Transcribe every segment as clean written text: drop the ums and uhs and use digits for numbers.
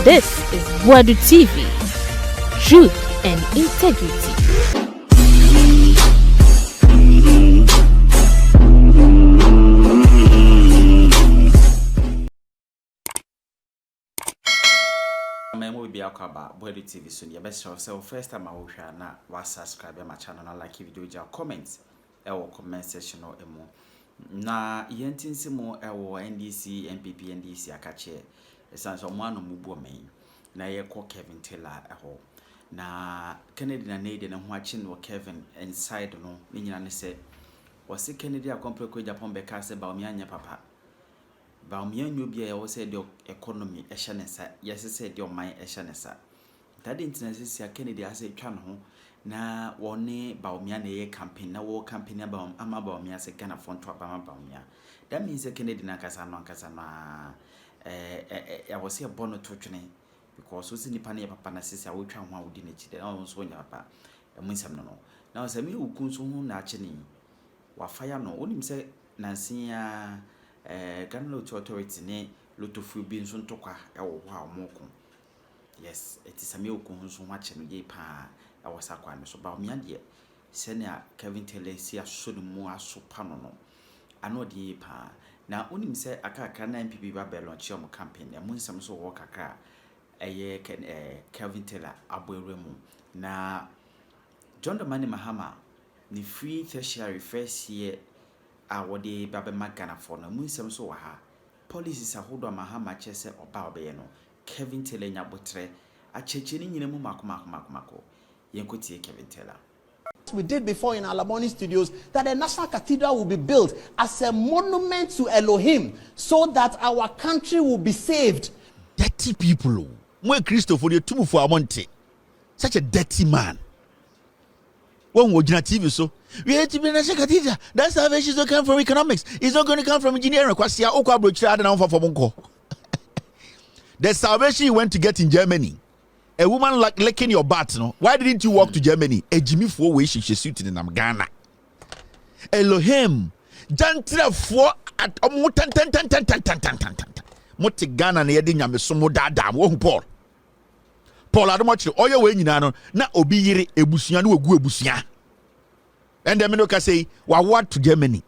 This is Wadu TV. Truth and integrity. Wadu TV soon. You best yourself first time I will share na was subscribe my channel and like video your comments or comment section or emo. Na yentinsi mo ewo NDC NPP NDC akache esanso mwano mubo me na ye ko Kevin Taylor eho na Kennedy na need na ho achi no Kevin inside no ni nyina ne se wose Kennedy akompre ko Japan be ka se Bawumia nya papa Bawumia nyo bia ye wo se de economy ehye ne sa yes se de oman ehye ne sa tade international Kennedy ase twa no ho na wone Bawumia na ye campaign na wo campaign about ama Bawumia se Ghana front to ama Bawumia that means Kennedy na kasa no I was here born to twene because so nipa na papa na sisi a wo twa ho a wo di na chi de na so nya papa emunsam no na o se me ukun so hu na ache ni wa fire no onim se nansi ya Ghana authority ne lotofu bi nso ntokwa e wo ho a mo ko yes it is me ukun so ho ache no ye pa I was akwa so Bawumia de senior Kevin Taylor si aso no mu aso pa no ano de pa na unim se aka na NPP ba be launch your campaign e munsam so wo kakra eye Kevin Taylor aboeremu na John Dramani Mahama ni free tertiary first year a wode ba be magana for na munsam so wa ha policies ahodo Mahama chese oba obeye no Kevin Taylor nya botre a cheche ni nyina mu mako yenkotie Kevin Taylor. We did before in our morning studios that a national cathedral will be built as a monument to Elohim so that our country will be saved. Dirty people. Mwe Christopher you tumu for amonte. Such a dirty man. When we on TV so we have to be national cathedral. That salvation is not come from economics. It's not going to come from engineering. The salvation you went to get in Germany. A woman like licking your butt, no? Why didn't you walk to Germany? A Jimmy for way she suit in Ghana. Elohim, Jantra for at Mutan. Muti Ghana near Dinyam, Somo Dada, won't Paul. Paul, I don't want you all your way in Nano, not obey a Busiano, go Busia. And the Menoka say, what to Germany?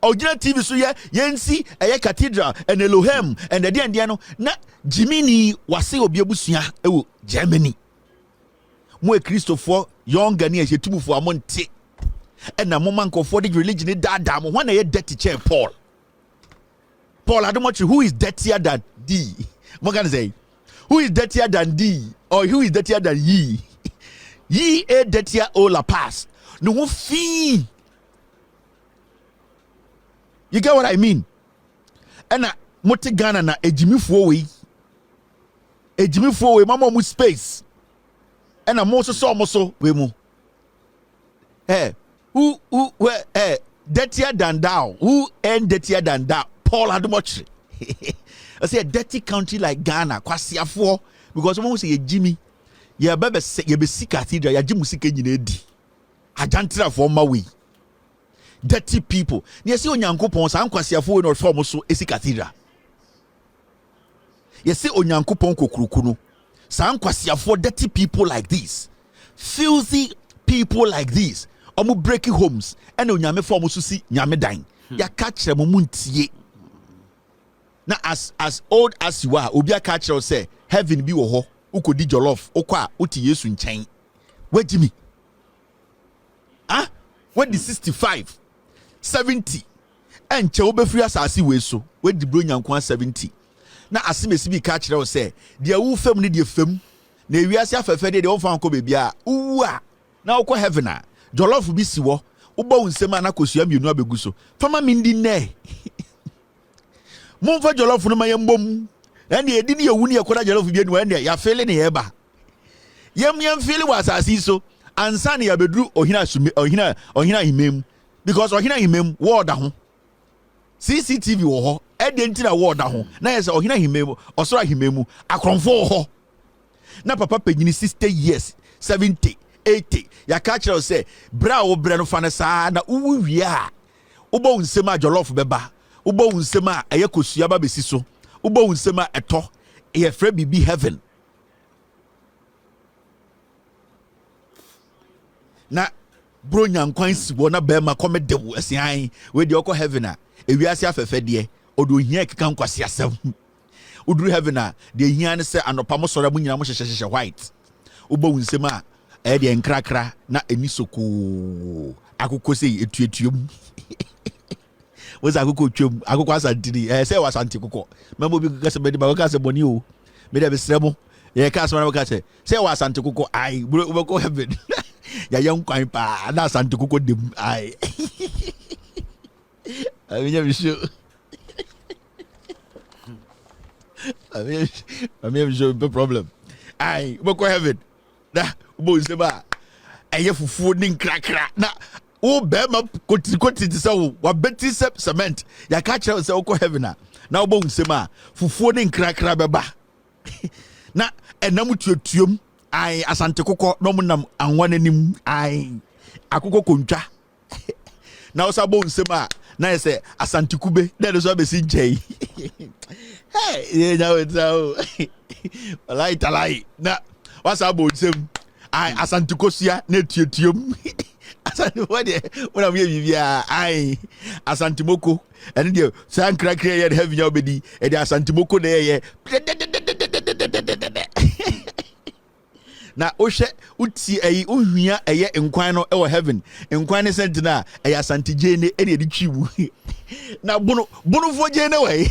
Original TV so yensi a cathedral and Elohim and the Diano na Jimini wase obi abusua ewo Germany. Mo Christopher young Ghanaians yetubu for amonte. And na moment for the religion dada mo when a dirty chair Paul. Paul I don't want you who is dirtier than D. What can I say? Who is dirtier than D or who is dirtier than ye? Ye a dirtier all a pass. No fee. You get what I mean? And na mote Ghana na ejimifuo we mama mu space. And na mo so we mu. Who dirtier than thou? Who ain't dirtier than thou? Paul Adumochi. I say a dirty country like Ghana, kwasiafo because someone say Jimmy. Ya bebe se ye be sick cathedral ya jimu sike nyina edi. Ajantra for my way. Dirty people. Yes, you Onyankopon sa ankwasiafo we no form so esi cathedral. Yes, Onyankopon kokuruku no. Sa ankwasiafo dirty people like this. Filthy people like this. Omo breaking homes and onyame form so si nyame dan. Ya catch them muntie. Na as old as you are, obi a catch you say heaven bi wo ho. Ukodi jollof, okwa uti Yesu nchen. Where Jimmy? When the 65 70 and che obefri asase we so we di bro nyankwa 70 na asemesi bi ka kire o say de awu fam ne de fam na ewiase afefe de won fa nko bebia uwu a na okọ heaven a jollof bi si wo uba unsem na kosua mienu abegu so fama mindi ne mon fa jollof no mayem bom na de edi ne yewu ne yakoda jollof bi enu na ya fele ne yeba yem fele wa asase so ansa ne ya bedru ohina himem because ohina himem word ho CCTV wo ho edenti na word ho na yesa ohina himem osora himemu akronfo ho na papa panyini 60 years 70 80 ya catch us say bra wo bre no fa na saa na uwu wi a ubo unsem a jollof beba ubo unsem a ayekosua ba besi so ubo unsem a eto ye frɛ bibi heaven na bro nyankwan si wo na bema kome dewu asian we de okɔ heaven a ewiase afɛfɛ de odo hia keka nkwase asɛm uduru heaven a de hia ne sɛ anopa mo sɔre mo nyina mo hyehyɛ white ubo wunsem a de nkrakra na eni soko akokɔ sei etuetuem was akokɔ twem akokɔ asantiri sɛ wasante kokɔ membo bi ka sɛ bedi ba ka sɛ boni o me de besrɛ mo ye ka sɛ ka sɛ wasante kokɔ ai bro ubekɔ heaven ya young kwan pa na asante kokɔ dem ai abinya bisho abinya bisho no problem ai ubekɔ heaven na ubo nseba ɛyɛ fufuo ne nkrakra na wo bema koti ti sɛ wo wa beti cement ya ka kyerɛ sɛ wokɔ heaven a na ubo nsema fufuo ne nkrakra bɛba na ɛnam tuatuom ai asante kokɔ no munam anwa nanim ai akokɔ kontwa na wo sa bo nsema na yɛ asante kube na de so abesi nkyɛi hey ye nyawo tao wallahi talai na wasa bo nsem ai asante kosua na tuatuom asante wode wona me bibia ai asante moko ene de san krakra ye heaven ya obedi e de asante moko na ye na ohwe uti ayi ohua eye nkwan no e wo heaven nkwan ne sent na eye asante gene e de twiwu na bunu fo gene we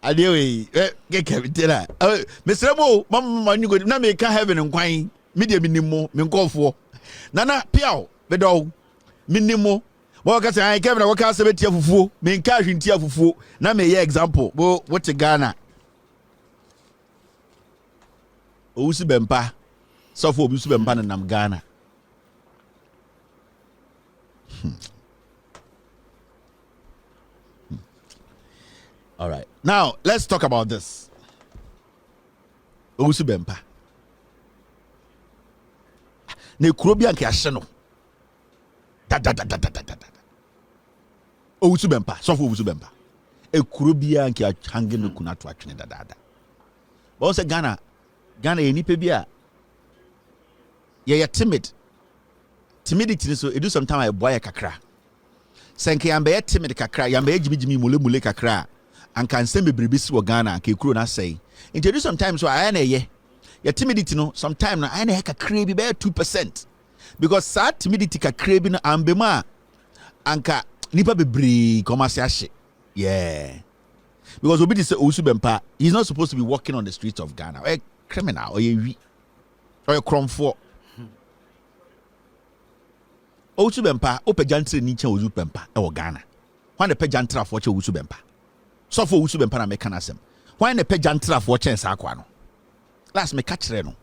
adewe keke bitera mesremo mama nyugo na me ka heaven nkwan me de minimo me nkofo nana piao bedo minimo bo ka say ai kebra wo ka se betia fufuo me nka hwintia fufuo na me ye example bo what Ghana owusu bempa sofo obi su bempa na nam Ghana all right, now let's talk about this. Owusu bempa ne kuro bi anke ahye no da owusu bempa sofo owusu bempa e kuro bi anke hange no kuna to atwene da bo se Ghana ye nipa bi a ye timidity so edu sometime e boy kakra senke yambe ye timid kakra yambe ye jimijimi mule kakra anka nsem bebrebe si wo Ghana ke kuro na sei introduce sometimes so aya na ye timidity no sometimes na aya na kakra bi be 2% because that timidity kakra bi no ambema anka nipa bebre komase ahye yeah because obi say Owusu bempa he's not supposed to be walking on the streets of Ghana or a criminal or a cromfo Owusu bempa opejantre ni chen Owusu bempa e wo Ghana when the pejantra for che Owusu bempa so for Owusu bempa na me kana asem when the pejantra for chen sa akwa no last me ka kire no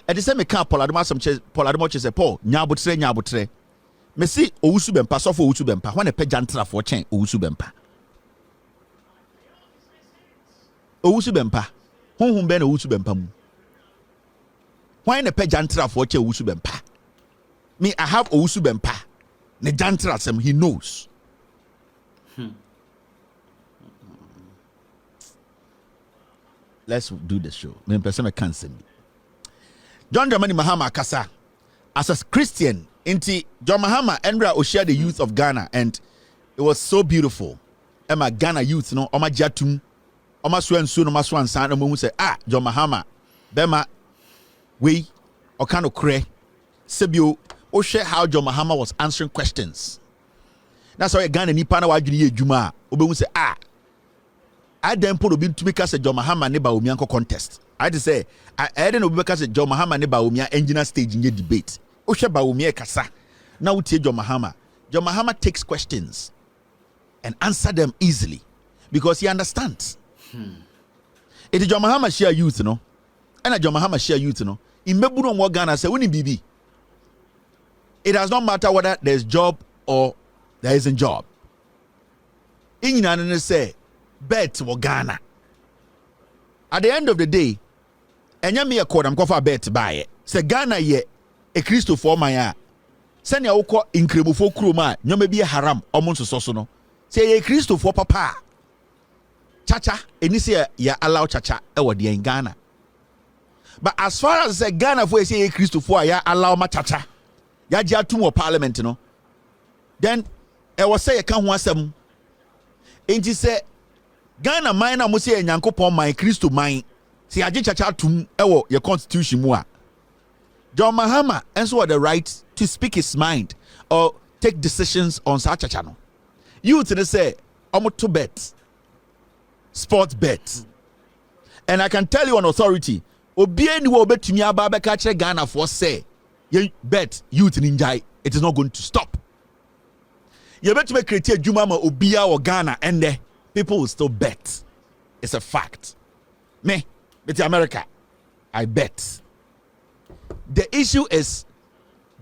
e de say me ka polademo asem che polademo che say Paul nyabotre me see Owusu bempa so for Owusu bempa when the pejantra for chen Owusu bempa Owusu bempa honhum be na Owusu bempa mu when the pejantra for chen Owusu bempa me I have Owusu bempa ne jantra asem he knows let's do the show. Me person can't see me. John Dramani Mahama Kasa as a Christian inti John Mahama Endra Oshia the youth of Ghana and it was so beautiful. Emma Ghana youth no Oma Jatum Oma Swensu no Maswan San no say John Mahama Bema we Okano Kre Sebio Oshe how John Mahama was answering questions. That's why Ghana ni pana wa dwuni ejuma obehu say I then put obi to make us a John Mahama ne Bawumia contest. I just say I then obi because John Mahama ne Bawumia engineer stage in the debate. Oshe Bawumia kasa. Now tie John Mahama. John Mahama takes questions and answer them easily because he understands. It is John Mahama share youth no. And John Mahama share youth no. In Mebuno mo Ghana say woni bibi. It does not matter whether there's job or there isn't job. In say bet wo Ghana. At the end of the day, enya me akọ am kofa bet buy. Say Ghana ye a Christo for my send ya wokọ inkremofo kroma nyoma bi haram omo nsoso no. Say ye Christo for papa. chacha eni say ya allow chacha e wo de Ghana. But as far as Ghana for say Christo for ya allow ma chacha ya ji atum wo parliament no, then e was say ka ho asem enti say Ghana man na mo say Nyankopon man Christo man say agi chacha atum e wo your constitution mu a John Mahama enso had the right to speak his mind or take decisions on such a channel. You to say to bet, sports bet, and I can tell you on authority. Obi any will bet to me about catch Ghana for say you bet youth ninja. It is not going to stop. You bet to make create Jumama Obia or Ghana and there people will still bet. It's a fact. Me, it's America. I bet. The issue is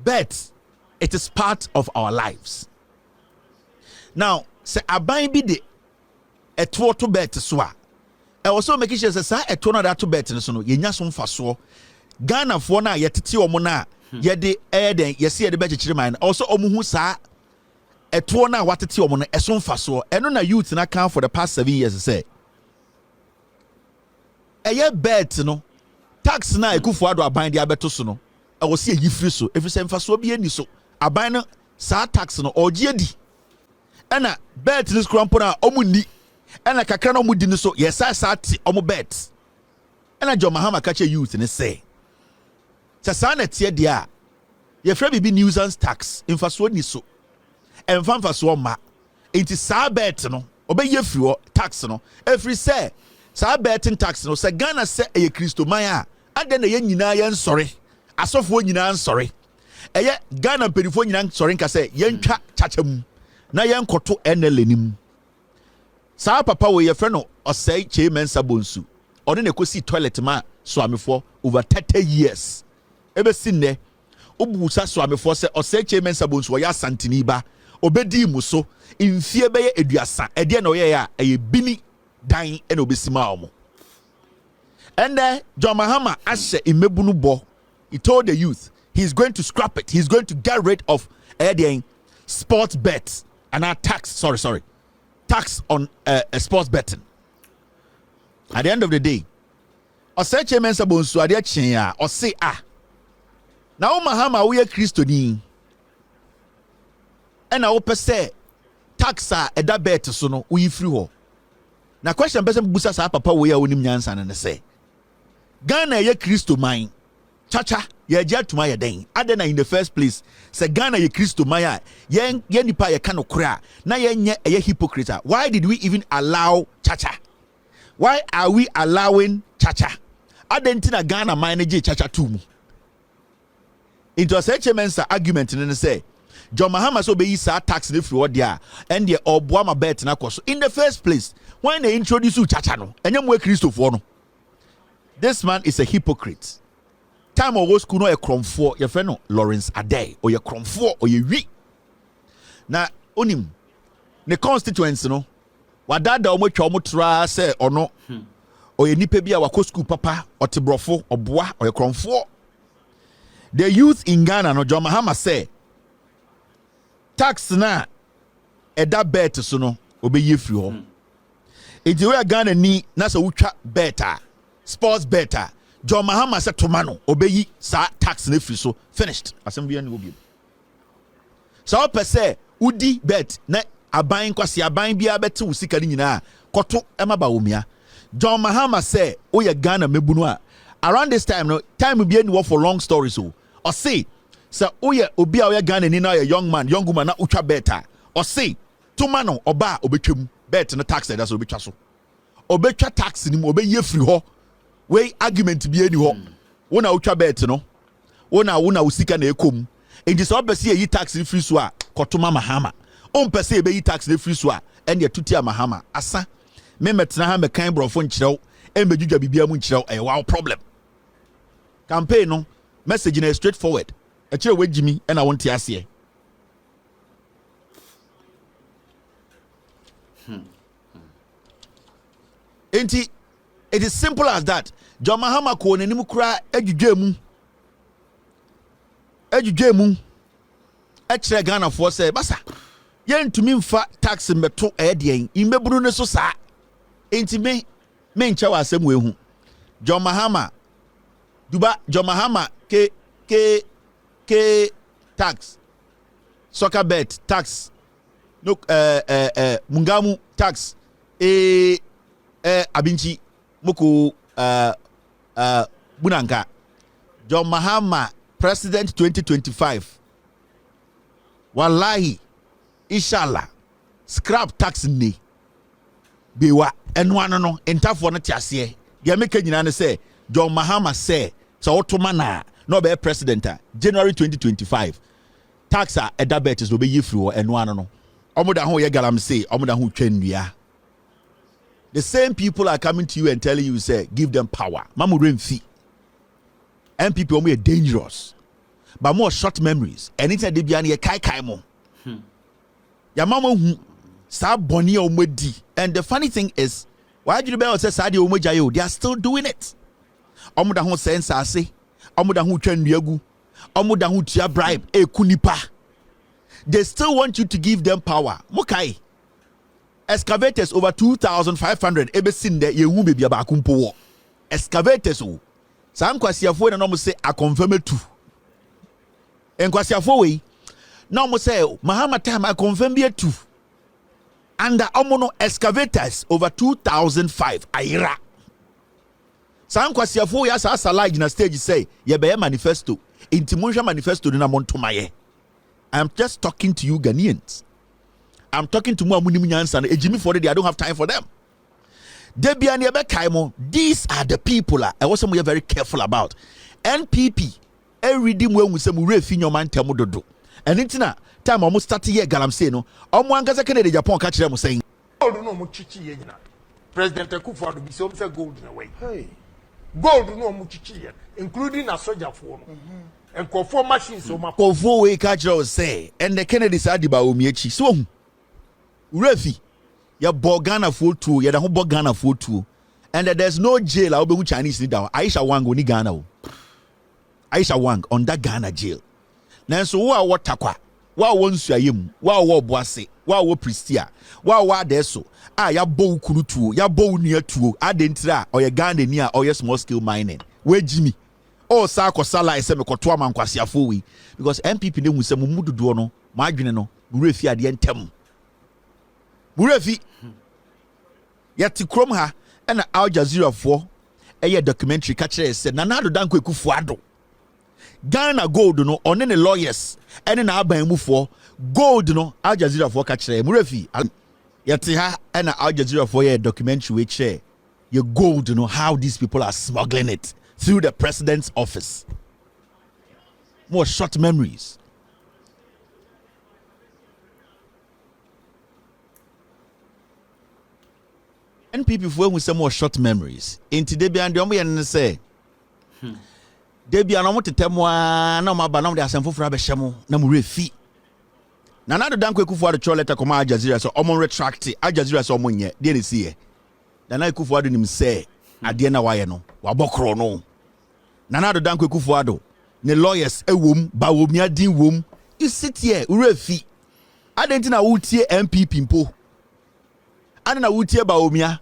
bet. It is part of our lives. Now, say aban bi de eto to bet so a. E also make sure say eto na that to bet so no yenya so mfaso. Ghana fo na yetete omo na ye de den ye se ye de be chichire man. Also omo hu sa eto na watete omo no eso mfaso. Eno na youth na kan for the past 7 years say. Eye bet no tax na ekufo ado aban de abeto so no. E wo se yifiri so. Efi se mfaso bi ani so. Aban no sa tax no ogie di. Ena bet this crampo na omunni. Ena kakra na omudi ni so yesa sa ti omu bet. Ena John Mahama kache youth ni say. Sa na tie dia. Ye fra bibi nuisance tax infaso ni so. Emfa mfaso ma. Enti sa bet no obeye firi tax no. Every say sa betting tax no se Ghana se eye Kristo man a ade na ye nyina ye nsore. Asofo nyina nsore. Eye Ghana perifo nyina nsore nka se ye ntwa chacham. Na yen koto enelenim sa papa we ye frɛ no ɔsɛe Chemensa bonsu ɔne ne kosi toilet ma soamefo over 30 years ebesi nne obusa soamefo sɛ ɔsɛe Chemensa bonsu ɔyɛ asantini ba obedi mu so mfie bɛyɛ aduasa ɛde na ɔyɛ a ɛyɛ bini dan ɛna obesi ma ɔmo ɛnɛ John Mahama ahyɛ imebunu bɔ. He told the youth he's going to scrap it, he's going to get rid of sports bets and our tax on sports betting. At the end of the day, I say Chemensa bonsu ade achen a o say na o Mahama we Christoni e na o pese tax a eda bet so no we free ho. Na question person busa sa papa we a onim nyansa ne say Ghana ye Christo man chacha ye gya tuma ye den adena in the first place say Ghana ye Christo maya ye nipa ye ka no kra na ye nye ye hypocrite. Why did we even allow chacha? Why are we allowing chacha? Adentina Ghana manage chacha too mu. Into a such mensa argument and say John Mahama so be sa tax the free there and the obuama bet na koso in the first place when they introduce you chacha no enyem we Christo for no. This man is a hypocrite. Time of school no a cromfo your friend no Lawrence Adey or your cromfo or your wi na onim ne constituency no wadada omo twa omo tra say ono or your nipa bia wako school papa or tibrofo or boa or your cromfo. The youth in Ghana no John Mahama say tax na eda bet so no obeye free ho enti we Ghana ni na so wutwa beta sports beta John Mahama said tomano obeyi sa tax na free so finished assembly and obi so per se udi bet na aban kwase aban bia beti usika ni nyina koto ema Bawumia. John Mahama say oye Ghana mebunu a around this time no time be any for long stories so or say oye obi a oye Ghana ni na young man young woman na utwa beta or say tomano oba obetwam bet na tax that so obetwa so obetwa tax ni mo obeyi free ho we argument bi eni ho wona utwa bet no wona usika na ekom enti so obese yi tax free so a kotoma Mahama on pese e be yi tax free so a ene tuti Mahama asa me metena ha me kan brofo nkirew e medjudwa bibia mu nkirew e wow problem campaign no message na straight forward e kire wagimi e na wonte ase enti it is simple as that. John Mahama ko nenim kura adwudwemu e kire Ghana for say basa yentumi mfa tax mbeto e de yen imbebunu ne so saa enti me nche wa asem we hu John Mahama duba John Mahama ke tax soccer bet tax no mungamu tax abinchi muku bunanka John Mahama president 2025 wallahi inshallah scrap tax ni bewa eno ano no entafo no tiase dia meka nyina ne say John Mahama say so otoma na no be president January 2025 tax a edabet is obe yefri wo eno ano no omoda ho ye galam say omoda ho twanua. The same people are coming to you and telling you say give them power mamu remfi NPP omo dangerous but more short memories anything they be an ye kai mo ya mama hu sa boni omodi. And the funny thing is why do you be say sa de omojayo they are still doing it. Omoda ho sense ase omoda ho twanuagu omoda ho tia bribe kunipa. They still want you to give them power. Mokai excavators over 2,500 ebesin de ye wu bebia ba kumpo wo excavators o sam kwasiafo na no mo say a confirm tu enkwasiafo we na mo say Mahama time I confirm be tu under omono excavators over 2,005 ayira sam kwasiafo ya sa salage na stage say ye be manifesto intimunhwa manifesto na montomaye. I'm just talking to you Ghanaians. I'm talking to Muamunim Nyansan, Ejimi for it, I don't have time for them. Debiani Ebekaimo, these are the people I was we are very careful about. NPP, every day when we say Murefi your man Temudodo. And intina time almost 30 years galam say no. Omwangaza Ken Agyapong catch them saying gold no muchichi yena. President Akufo-Addo be some say gold in a way. Hey. Gold no muchichi yen, including a soldier for no. And conform machines so ma Kofo we catch us say and the Kennedy said Bawumia so Refi, ya Bogana full two, ya da ho Bogana full two, and there's no jail. I'll be Chinese leader. Aisha Wang ni Ghana. Aisha Wang on that Ghana jail. Now so what takwa, wa wonsu ayem, wa boase, wa pristia, wa deso. Ya bo kunu tu, ya bo near tu, adentra or ya Ghana near or ya small scale mining. Where Jimmy? Oh, Sako Sala is a Kotua man kwasiafui because NPP ne mu se mu mudu do no, ma adwene no, Refi ade entem. Murefi yati krom ha na Al Jazeera for documentary catcher said Nana Danko Akufo-Addo Ghana gold no on the lawyers and na aban mu for gold no Al Jazeera for catcher Murefi yati ha na Al Jazeera for documentary which share your gold no how these people are smuggling it through the president's office. More short memories. NPP for with some more short memories. Into Debian Domian say Debian want to tell no ma banam de asemfo fra be shemo na mu refi. Nana do Danko Akufo-Addo cho letter come Al Jazeera so omon retract Al Jazeera so omon ye de ne see. Nana Akufo-Addo nim say ade na waye no wabokro no. Nana do Danko Akufo-Addo ne lawyers ewom Bawumia din wom. You sit here urefi. Adenti na wutie MPP mpo. Anna wutie Bawumia.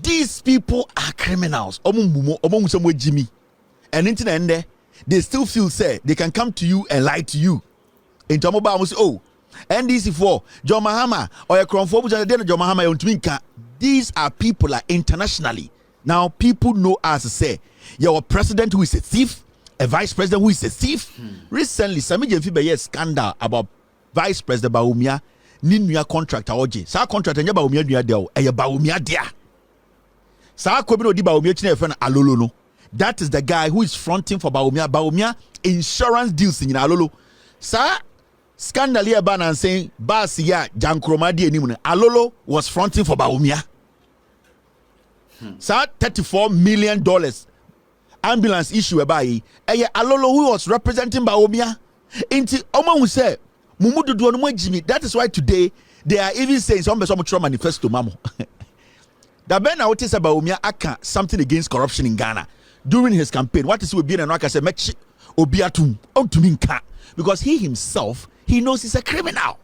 These people are criminals. Jimmy. And internet they still feel say they can come to you and lie to you. In Tomoba say, oh, NDC4, John Mahama or a Cronfo John Mahama on Twinka. These are people like internationally. Now people know us say you're a president who is a thief, a vice president who is a thief. Recently, Sami Jemfi scandal about Vice President Bawumia. Ninuya contract oje sa contract nya Bawumia nua de o Bawumia dia sa ko bi no di Bawumia chine friend Alolo no that is the guy who is fronting for Bawumia insurance deals in Alolo sa scandal here ban and saying bas ya jankroma di enim no Alolo was fronting for Bawumia sa $34 million ambulance issue about Alolo who was representing Bawumia into omo who say that is why today they are even saying some manifesto mamo. The Ben now is about Bawumia aka something against corruption in Ghana during his campaign. What is we being and I say mechi obiatum ontuminka because he himself he knows he's a criminal.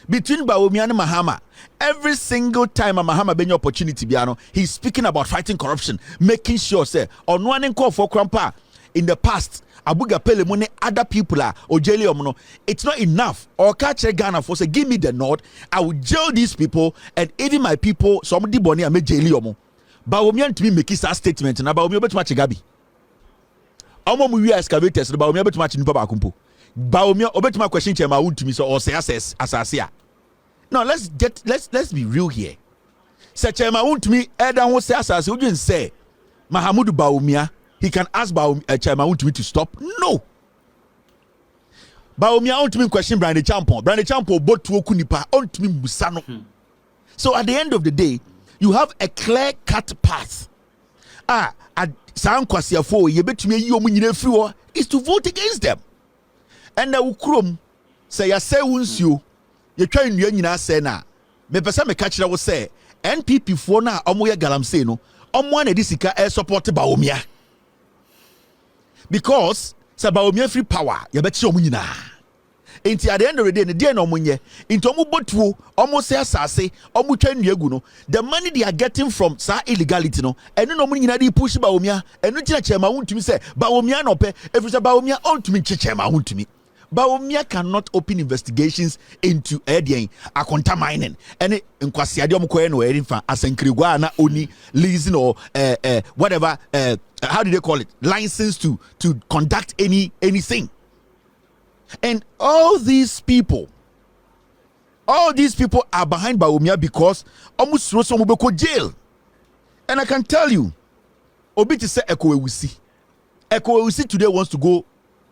between Bawumia and Mahama. Every single time a Mahama benyo opportunity biano, he's speaking about fighting corruption, making sure say on one call for Krampa in the past. Abuga Pele money other people are or jail omono. It's not enough. Or catch Ghana for say give me the nod. I will jail these people and even my people. Somebody boni ame jail omo. Bawumia to me make his statement and Bawumia bet much gabi. Omo mu wi excavators. Bawumia bet much nipa bakumpo. Bawumia obet my question chema would to me so or say assess asasia. Now let's be real here. Say chema would to me Eda who say asas who didn't say Mahamudu Bawumia. He can ask Chairman Untumi to stop. No. Bawumia Untumi question Brand Champo. Brand Champo bought to Okunipa Untumi Busano. So at the end of the day, you have a clear-cut path. Sam Kwasiafo, you bet me you free is to vote against them. And the Ukrum say ya say you try to say na. Me pesa me catch that was say NPP for na omoya galamse no. Omo na disika support Bawumia. Because Bawumia free power, you bet you munina. Inti at the end of the day, the day no munye. Into omu botu, omu say asase, omu chen yeguno. The money they are getting from sa illegality no, and no munina di push Bawumia, and no chema won't me say Bawumia no pe. If it's a Bawumia on to me chema won't me. Bawumia cannot open investigations into akonta mining. And in Kwasiadium Koeno Erinfa Asenkrigwa na oni leasing or whatever how do they call it? License to conduct anything. And all these people are behind Bawumia because almost throw some go jail. And I can tell you, Obiti say Ekowewusi. Ekowewusi today wants to go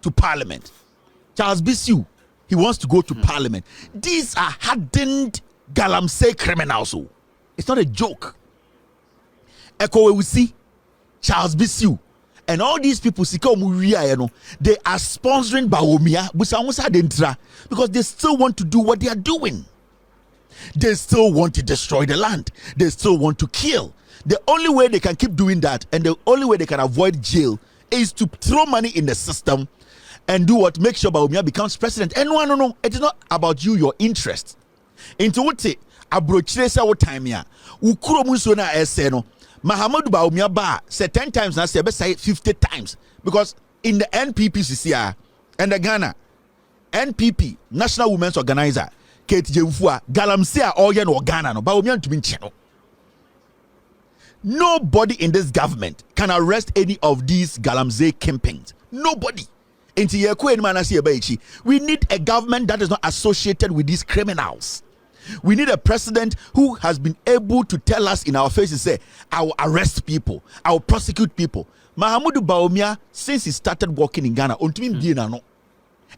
to parliament. Charles Bisu, he wants to go to parliament. These are hardened galamsey criminals. It's not a joke. Ekowewusi, Charles Bisu, and all these people, they are sponsoring Bawumia because they still want to do what they are doing. They still want to destroy the land. They still want to kill. The only way they can keep doing that and the only way they can avoid jail is to throw money in the system and do what? Make sure Bawumia becomes president. And no, it is not about you, your interest. Into what say, abrochiresa what time ya? Ukuro musona eseno. Mahamudu Bawumia ba say 10 times now say 50 times because in the NPP CCR and the Ghana NPP National Women's Organizer Kate Jemfua galamsey all ye no Ghana no Bawumia to be channel. Nobody in this government can arrest any of these galamsey kingpins. Nobody. We need a government that is not associated with these criminals. We need a president who has been able to tell us in our faces, say, I will arrest people, I will prosecute people. Mahamudu Bawumia, since he started working in Ghana,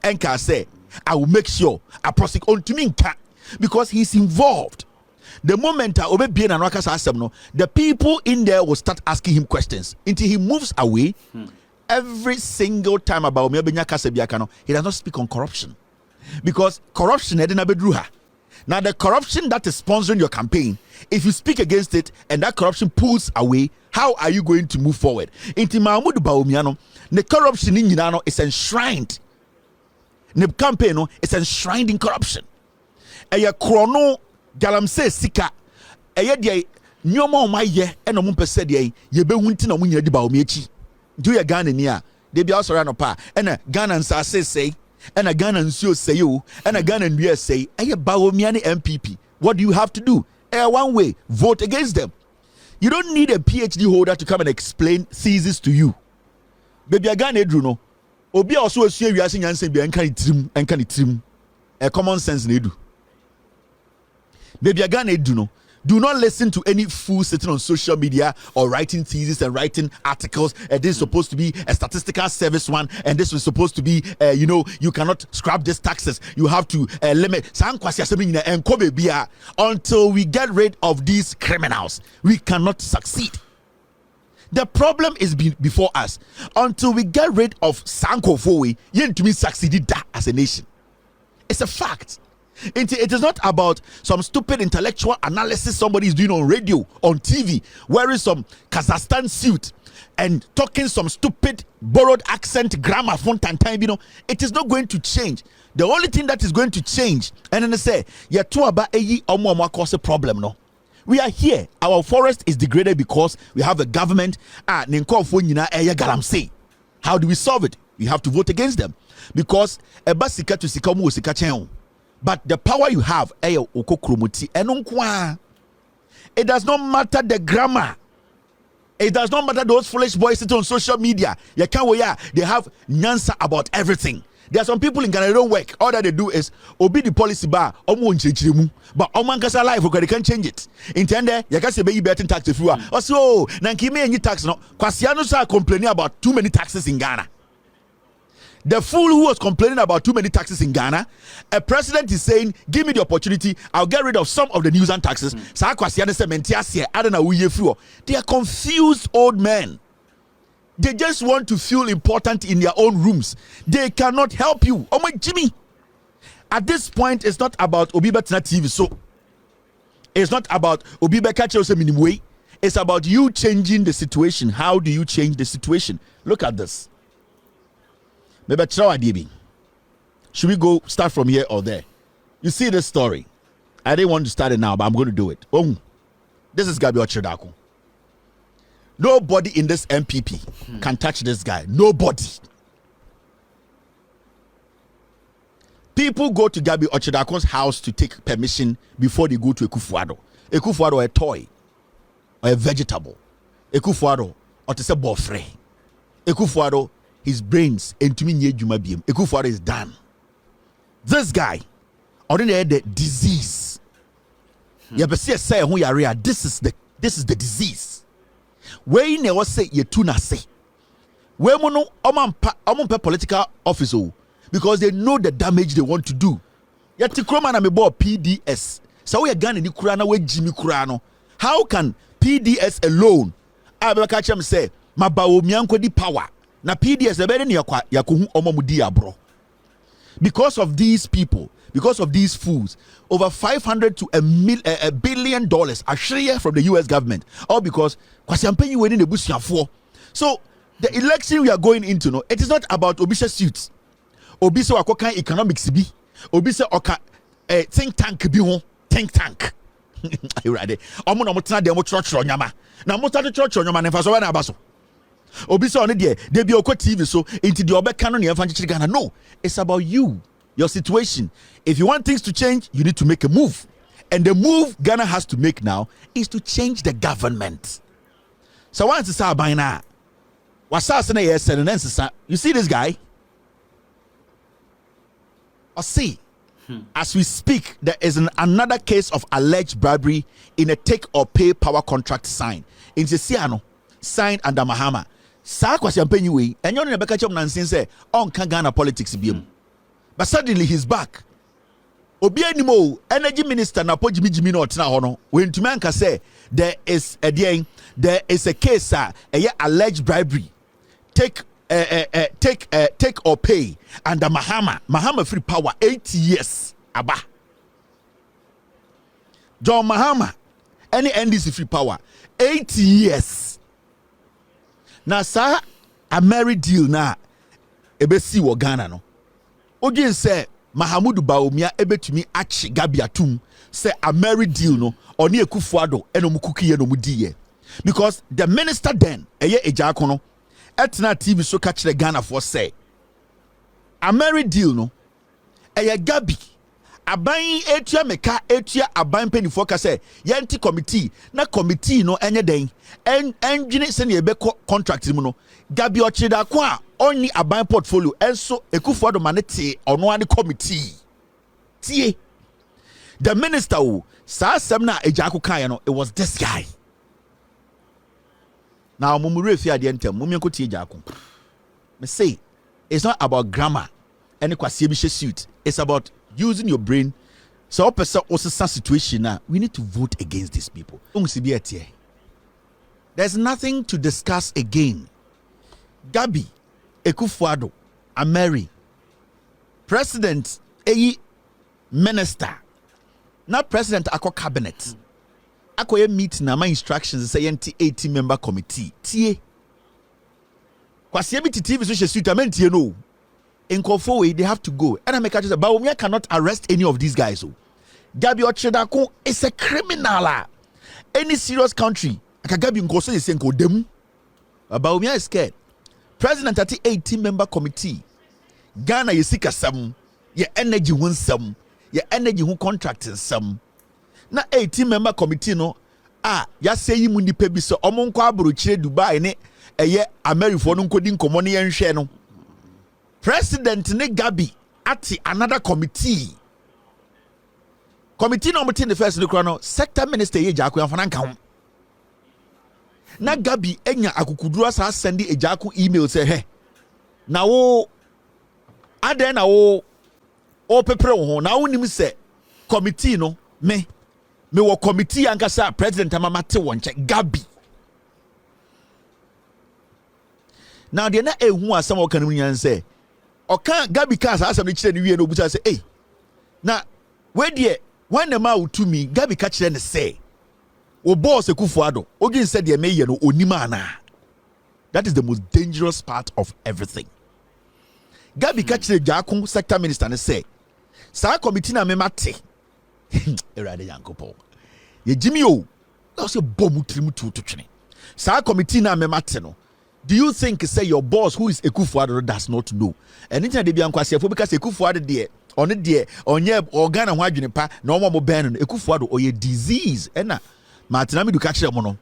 and can say, I will make sure I prosecute because he's involved. The moment the people in there will start asking him questions until he moves away. Every single time about Bawumia, he does not speak on corruption because corruption now the corruption that is sponsoring your campaign, if you speak against it and that corruption pulls away, how are you going to move forward? Into Mahamudu Bawumia, the corruption in Yinano is enshrined. The campaign is enshrined in corruption. Aya chrono galamsey sika aya dia nyoma o maye e no mpese dia ye be hunti na munya di Bawumia chi do ya Ghana ni a de bia osoro no pa e na Ghana nsase sei e na Ghana nsuo sei o e na Ghana ndua sei aya Bawumia ni MPP. What do you have to do? One way, vote against them. You don't need a PhD holder to come and explain thesis to you. Baby Ghana edru no obi a oso asua wiase nyanse bia enka ni trim common sense na edu. Baby Ghana edru no, do not listen to any fool sitting on social media or writing theses and writing articles. This is supposed to be a statistical service one, and this was supposed to be, you cannot scrap these taxes. You have to limit. Until we get rid of these criminals, we cannot succeed. The problem is before us. Until we get rid of Sanko Fowe, you to me succeeded as a nation. It's a fact. It is not about some stupid intellectual analysis somebody is doing on radio, on TV, wearing some Kazakhstan suit and talking some stupid borrowed accent grammar from time. It is not going to change. The only thing that is going to change, and then they say, yeah, to about cause a problem. No, we are here. Our forest is degraded because we have a government. How do we solve it? We have to vote against them because but the power you have, it does not matter the grammar. It does not matter those foolish boys sitting on social media. They have nyansa about everything. There are some people in Ghana that don't work. All that they do is obey the policy bar. But Omankasa life, they can't change it. Intende, you can say be betting tax if you are. Also, Nankime any tax no. Kwasianos are complaining about too many taxes in Ghana. The fool who was complaining about too many taxes in Ghana, a president is saying, give me the opportunity, I'll get rid of some of the nuisance taxes. They are confused old men. They just want to feel important in their own rooms. They cannot help you. Oh my Jimmy. At this point, it's not about Obiba Tina TV. So it's not about Obiba Kacha minimum way. It's about you changing the situation. How do you change the situation? Look at this. Should we go start from here or there? You see this story. I didn't want to start it now, but I'm going to do it. Oh, this is Gabi Ochidako. Nobody in this NPP can touch this guy. Nobody. People go to Gabi Ochidako's house to take permission before they go to Ekufuado. Ekufuado a toy or a vegetable. Ekufuado or to say bofre. Ekufuado, his brains into me nye juma biem. Ekufuado is done. This guy, ordinary the disease. Yabesi say who yarea. This is the disease. Where ne was say ye tuna say. Where mono omampa political office because they know the damage they want to do. Yati kroma na mebo PDS. So we Ghana ni kurana we Jimmy Kurano. How can PDS alone? Abakachem say ma Bawumia Nana di power. Na PDS ebe ni yakuhu omomudi abro. Because of these people, because of these fools, over $500 to $1 billion are shared from the US government. All because Kwasiampenyi winning the bush. So the election we are going into, no, it is not about Obisa suits. Obisa wakokan economics bi. Obisa oka think tank bi ho. Think tank. You ready? Omo na motena dem church nyama. Na motena church nyama na faso na abaso. Obisa on there, they be okwa TV so into the obeka no ne emfa nchiri Ghana. No, it's about you, your situation. If you want things to change, you need to make a move. And the move Ghana has to make now is to change the government. So once it's our by now, you see this guy? I see. As we speak, there is another case of alleged bribery in a take or pay power contract signed in Sisiano, signed under Mahama. Sa Kwasiampenyi we, and you're in a catch up nonsense say on Ghana politics BM. But suddenly he's back. Obi animo energy minister na poji mijimi no tena hono. When Tumanka say there is a case a alleged bribery. Take or pay under Mahama free power 8 years. Aba. John Mahama any NDC free power 8 years. Now, sir, a married deal na ebesi wo Ghana no. Ogin say Mahamudu Bawumia ebetumi achi Gabi atum say a married deal no oni Ekufuado eno mukuki ye no mudiye. Because the minister then eye Ejako no etna TV so catch the Ghana for say a married deal no eye Gabi aban etua meka etua aban penifo ka say yanti committee na committee no enye den engine se ne be contract mu no Gabi Ochidako a only aban portfolio enso Ekufuado manete ono ane committee tie the minister who sa asem na Ejako kan no it was this guy. Now mumure fi ade ntem mumenko tie Ejako me say it's not about grammar any kwase bi suit, it's about using your brain. So person also situation now we need to vote against these people. There's nothing to discuss again. Gabi Ekufuado Ameri President minister na president akọ cabinet akọ meet na my instructions say yenti 18-member committee tie kwase bi TV so she suitament tie no nkofo way they have to go and I make it say Bawumia cannot arrest any of these guys. Gabi Ochedako is a criminal. Any serious country Gabi nkoso is nko dem. Bawumia is scared. President at the 18-member committee Ghana yesika sam ye energy won sam ye energy who contracting sam na 18-member committee no ya say yi mu nipa bi so omo nko abro kire Dubai ne eye Amerifo no nkodi nkomo ne yenhwe no president ne Gabi at another committee no meeting the first look no sector minister ye Jaku Yamfana nka ho na Gabi enya akukuduru asa send Ejaku email say hey na wo aden na wo o pepre wo ho na wo nim say committee no me wo committee ankasa president amamate won che Gabi now de na ehu asam o kan nyan say o kan Gabi ka asam ni kire ni wie no busa say eh na we de when the man to me Gabi ka kire ne say o boss Ekufuado ogin said de meye no onima ana. That is the most dangerous part of everything. Gabi ka kire Jaku sector minister ne say sa committee na me mate erade Yankopon ye jimi o na say bomu trimu to twene sa committee na me mate no. Do you think say your boss who is Ekufuado does not know? Anything they be ankwasiafo because Ekufuado there on the onye organa ho adwene pa na omo mo ben no Ekufuado oye disease ena matinami du ka kire mo no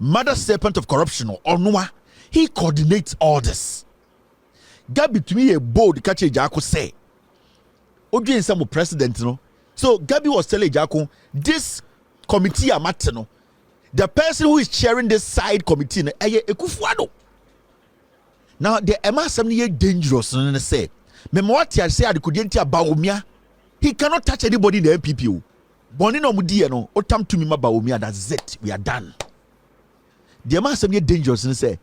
mother serpent of corruption onwa he coordinates all this. Gabi to me a bold ka kire Jaku say odwen some president no. So Gabi was telling Jaku this committee amate no the person who is chairing this side committee no eye Ekufuado. Now the Emma something dangerous and say Memoatia say adikudienti Bawumia he cannot touch anybody in the NPP. Boni no mudi no otam to me Bawumia that's it we are done. The Emma something dangerous and say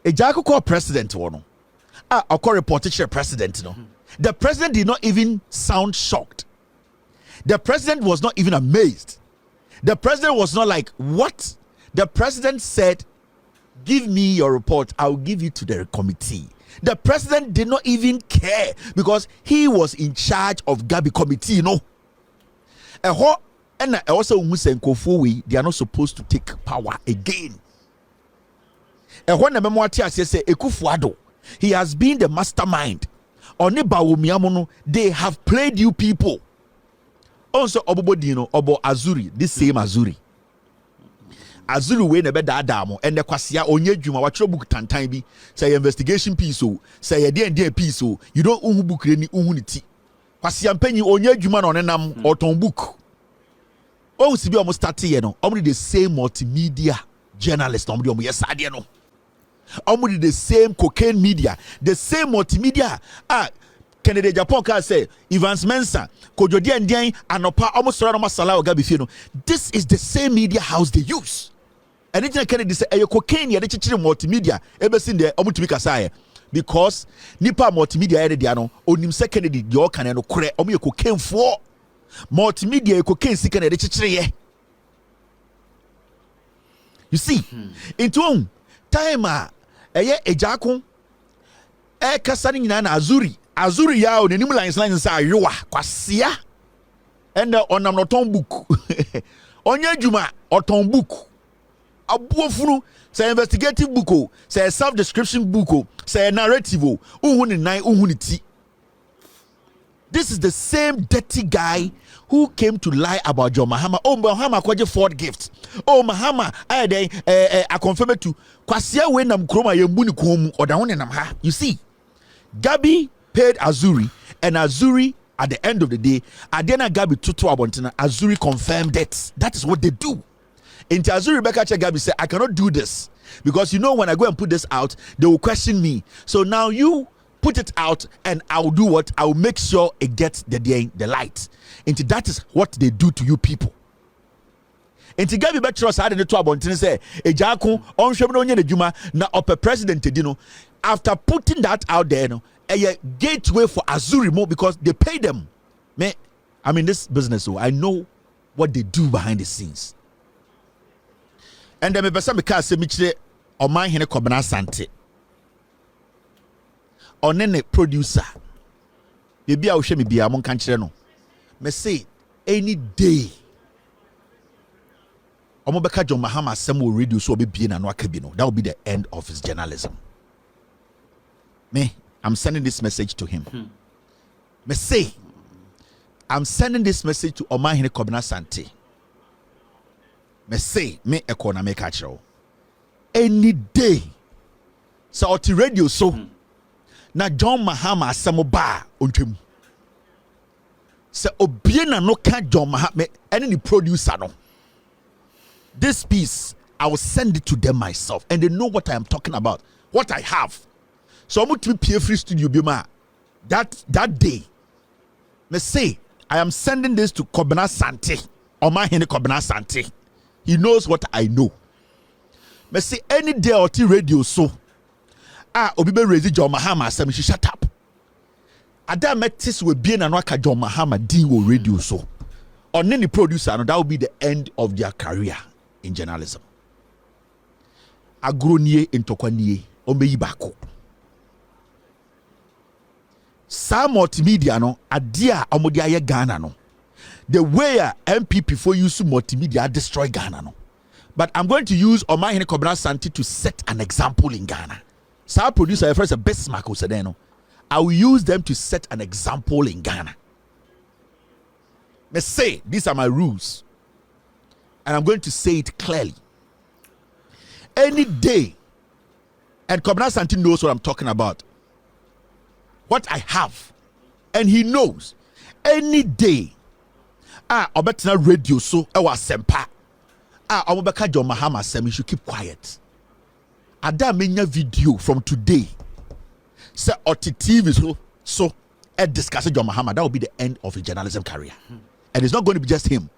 Ejaku call president one I call report to president no. The president did not even sound shocked. The president was not even amazed. The president was not like what? The president said give me your report, I'll give you to the committee. The president did not even care because he was in charge of Gabi committee, you know. And also they are not supposed to take power again. When the memoir say Ekufuado, he has been the mastermind. Oni Bawumia mono, they have played you people. Also Obobodino, Obo Azuri, this same Azuri. Azulu we nebe dadamo and the kwasia onye dwuma watchro book tantan bi say investigation piece o say dey piece o you don't unhu book reni unhu ni ti kwasia mpanyi onye dwuma na onenam oton book o si bi o start here no o the same multimedia journalist o yesade no o the same cocaine media the same multimedia Ken Agyapong can say Evans Mensah Kojodi Ndian anopa almost no masala Gabi fie no this is the same media house they use. And it Kennedy say cocaine ya de chichiri multimedia ebesin there omutumi kasa because nipa multimedia ere dia no onim se Kennedy de o kan no kore omo cocaine fo multimedia cocaine sika na de chichiri ye. You see into time Ejaku kasa ni nyina na Azuri ya o nenim lines say ayowa kwasia and onam no ton book onye djuma oton book abuofunu say investigative book say self description book say narrative uhun ni nine uhun ni ti. This is the same dirty guy who came to lie about John Mahama. Oh, Mahama kwaje Ford gift. Oh, Mahama I confirm to kwasia we nam kroma yembu ni komu oda ho nam ha. You see, Gabi paid Azuri and Azuri at the end of the day Adena Gabi tutu abontina Azuri confirmed it. That is what they do. Into Azuri Rebecca Gabi said I cannot do this because you know when I go and put this out they will question me. So now you put it out and I'll do what? I'll make sure it gets the light. Into that is what they do to you people. Into Gabi Betros had in the two abontina say Ejaku on Shemino Juma na upper president dino after putting that out there no a gateway for Azuri more because they pay them. Me I'm in this business, so I know what they do behind the scenes. And then me person me ka se me kire Oman Hene Kobena Sante. Onene producer. Baby a wo hwe me bia mo kan kire no. Me say any day Omo beka John Mahama asem wo radio so obebie na no aka bi no. That will be the end of his journalism. I'm sending this message to him. Me say I'm sending this message to Oman Hene Kobena Sante. Me say me economy catch you. Any day so oti radio so na John Mahama asem ba ontwem. Se obie na no ka John Mahama any the producer no. This piece I will send it to them myself and they know what I am talking about, what I have. So I'm going to be free studio bima that day. Me say I am sending this to Kobena Sante. Oman Hene Kobena Sante. He knows what I know. Me say any day or radio so obi be raise John Mahama say me shut up. Ada metis we be na no aka John Mahama din wo radio so. On any producer no that will be the end of their career in journalism. Agronie intokwanie omeyi bako. Some multimedia no adia omodi aye Ghana no. The way NPP for use multimedia destroy Ghana no. But I'm going to use Oman Hene Kobena Sante to set an example in Ghana. So producer first a best mark no. I will use them to set an example in Ghana. Let's say these are my rules. And I'm going to say it clearly. Any day, and Kobena Sante knows what I'm talking about. What I have. And he knows. Any day, obetina radio so ewa sempa. Omobeka John Mahama say should keep quiet. Ada menya video from today. Say oti TV so discuss John Mahama. That will be the end of his journalism career. And it's not going to be just him.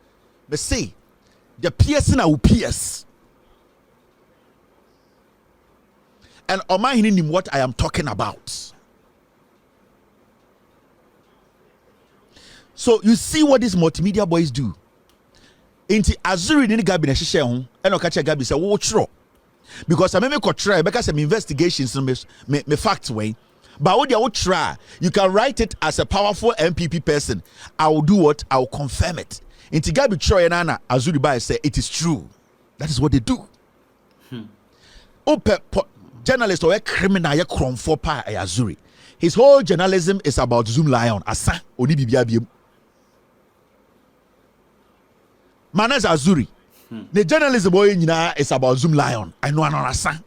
But say the PS na will PS. And Oman Hene nim what I am talking about. So you see what these multimedia boys do. Inti Azuri ni Gabi na hihye ho e no ka che Gabi say wo chro. Because I make try because some investigations me facts way. But what you try, you can write it as a powerful NPP person. I will do what? I will confirm it. Inti Gabi Troy Nana Azuri by say it is true. That is what they do. Journalist or a criminal ye kromfo pa Azuri. His whole journalism is about Zoom Lion. Asa oni bibia biem. Manas Azuri. The journalism boy is about Zoom Lion. I know anasa.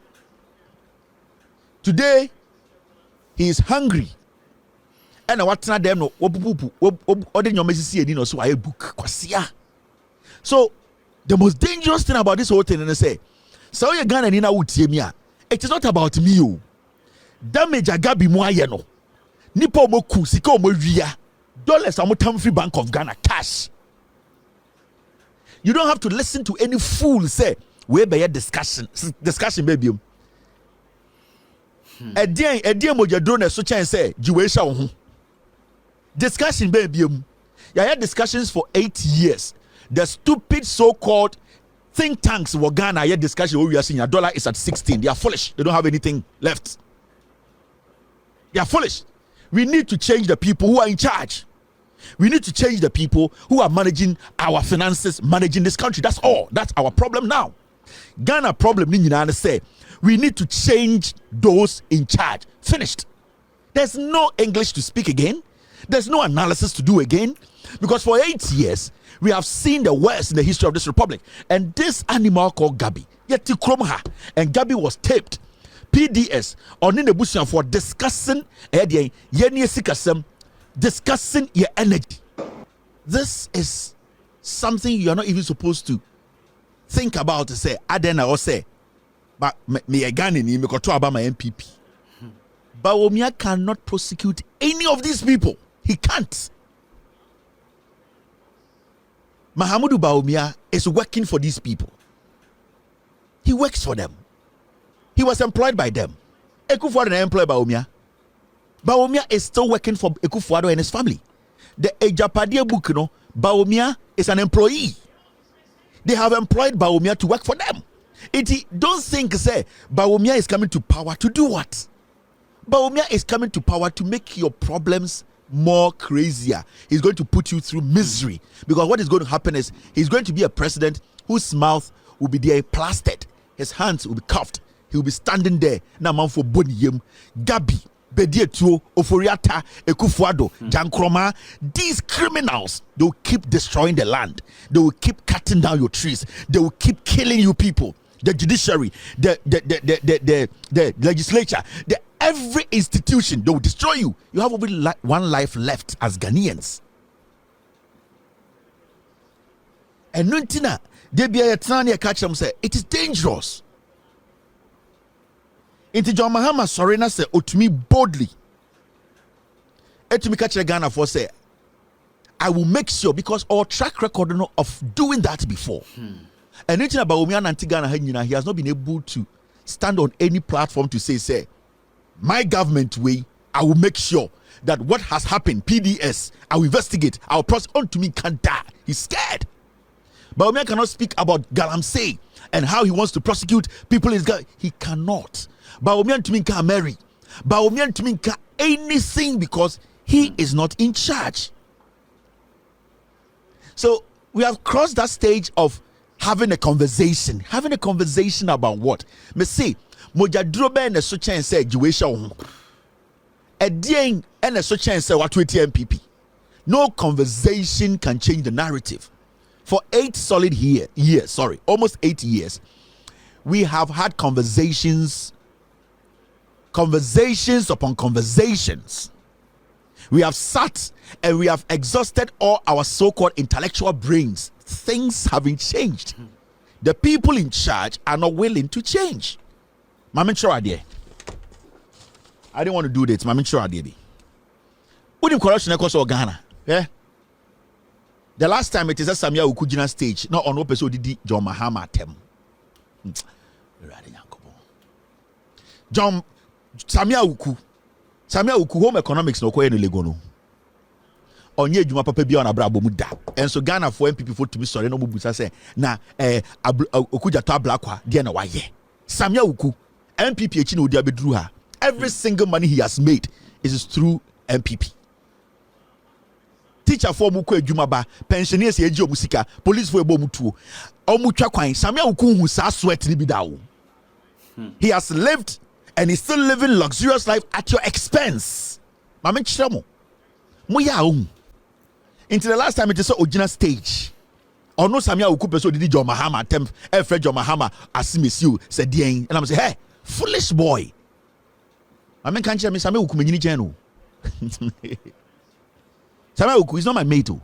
Today he is hungry. And what's not them no ordin your message no so I book kwasia. So the most dangerous thing about this whole thing and say so you Ghana ni na wutie mi a it is not about me o. Damage agabi mo aye no. Nipa mo ku sika mo wia. Dollars amotam free Bank of Ghana cash. You don't have to listen to any fool say we be discussion baby. Edien mo jadro na so chen say jiwesha wo ho. Discussion baby. You had discussions for 8 years. The stupid so-called think tanks were Ghana had discussion we are seeing $1 is at 16. They are foolish. They don't have anything left. They are foolish. We need to change the people who are in charge. We need to change the people who are managing our finances, managing this country. That's all. That's our problem now. Ghana problem say we need to change those in charge. Finished. There's no English to speak again. There's no analysis to do again. Because for 8 years, we have seen the worst in the history of this republic. And this animal called Gabi, yeti kromha, and Gabi was taped. PDS on in the bush for discussing discussing your energy. This is something you are not even supposed to think about to say Adena or say but me again in me about my NPP. Bawumia cannot prosecute any of these people. He can't. Mahamudu Bawumia is working for these people. He works for them. He was employed by them. Ekufuado employed Bawumia. Bawumia is still working for Ekufuado and his family. the Agyapong book, Bawumia is an employee. They have employed Bawumia to work for them. Don't think, say, Bawumia is coming to power to do what? Bawumia is coming to power to make your problems more crazier. He's going to put you through misery. Because what is going to happen is he's going to be a president whose mouth will be there plastered. His hands will be cuffed. He will be standing there. Namanfo Boniyem, Gabi, Bedietuo, Oforiata, Ekufuado, Jankroma. These criminals, they will keep destroying the land. They will keep cutting down your trees. They will keep killing you people. The judiciary, the legislature, every institution, they will destroy you. You have only one life left as Ghanaians. And Nuntina, they be a Tanya catch them say it is dangerous. Into John Mahama Sorena say, to me boldly. And to me catch Ghana for say, I will make sure, because our track record of doing that before. And anything about Bawumia Nana, he has not been able to stand on any platform to say, my government way, I will make sure that what has happened, PDS, I will investigate, I will prosecute. On to me can't die. He's scared. Bawumia cannot speak about Galamsey and how he wants to prosecute people. He cannot. Bawumia to me can't marry. Bawumia to me can't anything because he is not in charge. So we have crossed that stage of having a conversation. Having a conversation about what? Me say, moja drobe and a such and say Jewisha. A ding and a such and say what with NPP. No conversation can change the narrative. For 8 solid years, almost 8 years, we have had conversations upon conversations. We have sat and we have exhausted all our so-called intellectual brains. Things haven't changed. The people in charge are not willing to change. Mama sure idea. I didn't want to do this. Mama sure idea. What in corruption across Ghana? Yeah. The last time it is a Samia Ukujina stage, not on episode did John Mahama tem. John Samia Uku home economics no koye no legono. Onye adwuma papa bia na brabo mu da. Enso Ghana for NPP for to be sorry no bubusa say na Okuja to ablakwa de na waye. Samia Uku NPP echi na odi abeduru ha. Every single money he has made is through NPP. Teacher for mu ko adwuma ba, pensioners ye gi omusika, police for ebo mutuo. Omu twa kwan Samia Uku hu sa sweat ni bi da wo. He has lived and he's still living luxurious life at your expense. Mama chiramo. Mo ya o. Until the last time it is so original stage. Or no Samia Uku person did John Mahama attempt Fred John Mahama asimesi you said dien and I'm say hey foolish boy. Mama can't tell me Samia Uku menyini chen o. Samia Uku is not my mate o.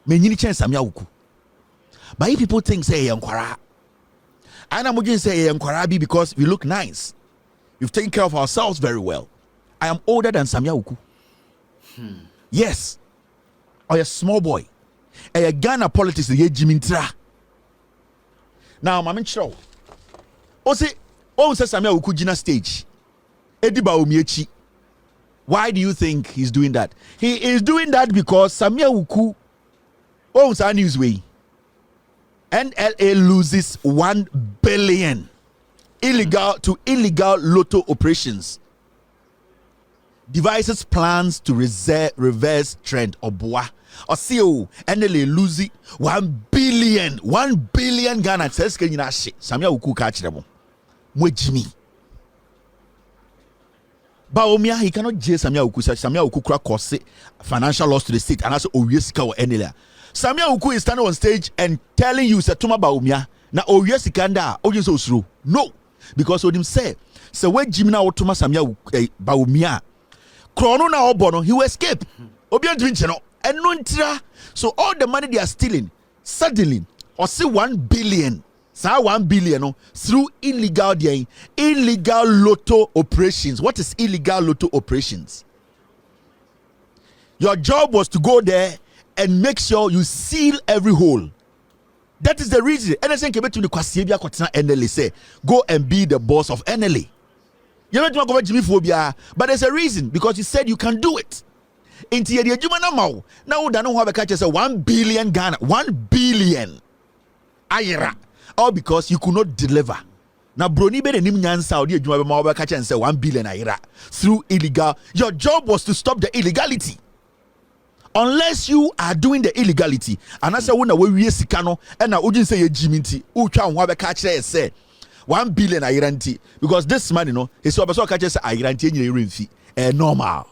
Menyini chen Samia Uku. But if people think say yankwara. And I'm going to say yankwara be because we look nice. We've taken care of ourselves very well. I am older than Samia Uku. Yes. Or a small boy. A Ghana politics the Jimintra. Now, Mamin Show. Say Samia Uku Jina stage. Edi Bawumia. Why do you think he's doing that? He is doing that because Samia Uku owns our newsway. NLA loses 1 billion illegal lotto operations. Devises plans to reverse trend. Oboa. Osio NLA losing 1 billion. 1 billion Ghana says can you not shit. Samia Uku catch them. Jimmy. Bawumia, he cannot jail Samia Uku. Samia Uku cause financial loss to the state and also Oyesika or NLA. Samia Uku is standing on stage and telling you say Tuma Bawumia na Oyesika nda ojenso osuru. No. Because what him say when Jimina or Tuma Samia Bawumia Krono na obono, he will escape. Obian Dwincheno. And no. So all the money they are stealing, suddenly, or say 1 billion. Sa 1 billion through illegal lotto operations. What is illegal lotto operations? Your job was to go there and make sure you seal every hole. That is the reason. NSN came to the Kwasibia Kotina NLA say, go and be the boss of NLA. You're not going to Jimmy phobia, but there's a reason because you said you can do it. Inti ye adwuma na ma wo. Na wo da no ho abeka say 1 billion Ghana, 1 billion. Ayra. All because you could not deliver. Now, broni be nim nyansa odi adwuma be ma wo beka say 1 billion ayra through illegal. Your job was to stop the illegality. Unless you are doing the illegality, and I say when we sika no, and na ojin say ye jiminti, utwa ho abeka say 1 billion ayranti, because this man, you know, he's so catch say ayranti any remfi normal.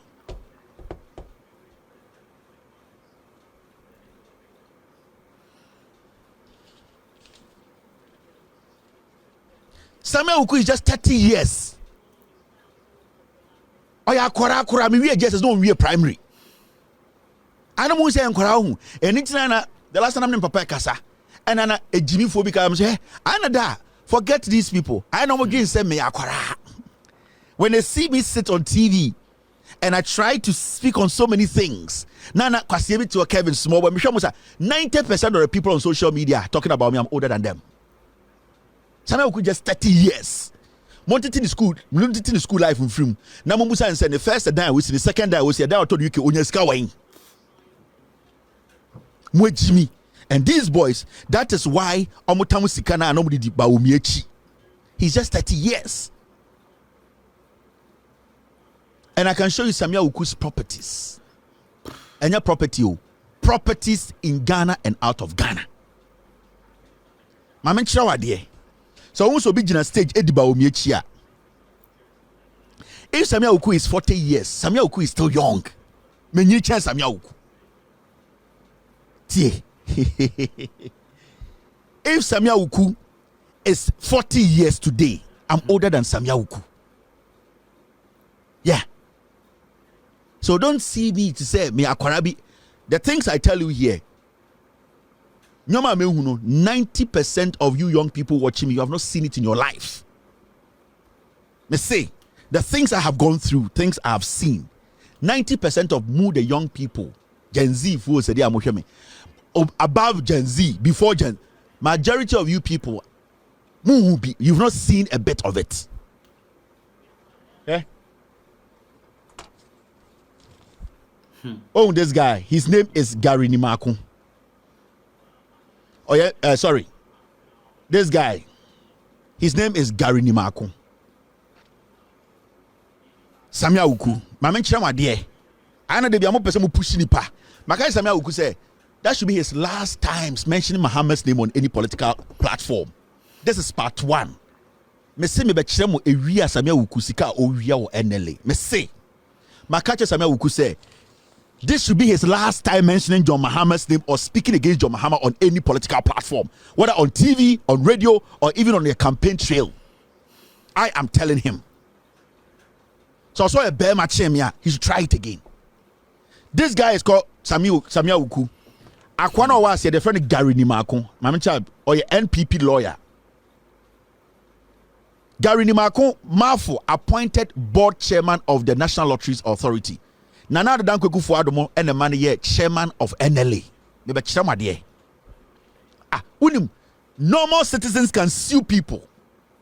Samuel Uku is just 30 years. Oh yeah, kora me we just don't we primary. I don't want to say nkora hu. Anything na the last time I'm in papa kasa. And ana a Jimmy phobic I'm say, "Anada, forget these people. I know again say me akora." When they see me sit on TV and I try to speak on so many things. Nana kwasiemi to Kevin Small, but 90% of the people on social media talking about me, I'm older than them. Samuel could just 30 years. Monted in the school life in film. Now Musa and said the first day I was in the second day I was here. That I told you Onyeska Wayne. Jimmy. And these boys, that is why Omotamu Sikana and nobody did Bawumia. He's just 30 years. And I can show you Samuel Uku's properties. And your properties in Ghana and out of Ghana. Mama Chirawa dear. So also be in a stage Ediba Omiechia. If Samuel Uku is 40 years, Samuel Uku is still young. Many chance Samuel Uku. Tie. If Samuel Uku is 40 years today, I'm older than Samuel Uku. Yeah. So don't see me to say me akwarabi. The things I tell you here. 90% of you young people watching me, you have not seen it in your life. Me say, the things I have gone through, things I have seen. 90% of the young people, Gen Z, above Gen Z, before Gen, majority of you people, you've not seen a bit of it. Yeah. Oh, this guy, his name is Gary Nimakun. Oh yeah, sorry. This guy, his name is Gary Nimakun. Samia Uku. Mama Chirama dear. I know they be a more person who push nipa. Makai Samia Uku say that should be his last times mentioning Muhammad's name on any political platform. This is part 1. Me say me be chiramo ewia Samia Uku sika owia o NLA. Me say. Makai Samia Uku say this should be his last time mentioning John Mahama's name or speaking against John Mahama on any political platform, whether on TV, on radio, or even on a campaign trail. I am telling him. So I saw a bear match him here. He should try it again. This guy is called Samia Uku. Akwana was here, the friend Gary Nimakun, my child, or your NPP lawyer. Gary Nimakun, Mafo, appointed board chairman of the National Lotteries Authority. Nana the Danko Kufuadomo and the man here, chairman of NLA. Maybe Chama dear. Normal citizens can sue people.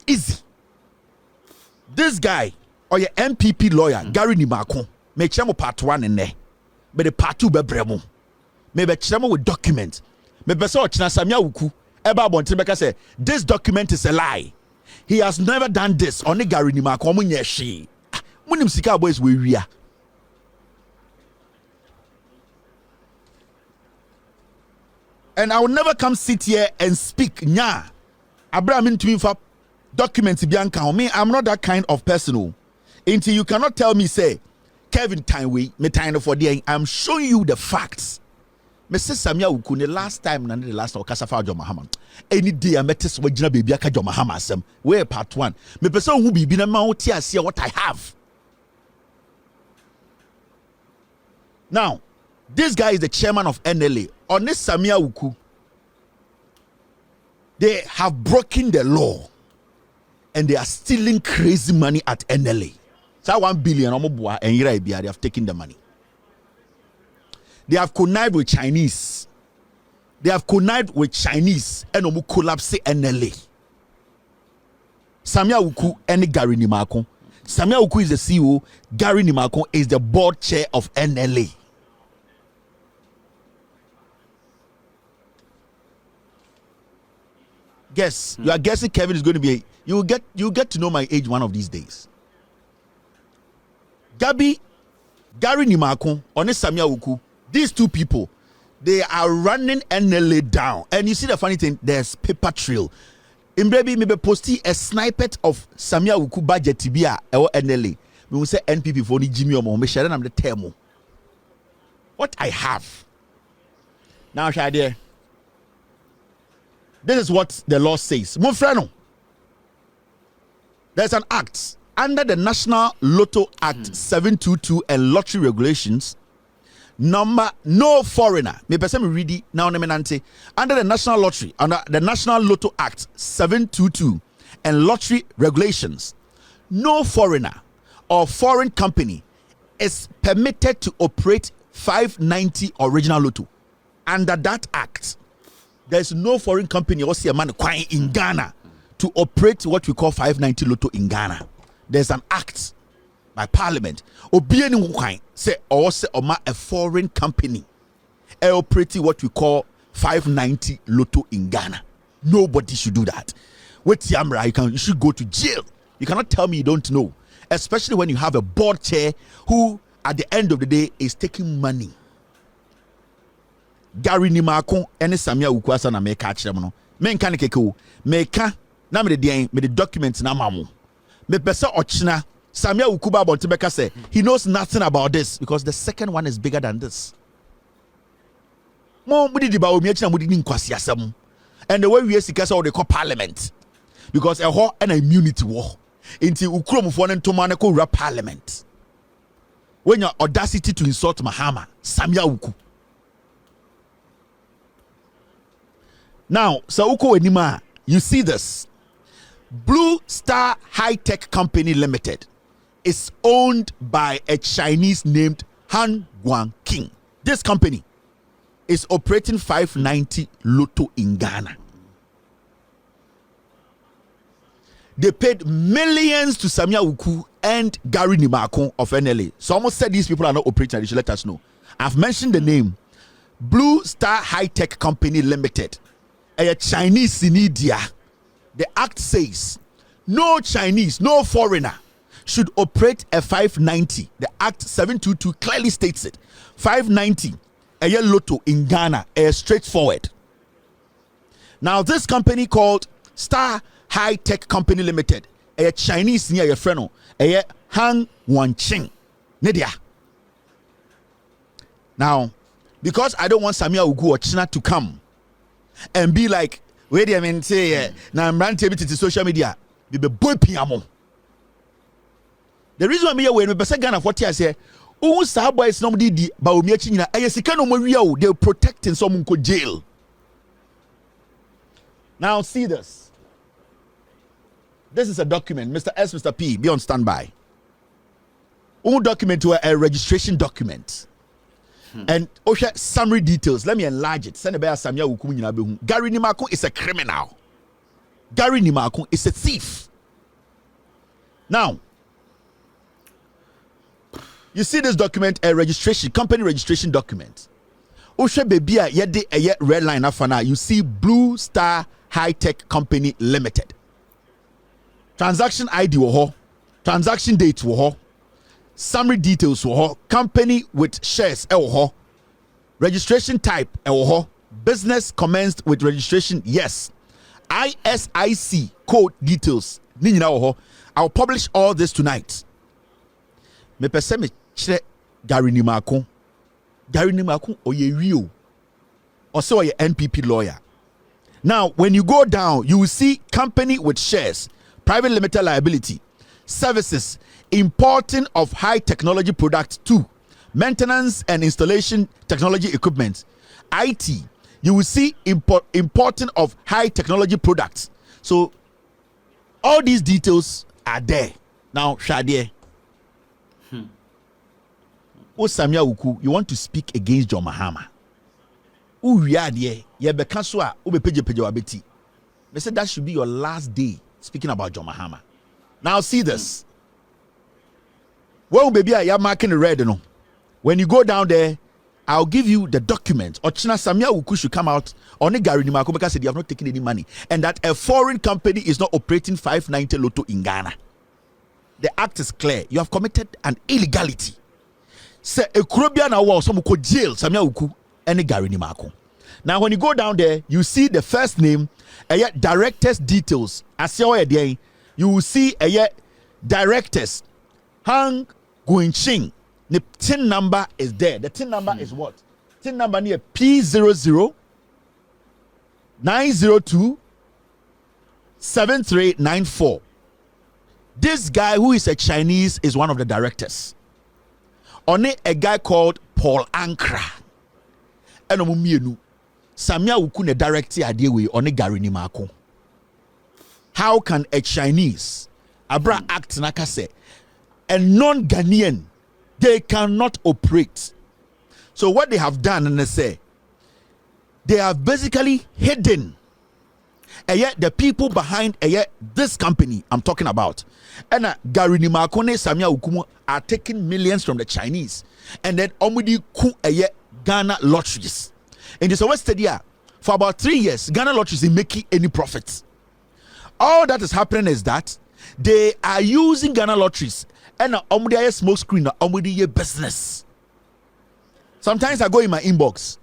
Easy. This guy, or your NPP lawyer, Gary Nimakun, may chamo part 1 in there. But the part 2 be bremo. Maybe chamo with document. Maybe so China Samia Uku. Eba Bontebeka say, this document is a lie. He has never done this. Only Gary Nimakun munyeshi. Munim sika boys we are. And I will never come sit here and speak. Nya. Abraham into me for documents bianca. Me, I'm not that kind of person. Until you cannot tell me, say, Kevin Timeway, me time for the I'm showing you the facts. Mrs. Samia Uku, the last time, none the last Okasafa John Mahama. Any day I met this Wajina baby John Mahama. Where part 1. Me person who be been a mount here, see what I have. Now, this guy is the chairman of NLA. On this Samia Uku, they have broken the law and they are stealing crazy money at NLA. So 1 billion and they have taken the money. They have connived with Chinese. They have connived with Chinese and collapse NLA. Samia Uku and Gary Nimakun. Samia Uku is the CEO. Gary Nimakun is the board chair of NLA. guess. You are guessing Kevin is going to be. You get to know my age one of these days. Gary Nimako, Samia Uku. These two people, they are running NLA down. And you see the funny thing, there's paper trail. Imbebi maybe posti a snippet of Samia Uku budget tibia or NLA. We will say NPP for the Jimmy or me share them the termo. What I have. Now, Shadi, this is what the law says. Mufrano. There's an act under the National Lotto Act 722 and lottery regulations. Number no foreigner. Me person me read it now. Under the National Lottery, under the National Lotto Act 722 and lottery regulations, no foreigner or foreign company is permitted to operate 590 original lotto. Under that act, there's no foreign company or see a man in Ghana to operate what we call 590 lotto in Ghana. There's an act by Parliament. Obieni say also a foreign company operating what we call 590 lotto in Ghana. Nobody should do that. With Yamra, you should go to jail. You cannot tell me you don't know, especially when you have a board chair who, at the end of the day, is taking money. Gary Nimako and Samia Ukwasa na me catch them no. Me nka ne keke me ka na me the documents na mamu. Me pesa ochina Samia Ukuba Bontebeka say he knows nothing about this because the second one is bigger than this. Mo mudi di Bawumia china mudi ni nkwasi asem. And the way we sika say they call parliament because a ho an immunity war into ukromfo ne ntoma ne ko rap parliament. When your audacity to insult Mahama Samia Uku. Now, Sauko Enima, you see this. Blue Star High Tech Company Limited is owned by a Chinese named Han Guangqing. This company is operating 590 Lotto in Ghana. They paid millions to Samia Uku and Gary Nimako of NLA. So almost said these people are not operating. They should let us know. I've mentioned the name. Blue Star High Tech Company Limited. A Chinese in India. The act says no Chinese, no foreigner should operate a 590. The act 722 clearly states it. 590, a lotto in Ghana, straightforward. Now this company called Star High Tech Company Limited, a Chinese near your friend, a Han Guangqing. Nedia. Now, because I don't want Samia Ugu or China to come and be like, wait a minute, say, now I'm running to social media. Be boy piamo. The reason I'm here when we person Ghana 40 I say, oh, Sahaba is nobody di Bawumia China. They're protecting someone go jail. Now see this. This is a document. Mr. S, Mr. P, be on standby. Document to a registration document. And Osha summary details. Let me enlarge it. Send a bear Samia Ukumi. Gary Nimako is a criminal. Gary Nimako is a thief. Now, you see this document, a registration, company registration document. Osha baby a red line afana. You see Blue Star High Tech Company Limited. Transaction ID woho. Transaction date woho. Summary details woho. Company with shares woho. Registration type woho. Business commenced with registration yes. ISIC code details ni nyina woho. I'll publish all this tonight. Me pese me chere Gary Nimako. Gary Nimako oye real. Also oye NPP lawyer. Now when you go down you will see company with shares, private limited liability, services, importing of high technology products too, maintenance and installation technology equipment, IT. You will see importing of high technology products. So all these details are there. Now, Shadie, Samia Uku, you want to speak against John Mahama? They said that should be your last day speaking about John Mahama. Now see this. Well, baby, you're marking the red, you know. When you go down there, I'll give you the document. Ochina Samia Uku should come out on a Gary Nimako because they have not taken any money. And that a foreign company is not operating 590 Lotto in Ghana. The act is clear. You have committed an illegality. Say a Kurobian or some ko jail Samia Uku and a Gary Nimako. Now when you go down there, you see the first name, yet directors details. As you will see yet directors Hang Guinching. The TIN number is there. The TIN number is what? TIN number near P00 902 7394. This guy who is a Chinese is one of the directors. Only a guy called Paul Ankra. And Omumienu. Samia Ukune director adewe only Gary Nimako. How can a Chinese Abra act nakase a non-Ghanaian? They cannot operate. So what they have done, and they have basically hidden the people behind this company I'm talking about. And Gary Nimakone, Samia Ukumu are taking millions from the Chinese. And then Omudi ku Ghana lotteries. And this was steady for about 3 years. Ghana lotteries is making any profits. All that is happening is that they are using Ghana lotteries and a smoke screen, a business. Sometimes I go in my inbox.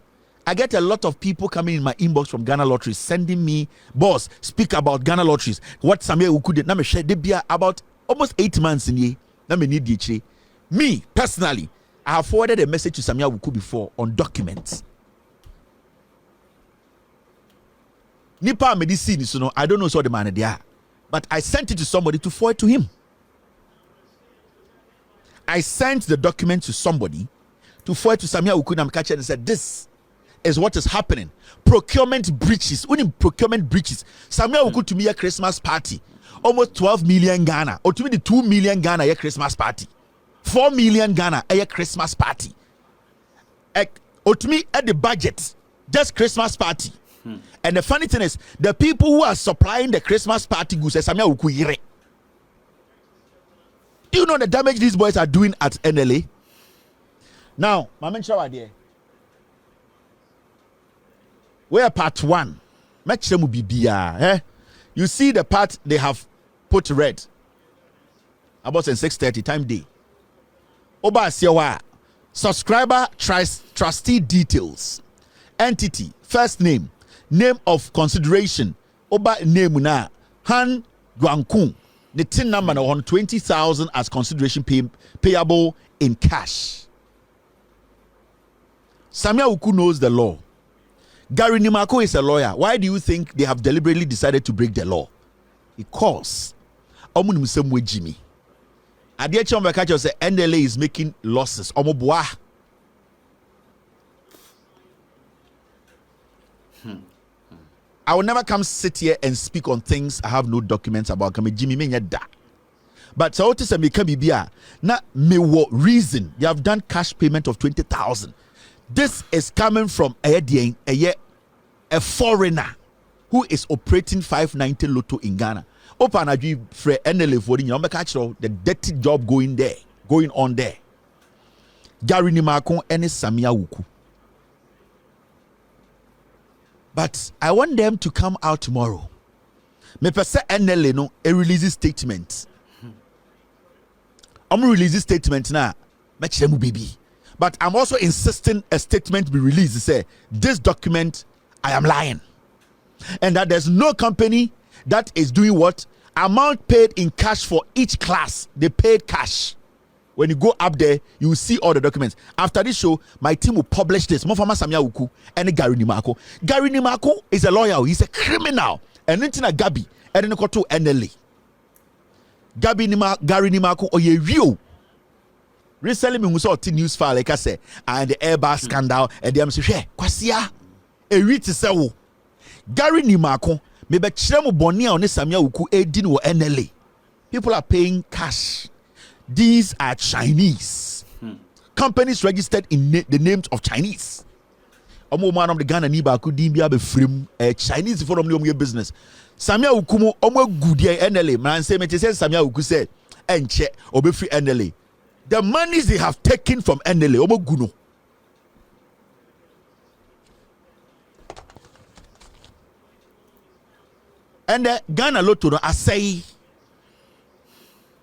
I get a lot of people coming in my inbox from Ghana lotteries, sending me, boss, speak about Ghana lotteries. What Samia Ukude, na me share debia about almost 8 months in ye. Na me need diche. Me personally, I have forwarded a message to Samia Uku before on documents. Nipa medicine, so no, I don't know so the man they are, but I sent it to somebody to forward to him. I sent the document to somebody to forward to Samia Uku Namkacha and said, this is what is happening. Procurement breaches. Only procurement breaches. Samia Uku to me a Christmas party. Almost 12 million Ghana. Or to me the 2 million Ghana a Christmas party. 4 million Ghana a Christmas party. Or to me at the budget. Just Christmas party. And the funny thing is, the people who are supplying the Christmas party goods say Samia Uku yire. Do you know the damage these boys are doing at NLA? Now, Mamen Shawade, we're part 1. You see the part they have put red. About 6:30 time day. Oba Siawa, subscriber trustee details. Entity, first name, name of consideration. Oba name na Han Guankun. The TIN number on 20,000 as consideration payable in cash. Samia Uku knows the law. Gary Nimako is a lawyer. Why do you think they have deliberately decided to break the law? Because Omunimsemwe Jimmy. Adiachom Bakacho say NLA is making losses. Omoboa. I will never come sit here and speak on things I have no documents about. Jimmy menya da. But so to say me can be na me what reason you have done cash payment of 20,000. This is coming from a foreigner who is operating 590 Lotto in Ghana. Open a for NLA for the dirty job going on there. Gary Nimako and Samia Uku. But I want them to come out tomorrow. Me pese NLA no a release statement. I'm release statement now. Baby. But I'm also insisting a statement be released. Say this document, I am lying, and that there's no company that is doing what amount paid in cash for each class. They paid cash. When you go up there, you will see all the documents. After this show, my team will publish this. Mofama Samia Uku and Gary Nimako. Gary Nimako is a lawyer. He's a criminal. And then Gabi and then go to NLA. Gary Nimako or ye real. Recently, we saw a news file like I say, and the Airbus scandal, and them say, "Hey, kwasia, a reach say, Gary Nimako, maybe Chiremu Bonia on Samia Uku edin or NLA. People are paying cash. These are Chinese companies registered in the names of Chinese. Omo man of the Ghana Niba could be a frame Chinese for your business. Samia Ukumo omo goodie NLA man say me say Samia Uku said enche obe free NLA. The monies they have taken from NLA omo guno. And the Ghana Lotto, I say,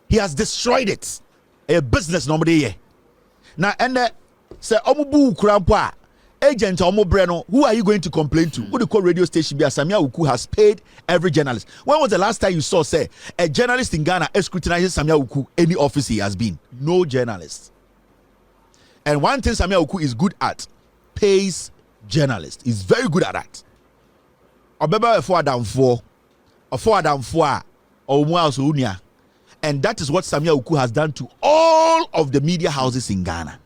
he has destroyed it. A business nobody. Now, and say, Omubu Krampa, agent Omobreno, who are you going to complain to? Who the call radio station be? Samia Uku has paid every journalist. When was the last time you saw, say, a journalist in Ghana scrutinizing Samia Uku, any office he has been? No journalist. And one thing Samia Uku is good at, pays journalists. He's very good at that. Obeba for Adam 4. And that is what Samia Uku has done to all of the media houses in Ghana.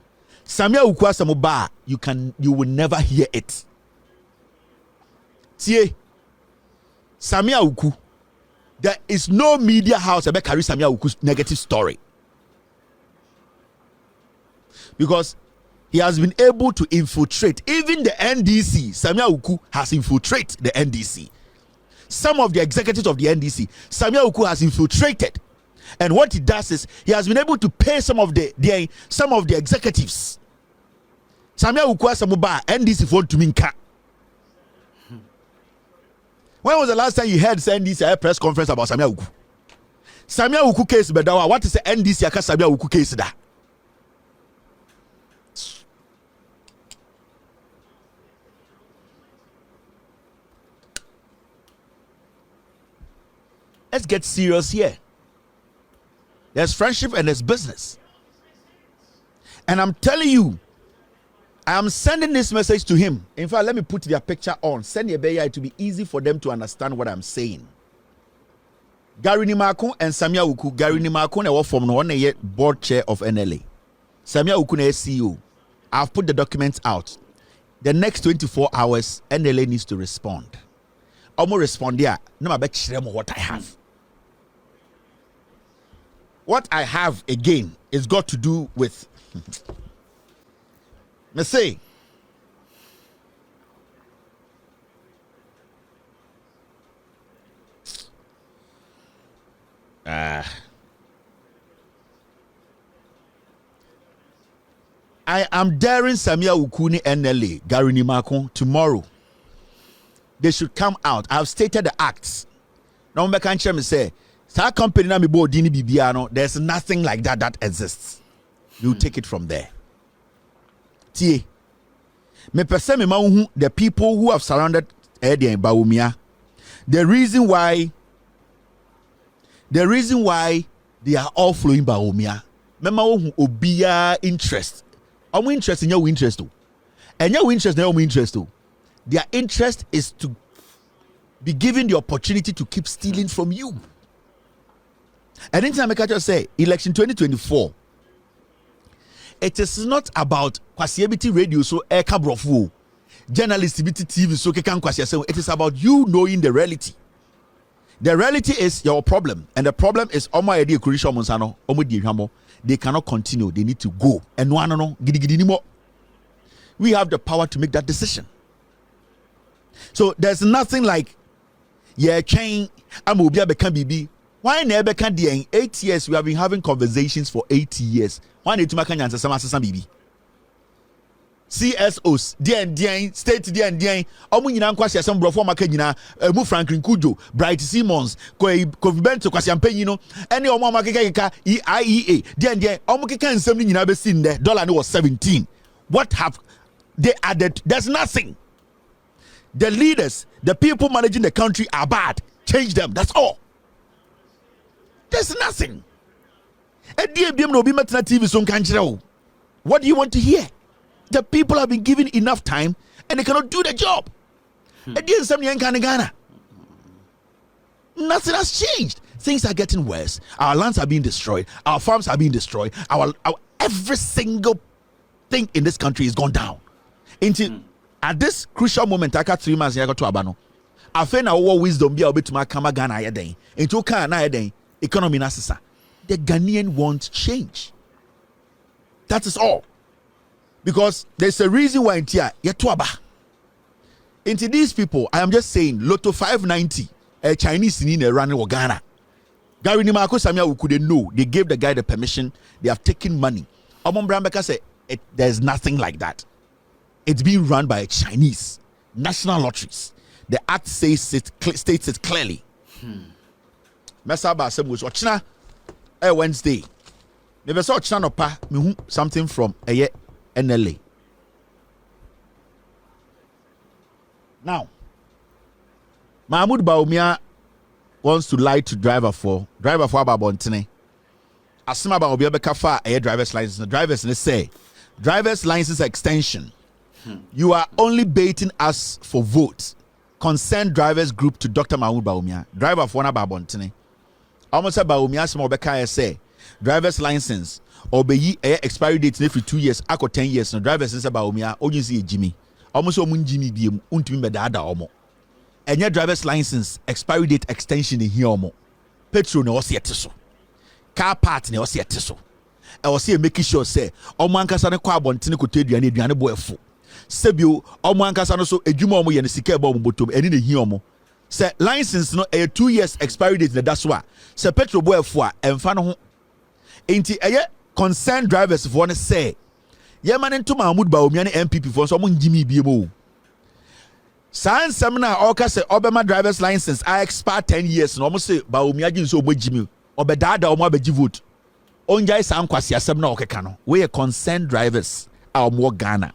Samia Uku Asamoba, you will never hear it. See, Samia Uku, there is no media house that carry Samia Uku's negative story. Because he has been able to infiltrate even the NDC. Samia Uku has infiltrated the NDC. Some of the executives of the NDC, Samia Uku has infiltrated. And what he does is he has been able to pay some of the executives. Samia Uku Asamoba, NDC phone to Minka. When was the last time you heard NDC a press conference about Samia Uku? Samia Uku case bedawa. What is the NDC aka Samia Uku case da? Let's get serious here. There's friendship and there's business. And I'm telling you, I am sending this message to him. In fact, let me put their picture on. Send your baby to be easy for them to understand what I'm saying. Gary Nimako and Samia Uku. Gary Nimako na from one year board chair of NLA. Samia Uku na CEO. I've put the documents out. The next 24 hours, NLA needs to respond. I'm going to respond there. No, I bet you what I have. What I have again is got to do with me say I am daring Samia Ukuni NLA Gary Nimako tomorrow. They should come out. I have stated the acts. Now me can me say that company na me bo dini bibiano. There's nothing like that exists. You take it from there. Tie. Me pese me ma the people who have surrounded Eddie and Bawumia. The reason why they are all flowing Bawumia. Me ma obiya interest. Omo interest in your interest too. And your interest na your interest too. Their interest is to be given the opportunity to keep stealing from you. And anytime I can just say, election 2024, it is not about Kwasiebiti radio so Ekabrofu, journalist TV so Kekan Kwasiase. It is about you knowing the reality. The reality is your problem, and the problem is Omo Edi Kurisha Monsano, Omo Dirhamo. They cannot continue. They need to go. And no, we have the power to make that decision. So there's nothing like chain Amobia Bekan Bibi. Why never can the 8 years we have been having conversations for 80 years? Why need to make an answer some Bibi? CSOs, DN, state DN, Omunina Kwasi some bro for Makina, Mu Franklin Kujo, Bright Simmons, Covibento Kwasiampeno, any Omama IEA, DN, Omukika and something you never seen there. Dollar was 17. What have they added? There's nothing. The leaders, the people managing the country are bad. Change them. That's all. There's nothing. What do you want to hear? The people have been given enough time and they cannot do the job. Nothing has changed. Things are getting worse. Our lands are being destroyed. Our farms are being destroyed. Our every single thing in this country is gone down. At this crucial moment, I got 3 months. I got to Abano. I feel now what wisdom be able to make Ghana ayeden. Into Ghana ayeden economy nasisa. The Ghanaian won't change. That is all. Because there's a reason why into these people, I am just saying, Lotto 590, a Chinese in running Ghana. Gary Nimako Samia Uku, they know. They gave the guy the permission. They have taken money. Omon Brambeka said, there's nothing like that. It's being run by Chinese national lotteries. The act states it clearly. Mesa ba asem was ochina Wednesday. Never saw ochina no pa me something from NLA. Now, Mahmoud Bawumia wants to lie to driver for Babontene. Asema about obi abeka fa driver's license. The drivers say driver's license extension. You are only baiting us for votes. Concerned drivers group to Dr. Mahmoud Bawumia. Driver for na Babontene. Almost say Bawumia asema obeka say driver's license obeyi expiry date every 2 years, ako 10 years. No drivers say Bawumia only see Jimmy. Almost omun Jimmy biem untimi be da omo. Enye driver's license expiry date extension in here omo. Petrol na wasi etiso. Car part na wasi etiso. E wasi making sure say omo ankasa ne kwa abontene koto aduane bo efo. Sebio omo ankasa no so edwuma omo ye ne sika e ba omo botom eni ne here omo. Say license no 2 years expiry date na that's why. Say petrol bo efo a emfa no ho. Enti eye concerned drivers for ne say ye man into Mahmoud Bawumia ne NPP for so omo njimi biemo. San semina oka say obema driver's license I expire 10 years no almost say Bawumia gin so omojimi obedada omo abeji vote onjai san kwasi asem na okeka no we concerned drivers a omo Ghana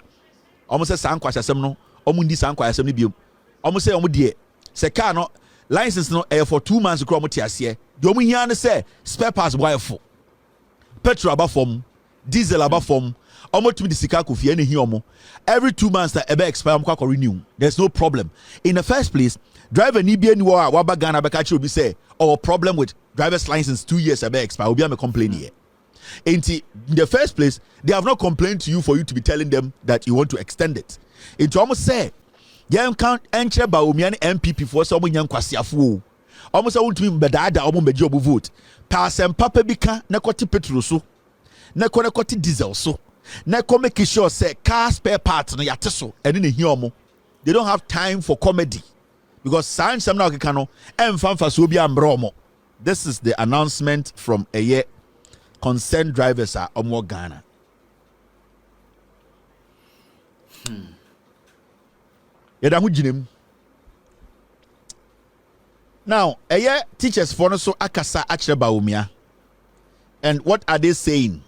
almost say san kwasi asem no omo ndi san kwasi asem no biom almost say omo de say car no license no for 2 months kro omo ti ase de omo hia no say spare parts boy for petrol aba form diesel aba form almost to the sika kofi any here every 2 months that ebe expire am kwa renew. There's no problem. In the first place, driver ni bi anywhere waba Ghana be catch obi say or problem with driver's license 2 years ebe expire obi am complain here. In the first place, they have not complained to you for you to be telling them that you want to extend it. Into almost say yam count enche Bawumia NPP for so nyan kwasiafo. Almost want to be bedada omo beji obo vote. Pass and papa bika na kwoti petrol so. Na kwoti diesel so. Na come make sure say car spare parts no yateso and in here omo. They don't have time for comedy because science am now kano emfa so bi ambromo. This is the announcement from a year concerned drivers are omo Ghana. Yeda hu ginem. Now, a year teachers for so akasa akre Bawumia. And what are they saying?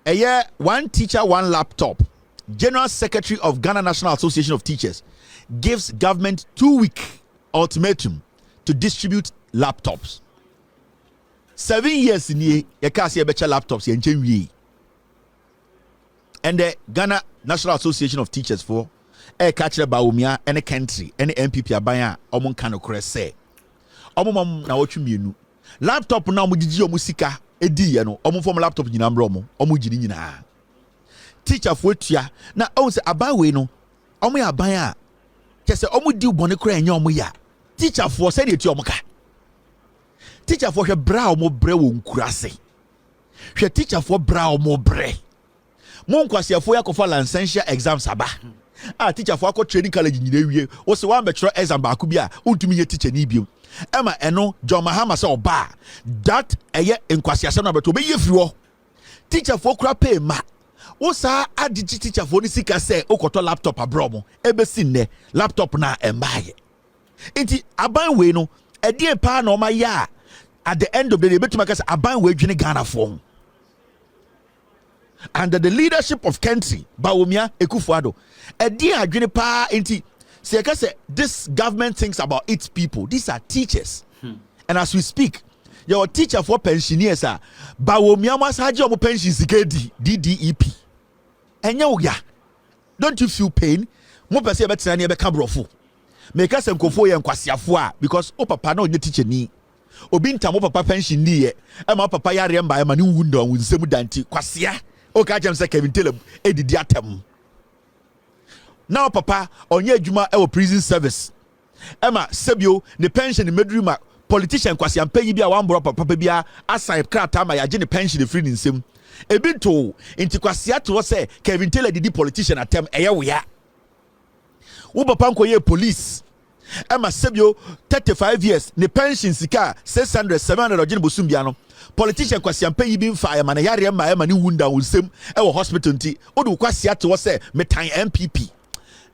A year, one teacher, one laptop. General Secretary of Ghana National Association of Teachers gives government 2-week ultimatum to distribute laptops. 7 years in ye can't see a better laptops ye. And the Ghana National Association of Teachers for a catcher Bawumia and a country and NPP abaya omon kano say. Omom na what you mean. Laptop na mujiji musika. Edi ya no omo form laptop nyina mbro omo giri nyina teacher fo tua na on se aban we no omo ya aban a kese omo di bone kra enye omo ya teacher fo se de tua omo ka teacher fo hwe bra omo bre wo nkurase hwe teacher fo bra omo bre mon kwase fo yakofa licensure exams aba teacher fo akọ training college nyina wie wo se wan be tro exam ba ku bi a untumi ye teacher ni bio Emma eno John Mahama say oba that eye enkwasiase na beto be ye firi teacher for kra pay ma wo sa adigi teacher for ni sika say okoto laptop abromo ebe si ne laptop na embaye enti aban we no ede pa na o ma ya at the end of the day betuma ka say aban we dwene Ghana for under the leadership of Kentry Bawumia Ekufuado ede adwene pa enti say this government thinks about its people. These are teachers. And as we speak, your teacher for pensioners are Bawumia masaji omo pension sikedi DDEP. Enye ya. Don't you feel pain? Mo pese betina ne be kabrofo. Make us nkofo ye nkwasiafo a because o papa na onye teacher ni. Obi ntam o papa pension ni ye. E ma papa yare mba e ma ne wunda wunsemu danti kwasia. O ka jem se Kevin Taylor edidi atem. Now papa onye adwuma e wo prison service ema sebio ne pension ne medruma politician kwasi ampanyi bia wan bro papa bia assign krata ma yaje ne pension free ne nsem ebinto enti kwasi ato say Kevin Taylor didi politician atem eye wo ya wo papa nkoye police ema sebio 35 years ne pension sika 600 700 ogene bosum bia no politician kwasi ampanyi bi mfa ya ma na yare ma ema ne wunda wunsem e wo hospital nti odu kwasi ato say metan NPP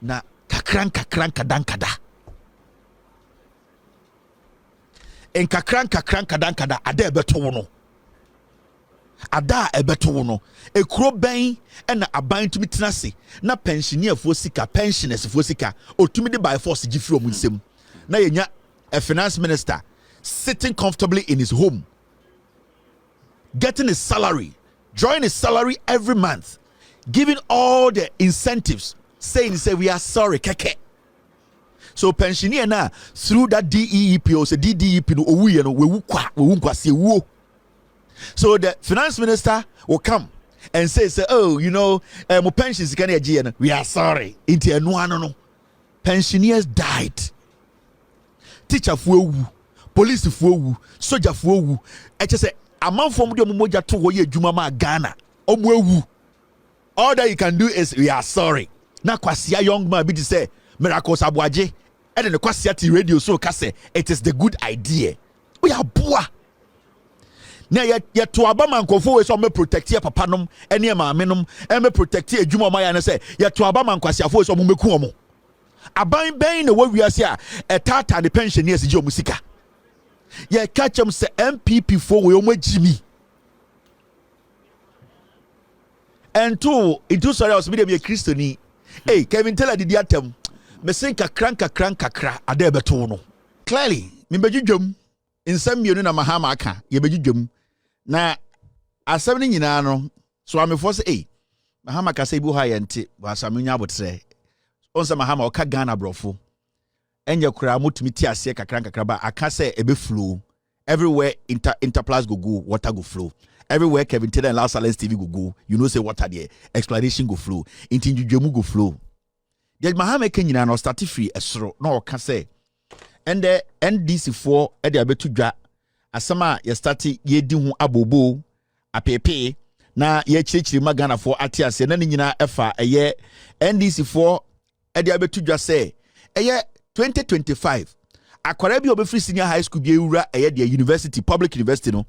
na kakran kadankada enkakran kada ada ebeto no ada ebeto no ekuro ben na aban tumi tenase na pensioner fo sika pensioners fo sika otumi de by force gifiri omunsem na yenya a finance minister sitting comfortably in his home getting his salary, drawing his salary every month, giving all the incentives, saying we are sorry keke. So pensioner na through that DEEP or say DDEP no owu no we kwasi wo. So the finance minister will come and say oh my pensions can no we are sorry into eno no pensioners died, teacher fo owu, police fo owu, soldier fo owu. I just say amanfo mu de momoja to wo ye adwuma ma Ghana omo ewu. All that you can do is we are sorry. Na kwasia young man be to say miracles abuaje and the kwasia ti radio so ka say it is the good idea. We are boa. Na ye to abama nkofo we so me protect your papa nom ene maame nom e me protect adwuma ma ya na say ye to abama nkwasia fo we so mo meku omo. Aban ben na wo wiase a etata the pensioners je omusika. Ye catch them say NPP for we omo jimi. And two, into sorry I was be a Christian. Hey, Kevin tell did atem. Me say kakra ade beto no. Clearly, me beju dwom. Nsam mienu na mahama aka, ye beju dwom. Na asem ni nyina no, so am for say hey, mahama ka say bu ha ye nti, wa asam nya abotre. Onsa mahama o ka Ghana brofo. Enye kura mutumi ti ase kakra ba aka say ebe flow. Everywhere Interplus go water go flow. Everywhere Kevin Taylor and Loud Silence TV go, say water there. Explanation go flow. Inti njujemu go flow. The Mahame Kenya no start free esro no can say. And the NDC4 e de abetu dwa asama ye start ye di hu abobo apepe na ye chirichiri magana for atiase na nyina efa eye NDC4 e de abetu dwa say eye 2025 akwara bi obefri senior high school bi ewura eye de university public university no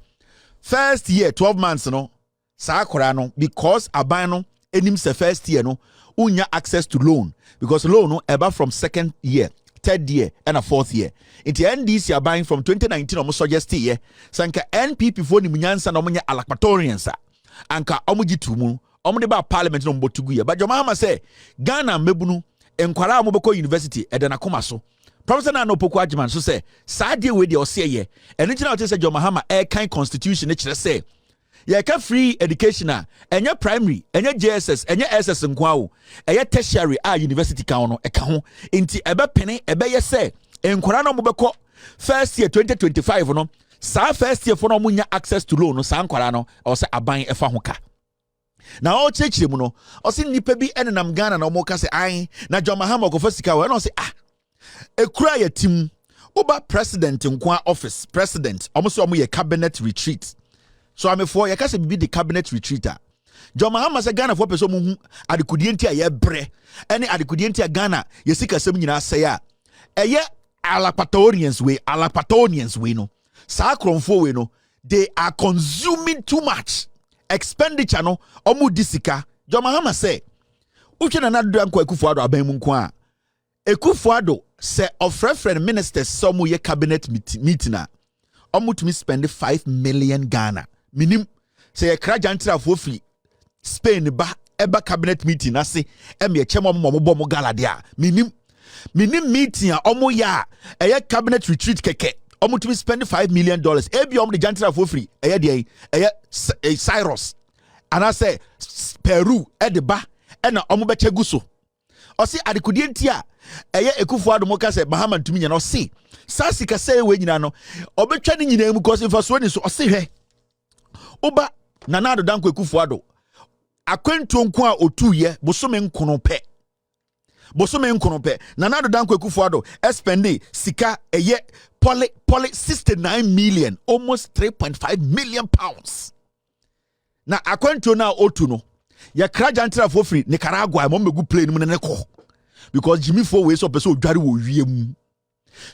first year 12 months no sa akwara no because aban no enim se first year no unya access to loan because loan no eba from second year third year and a fourth year. Into NDC are buying from 2019 almost suggest here. Sanka NPP for the Munyansa no munya alakpatoriansa. Anka omuji tumu. Omu ba parliament no mbotugu. But your mama say Ghana mebunu enkwara moboko university edana koma so. Professor na no poku adjiman so say sadie we de ose ye. Eno tina ote say your mahama kind constitution e kire say ye ka free education enye primary enye JSS enye SS nkwa o eye tertiary university ka no e ka ho nti ebe pene ebe ye say enkwara no mobeko first year 2025 no sa first year for no munya access to loan no sa enkwara no o say aban efa ho ka na o chechire mu no o say nipa bi enenam Ghana na o mo ka say ai na John Mahama ko fasika we no say ekura ya tim oba president nkwa office president o mo say o mo ye cabinet retreat. So I'm for yakase be the cabinet retreater. John Mahama say Ghana for person mu adekudie ntia ye bre. Ene adekudie ntia Ghana ye sika sem nyina say a. Eye alapatonians we no. Sa kronfo we no. They are consuming too much expenditure no omu disika. John Mahama say uche na nadu anko Ekufuado aban mu nko a. Ekufuado say ofrefren ministers some ye cabinet meeting a. Omu to me spend 5 million Ghana. Minim say a krajantra for free Spain ba eba cabinet meeting ase eme chemo mo gala dia minim meeting a omo ya eye cabinet retreat keke omo to me spend $5 million ebi omo de jantra for free eye de eye Cyrus and I say Peru e de ba e na omo be cheguso o si adekudie ntia eye Ekufuado mo ka say Bahama ntumi nya no si sasika say we nyina no obetwa ni nyina mu cause infaso ni so o si hwe Oba Nana Danko Ekufuado akwentu nko a otuye bosome nkono pe Nana Danko Ekufuado spend sika eye poly 69 million almost 3.5 million pounds na akwentu na otu no ya krajantra for free Nicaragua mo megu plane mu ne ko because Jimmy for we so person odware wo wiem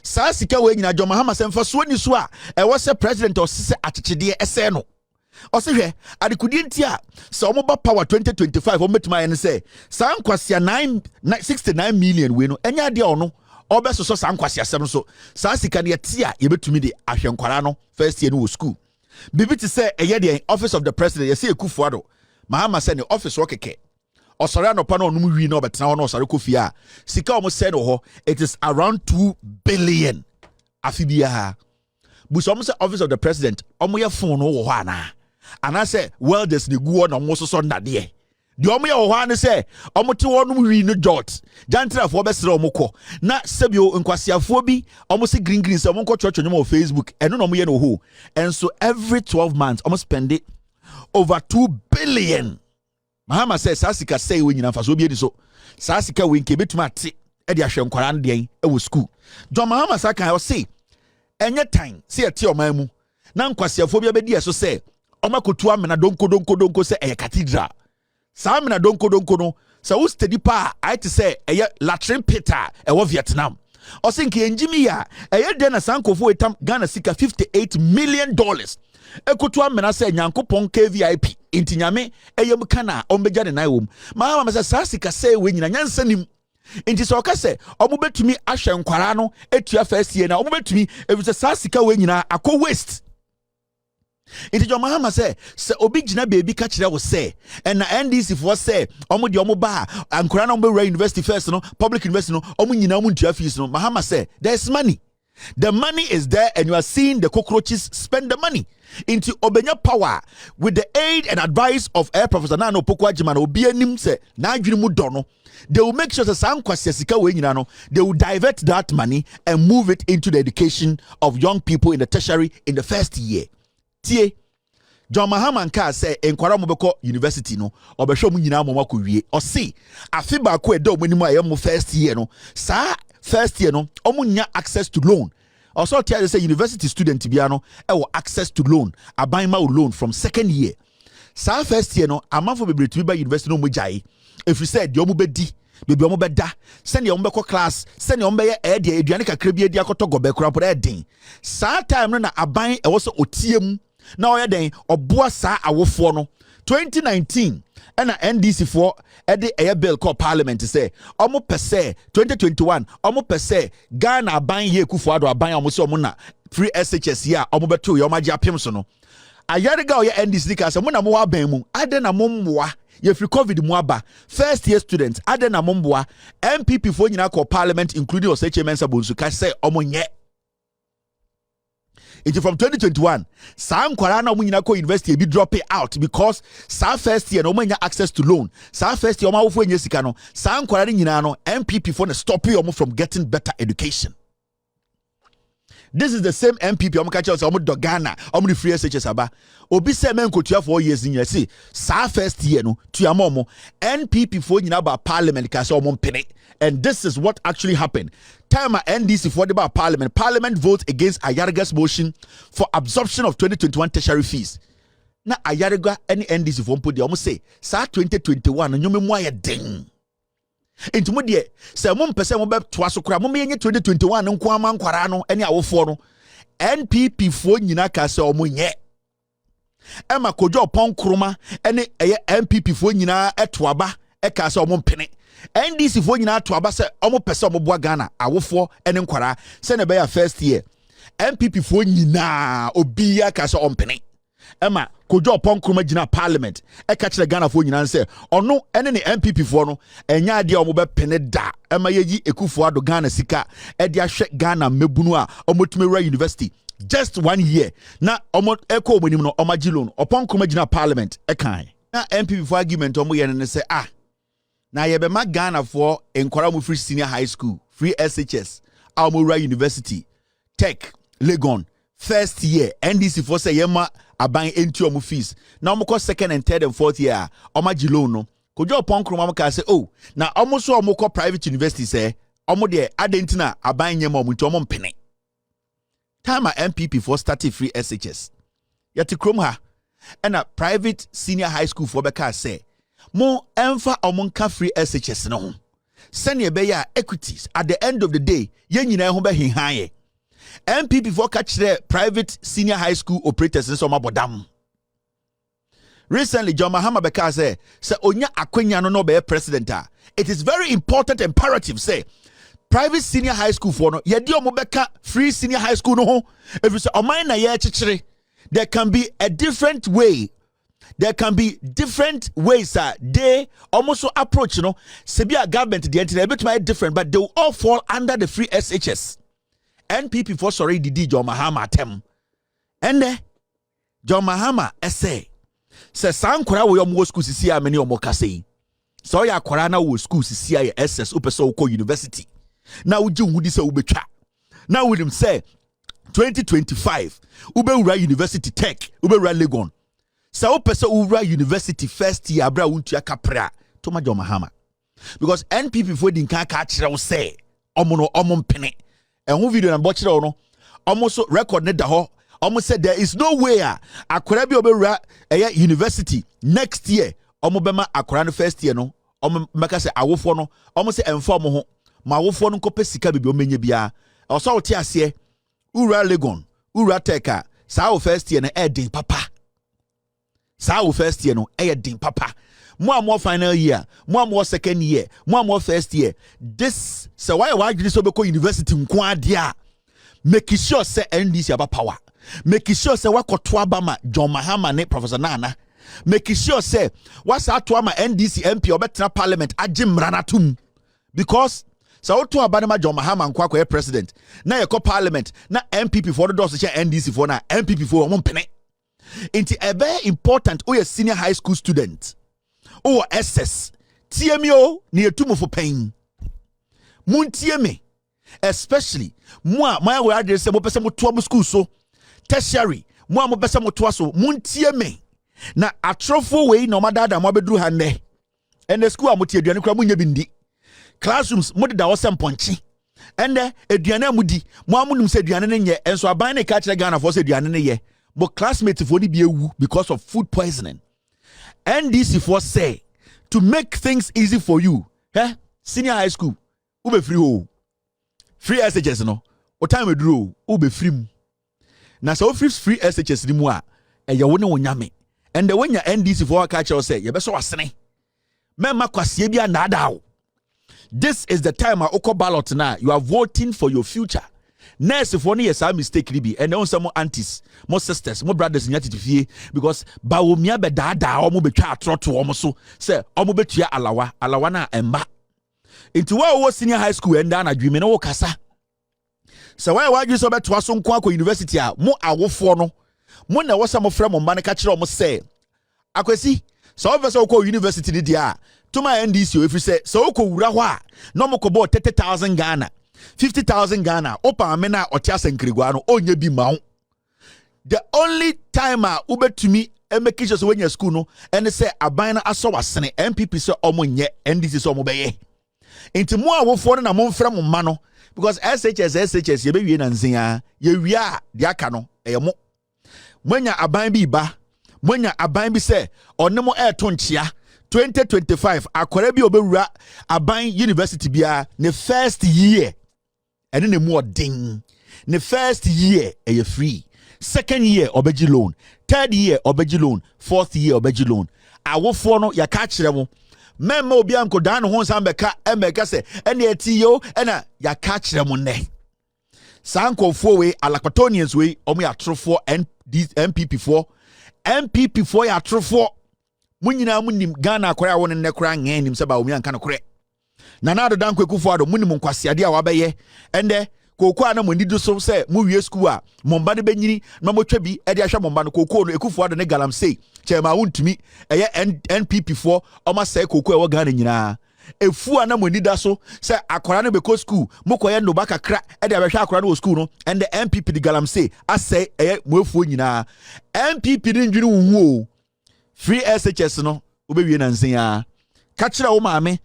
sa sika we nyina John Mahama semfa so ni so a e wo se president o sese atechede ese no o se hwe adekudi ntia so omoba power 2025 o metima yen say sa nkwasia 69 million we no enya de ono obeso so sankwasi asem so saa sika ne tie a yebetumi de ahwe nkwara no first year no wo school bibi ti say eye de office of the president ye say Ekufuado mahama say ne office wo keke osore anopa na onum wi na obetena ho na osore kofi a sika omo say no ho it is around 2 billion afibia buso omo say office of the president omo ye phone no wo ho ana say well there's the guo na omo so ndade di omo ye wo ho an say omo te wonum wi no dot jantrafo obesere omo kọ na sebio nkwasiafo bi omo se green say omo kọ church nyoma on Facebook eno na omo ye no ho and so every 12 months omo spend it over 2 billion. Mahama says sasika say we nyina faso bi edi so sasika we nke betuma ate e de ahwe nkwara ndien e wo school John Mahama saka o say enye time say ate o man mu na nkwasiafo bi abedi eso say omakotu amena donko say e cathedral sa amena donko no say wo steady pa I to say e latrine pita e wo Vietnam o say nke enjimi ya e de na sankofo etam Ghana sika $58 million ekotu amena say nyankopon KVIP intinyame eyem kana ombeja ne naiwom Mahama say sasika say we nyina nyansanim inti so ka say omubetumi ahwe nkwara no etua first year na omubetumi ebi say sasika we nyina akọ waste. Inti John Mahama say obi gina baby ka kire wo say and na NDC for say omo de omo ba ankora na omo university first no public university no omo nyina omo ntua fees no Mahama say there's money. The money is there and you are seeing the cockroaches spend the money into obenya power with the aid and advice of Air Professor Nana Opokwa Jimana obi anim say na adwiri mu do no they will make sure that some kwasika we nyina no they will divert that money and move it into the education of young people in the tertiary in the first year. Tie John Mahama nka say enkwara mo beko university no obehwe mo nyina mo makowie o see afi ba ko edo mo nim aye mo first year no sa first year no omunya access to loan also tell say university student bia no e wo access to loan abanma loan from second year sa first year no amafo bebre to be university no mo jai if you said yo mo bedi bebi omo beda send your mbeko class send your mbeye e de aduane kakra bi edi akoto gobe kura por e den sa time no na aban e wo so otiem na oye den oboa sa awofo no 2019 and NDC for ede air bill called parliament say omo pese 2021 omo pese Ghana aban ye Ekufuado aban omo se omo na free SHS ya omo beto yo maji apem so no ayarega oye NDC ka say mo na mo wa ban mu ade na mo mmoa ye free covid mu aba first year students ade na mo mboa NPP for nyina call parliament including Oseche Mensa Bonsu ka say omo nye. It's from 2021. Some Kwarana Munyako University be drop it out because some first year no man access to loan. Some first year Oma Ufu Yesikano. Some Kwarani Yinano MPP for stop you from getting better education. This is the same MPP Omakacha Omo Dogana, Omo free SHS Aba. Obi se men kotua 4 years in year. See, sa first year no tuamomo NPP for Yinaba Parliament ka so omo pene. And this is what actually happened. Time at NDC for the Parliament. Parliament votes against Ayaraga's motion for absorption of 2021 tertiary fees. Na Ayaraga any NDC for put the almost say sa 2021 and you memoir ding. Into mudie say mum pese mo be toaso kra mum yenye 2021 nko ama nkwara no ene awofo no NPP fo nyina ka se omo nye Emma Kojo Pon Kroma ene eye NPP fo nyina etoaba e ka se omo mpene NDC fo nyina etoaba se omo pese omo boa Ghana awofo ene nkwara se ne be ya first year NPP fo nyina obiya ka se ompene Emma Kojo Pon Kroma gina parliament e ka kire Ghana fo nyina se ono ene ne NPP fo no enya ade omo be pene da Emma yeyi Ekufuado Ghana sika e de ahwe Ghana mebunu a omo tumewura university just 1 year na omo eko omonim no omagi loan Opon Kroma gina parliament e kan na NPP for argument omo ye ne se na ye be ma Ghana for enkwara mu free senior high school free SHS Almora University Tech Legon first year NDC for say yema aban enti omo fees na omo ko second and third and fourth year omagi loan no Kojo Opon Kroma ka say na omo so omo ko private university say omo de adentina aban nyema omo nti omo mpene time MPP for starting free SHS yati krom ha and a private senior high school for beka say mo emfa omonka free SHS no ho send ye be ya equities at the end of the day ye nyina ho be hinhan MPP for catch the private senior high school operators in some abodam. Recently, John Mahama beka say onya akwenya no be president. It is very important imperative say private senior high school for no ye di omobeka free senior high school no ho if you say omai na ye chichire there can be a different way. There can be different ways they almost approach, Sebia government the entity a bit might different, but they will all fall under the free SHS. NPP for sorry the John Mahama tem. And John Mahama essay says San Kora we almost school see many or mokase. So ya Korana will school see SS Upesoko University. Now June would say Ubecha. Now with him say 2025 Ubera University Tech Ubera Legon. Sao pesa ura university first year abra untu akapra to ma John Mahama because NPP for din kan ka kire wo say omo no omo mpene ehun video na bo kire wo no omo so record ne da ho omo say there is no way akora bi obewura university next year omo bema akora no first year no omo meka say awofo no omo say emfo omo ho ma awofo no kopa sika bibi omenye bia oso wo ti ase ura Legon ura Teka sao first year na edin papa. Sao first year no din papa. More final year, more second year, more first year. This so why this obeko university nkwa dia. Make sure say NDC about power. Make sure say wakoto abama John Mahama ne Professor Nana. Make sure say what's ato ama NDC MP obetra parliament ajimrana tum. Because so to abanama John Mahama nkwa kwa president. Na yeko parliament na MPP for the doors che NDC for na MPP for mo pene. It's a very important a senior high school student or SS TMO near tumo for pain. Mun TME, especially moi my address mo pesa mo to school so tertiary mo pesa mo to so mun TME na atrofo we no madada mo bedru hande and the school amotie aduane kra munya bindi classrooms mo da wo semponchi and aduane amudi mo amunum se aduane ne nye enso aban ne ka kire Ghana for se aduane ne ye. But classmates for the because of food poisoning. NDC for say to make things easy for you, senior high school, ube free SHS no. O time we draw ube free. Na so free SHS ni mwa e ya woni wonyame. And the when your NDC for catch us say, you beso wasene. Mema kwasie bia na adaw. This is the time oko ballot na you are voting for your future. Nurse for yes a mistake be and then some aunties, more sisters, more brothers in fie because Bawumia be dada omo betwa atroto omo so say omo betua alawa na emba into wa senior high school and na adwime na wo kasa so why you so beto so nko akọ university a mo awofo no mo na wo some frem mo ka kire omo say akwesi so officer ko university ni dia to my NDC o say so ko wura ho a no mo ko bo 30,000 Ghana 50,000 Ghana opa amena otiasa nkrigwa no onye bi mawo. The only time ubetumi make sure when you school no and say abana aso wasene MPP say omo nye NDC so omo beye enti mo awofo na mo mfra mo ma no because SHS ye be wie na nzia ye wia de aka no mo mwanya aban bi ba mwanya aban bi say onemo to nchia 2025 akwara bi obewura aban university bia ne first year and then more ding. The first year a free, second year obeji loan, third year obeji loan, fourth year obeji loan. Awo for no ya catch them. Memo bianco dan hon sambeka emeka se ene etiyo ena ya catch them ne. Sanko for way alakatonians way omu ya true for MPP for ya true for. Munyina munim Ghana kwara won ne kra ngenim se ba omu anka no kre. Nanado dan kwekufu ado munimum kwasiade a wabeye ende kokwa na monido so se mu wie school a momba ne benyini na motwa bi e de ahwa momba no kokwo no ekufu ado ne galamsey chema wuntumi eye NPP for oma se kokwo e wo Ghana nyina efu ana monida so se akwara no beko school mokoye no ba kakra e de ahwa akwara no wo school no and the NPP the galamsey asay eye moefu nyina NPP ni ndwini wuhu free SHS no obewie na nsia ka kire wo maame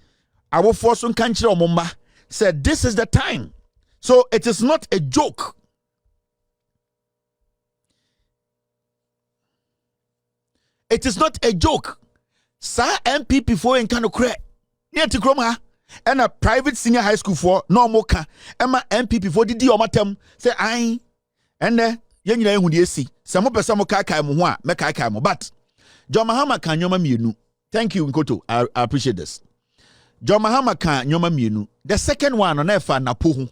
our force on country omomba said this is the time. So it is not a joke. It is not a joke. Sa MPP for in kano kre. Near to Kroma and a private senior high school for no moka. Emma MPP for the omatem say I and then yen would see. Some person kai mo me but John Mahama kan yoma mienu. Thank you, Nkoto. I appreciate this. John Mahama kan nyoma mienu. The second one on efa napo ho.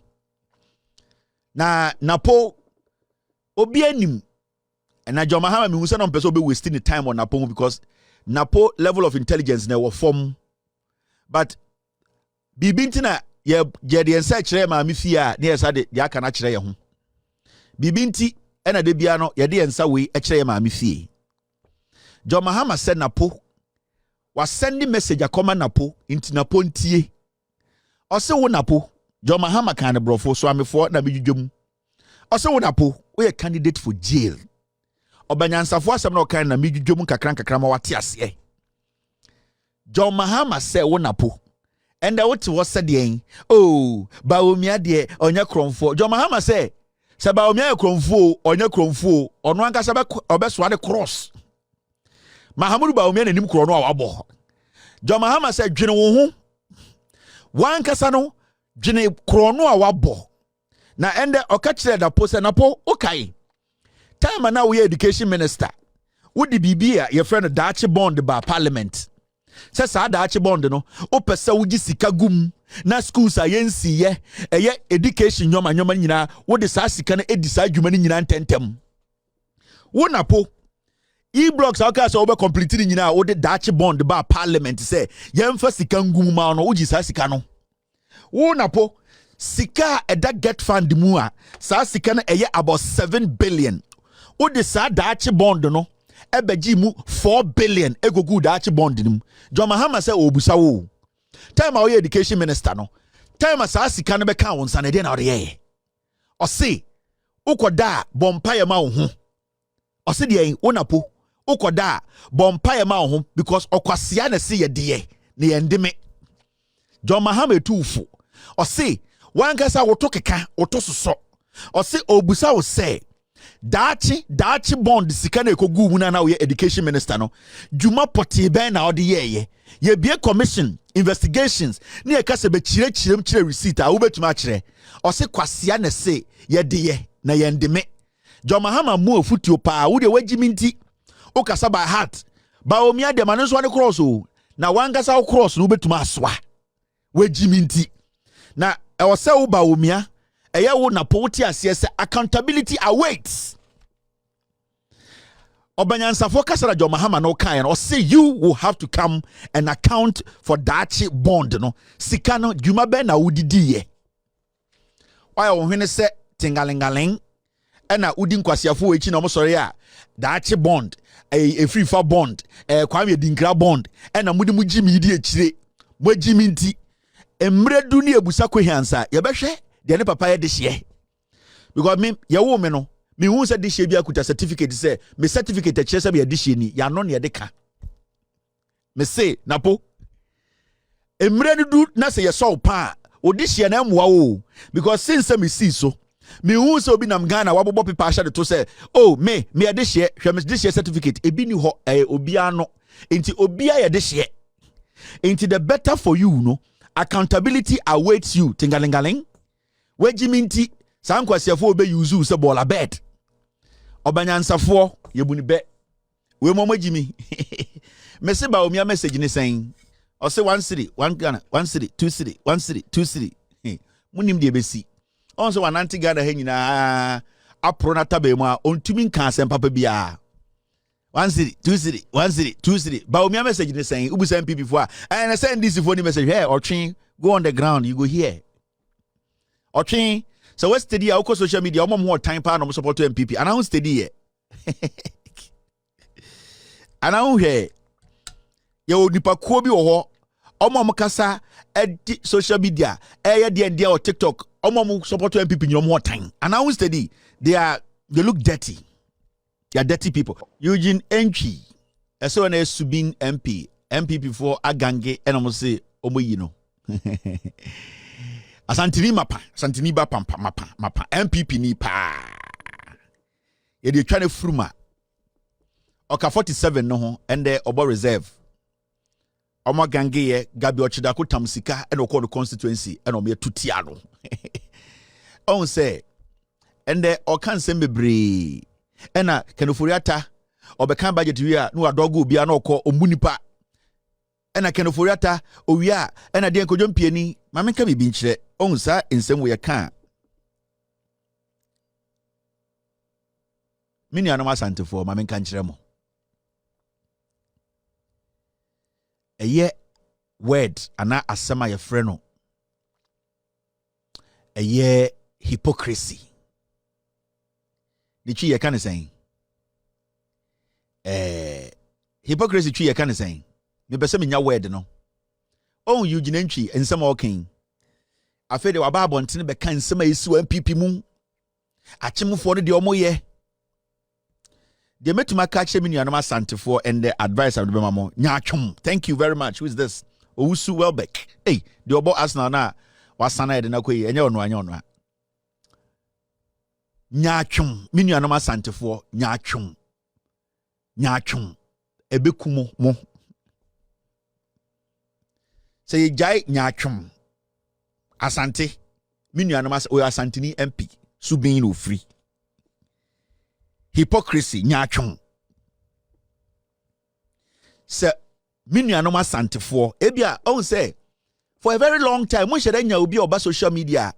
Na napo obi anim. Na John Mahama mi unsa no person be wasting the time on napo because napo level of intelligence na wo form. But bibinti na ye de ensa kire ma me fie a na yesa de aka na kire ye ho. Bibinti ena de bia no ye de ensa we e kire ma me fie. John Mahama said napo was sending message akoma napo into napo ntie. Ose wo napo John Mahama kan de brofo so amefo na medwudwom. Ose wo napo we a candidate for jail. Obanyansafo asem na okan na medwudwom kakran ma wate ase. John Mahama said wo napo. And what was said yen? Oh, Bawumia de onya kromfo. John Mahama say se Bawumia kromfo onya kromfo ono ankasa obeso ade cross. Mahamudu Bawumia nanim kro no awabo. John Mahama say dwene wo ho. Wan kasa no dwene kro no awabo. Na ende okachire da po se na po okay. Time na we education minister. Wo di bibia your friend Dachi bond ba parliament. Se sa Dachi bond no o pese wo gi sika gum na schools ayensi ye eye education nyoma nyina wo de sa sika na edi sa adwuma ni nyina ntentem. Wo na po e-blocks aka so obe complete nyina wo de Dachi bond ba parliament se yemfa sika ngum ma no wo gi sa sika no. Wo na po sika eda get fund mu a sa sika na eye about 7 billion. Wo de sa Dachi bond no ebeji mu 4 billion egogu Dachi bond nim. John Mahama say obusa wo. Time our education minister no. Time sa sika no be kan won sanede na ode. O se ukoda bompaye ma wo ho. O se de wonapo ukoda bompaye ma wo ho because okwasea na se ye de ne yendeme. John Mahama etufo. O se wankasa woto keka woto soso. O se obusa wo say Dachi bond sika na ekogu mu na we education minister no juma poti ben na ode ye bie commission investigations na ye kase be chire receipt a wo betuma kire o se kwasea na se ye de ye na ye ndeme. John Mahama mu ofutuo pa wo de wagimi nti o kasa by heart Bawumia de man so ade cross o na wangasa wo cross no betuma asoa wagimi nti na e wo se wo Bawumia eye wo na poti asese accountability awaits. Obanyansafo kasara John Mahama no kan no say you will have to come and account for Dachi bond no sika no dwuma be na wudidi ye. Why wo hwene se tingalingaling na udi nkwasiafo echi na omsori a Dachi bond a free for bond kwame dinkra bond na mudi mugimi di ekire mogimi nti emredu ni ebusa kwehansa ye behwe de ne papa ye de hye because me ye wo me no me hu se de hye bia kuta certificate se me certificate kire se be de hye ni ya no ne de ka me say napo emredu na se ye so pa o de hye na amwa wo because since me see so me hu se obi nam Ghana wabobo pepa sha de to say oh me de hye hwe me de hye certificate ebi ni ho obi ano enti obi a ye de hye enti the better for you no accountability awaits you tingalingaling. Wejimi nti sankwasiafo obe yuzu se bola bed obanyansafo yebuni be we momajimi mese Bawumia message ni sen o se 1 city 1 Ghana 1 city 2 city 1 city 2 city munim de besi on so 190 Ghana he nyina apro na tabe mu a ontumi nka asem papa bia 1 city 2 city 1 city 2 city Bawumia message ni sen ubusa NPP fo a and send this phone message hey Otwin go on the ground you go here Otwin so we steady a social media omo mo time pa no support NPP and I steady here and I here you nipa ko bi wo ho omo mo kasa social media ye de o TikTok omo mo support NPP nyom mo time and I steady they look dirty. They are dirty people. Eugene Enchi eso na Subin MPP for agange enomo say omo yi no Asantini ba mapa NPP ni pa ye de twa ne fruma oka 47 no ho ende obo reserve omo gange ye gabi ochidako tamsika ene okọ the constituency ene omo tutia no on say ende okan sembebre ena kanofuriata obekan budget wi a no adogo obi a na okọ omunipa ena kenoforiata owia ena de enkodwom piani ma menka bibi nkyere onsa ensem wo ye ka mini anoma santefo ma menka nkyere mo eye word ana asema ye frɛ no eye hypocrisy the twi ye kan say hypocrisy twi ye kan say me pese me nya word no on you gina ntwi ensem oken afi de waba abontene be kan ensem ayesi wa NPP mu achemfo no de omoye de metuma ka che me nuanom asantefo and the advice of the mama nya atwom. Thank you very much. Who is this? Owusu Welbeck. Hey, the obo Arsenal na wasana de na koyi enye ono anya ono nya atwom me nuanom asantefo nya atwom ebekumo mo say jai nya atwom asante me nuanom asantini MP subin no free hypocrisy nya atwom say me nuanom asantefo ebia on say for a very long time mo shede nya obi oba social media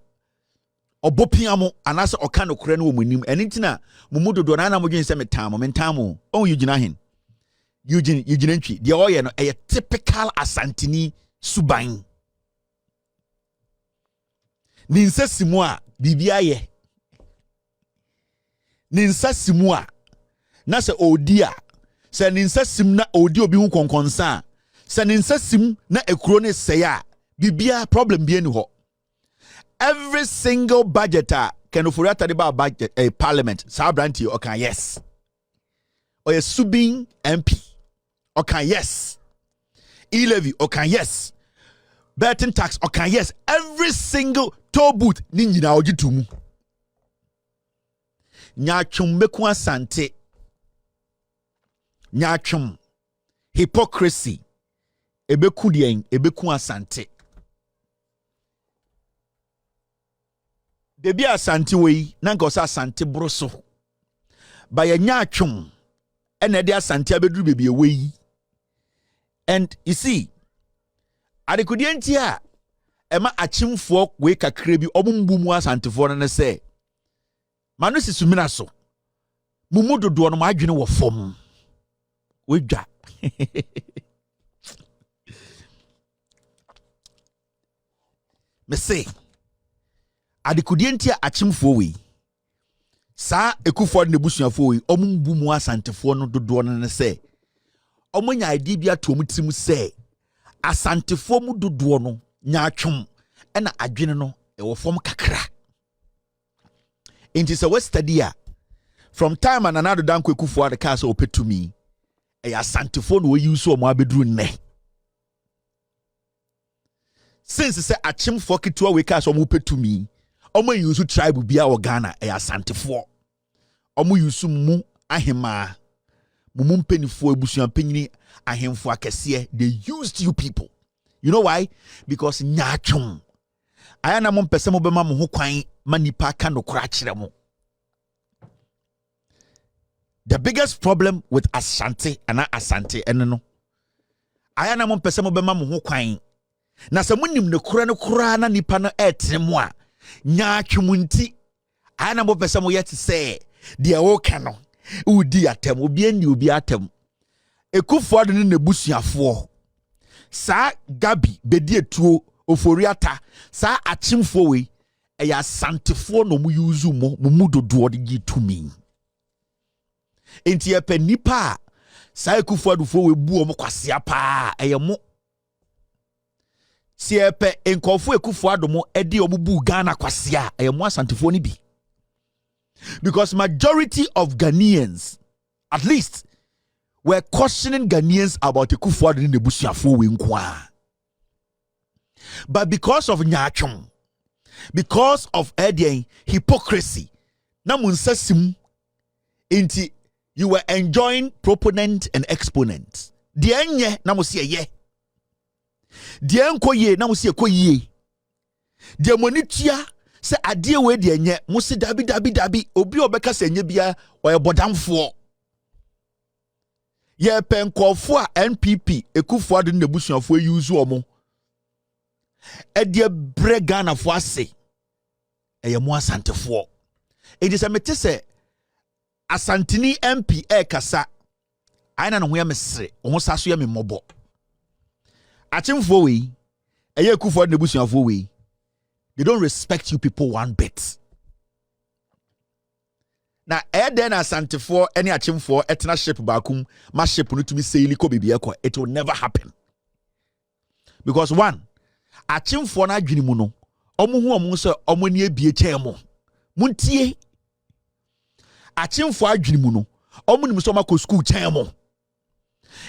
obopiamo anase oka no kore no wo munim enitina mumudodo na na modwen se mentamo on Eugene ahen Eugene ntwi de oye no a typical asantini suban ninsa simu a bibia ye ninsa simu a na se odi a se ninsa sim na odi obi hu konkonsa se ninsa sim na ekuro ne se ya bibia problem bi eni ho. Every single budgeter can afford to buy budget a parliament. Sabranti okay yes. Or a subing MP okay yes. E-levy okay yes. Betting tax okay yes. Every single toll booth ninja na oji tumu. Nyachum meku asante. Nyachum hypocrisy. Ebeku dien ebeku asante. Debi asante wei na nkosa asante broso ba ya nya atwom ena de asante abeduru bebi wei. And you see adekudie ntia ema achimfo wei kakra bi omumbumu asantefo no ne se manu sisumina so mumudodo no madwene wo fom wedwa me say adekudie ntia achimfo wei sa ekufo ne busuafo wei omumbumu asantefo no dodo no ne se omonya ide bia to omutirim se asantefo mu dodo no nya atwom ena adwene no ewo fom kakra. Inti se we study a from time and another dan kwekufo ade ka se opetumi e asantefo no we use o mo abeduru ne since se achimfo ketua we ka se o mo opetumi omo use tribe bia o Ghana e asantefo omo use mu ahema mumu mpenifo ebusuan penyini ahemfo akese. They used you people. You know why? Because nyachum ayana mo mpese mo bema mo ho kwan manipa ka no kora kire mo. The biggest problem with Asante and Asante eno ayana mo mpese mo bema mo ho kwan na se monim ne kora no kora na nipa no etene mo a nyachum ayana mo mpese mo yet say de o ka no udi atem obi ani obi atem ekufo de ne busuafo sa gabi bedi etuo oforiata sa achimfo we eya asantefo no mu yuzu mo mu dodo de gitumi enti epe nipa sa ekufo adufo we bu o kwasea pa eyemo si epe enkofo ekufo adomo ede obubu Ghana kwasea eyemo asantefo ni bi. Because majority of Ghanaians, at least, were questioning Ghanaians about the Kufuor in the Busiafo Winkwa. But because of Nyachum, because of hypocrisy, namunsasim, inti you were enjoying proponent and exponent. Dienye namusia ye. Dienko ye namusia ko ye. Diamonitia. Se adie we de enye musi dabi obi obeka se enye bia oyebodamfo Ye penkofo a NPP ekufuado ne busuafo use omo. E de bre Ghana fo ase. Eye mo asantefo. E de se mete se asantini MP kasa. Aina no ho ya mesre. Wo saso ya me mobo. Achimfo we eye ekufuado ne busuafo we. They don't respect you people one bit. Now, then asantefo any achimfo etna ship bakum ma ship no to me say liko bibi ekọ. It will never happen. Because one, achimfo na adwini mu no, omo hu omo so omo ne abie kyem. Muntie. Achimfo adwini mu no, omo nim so makọ school kyem.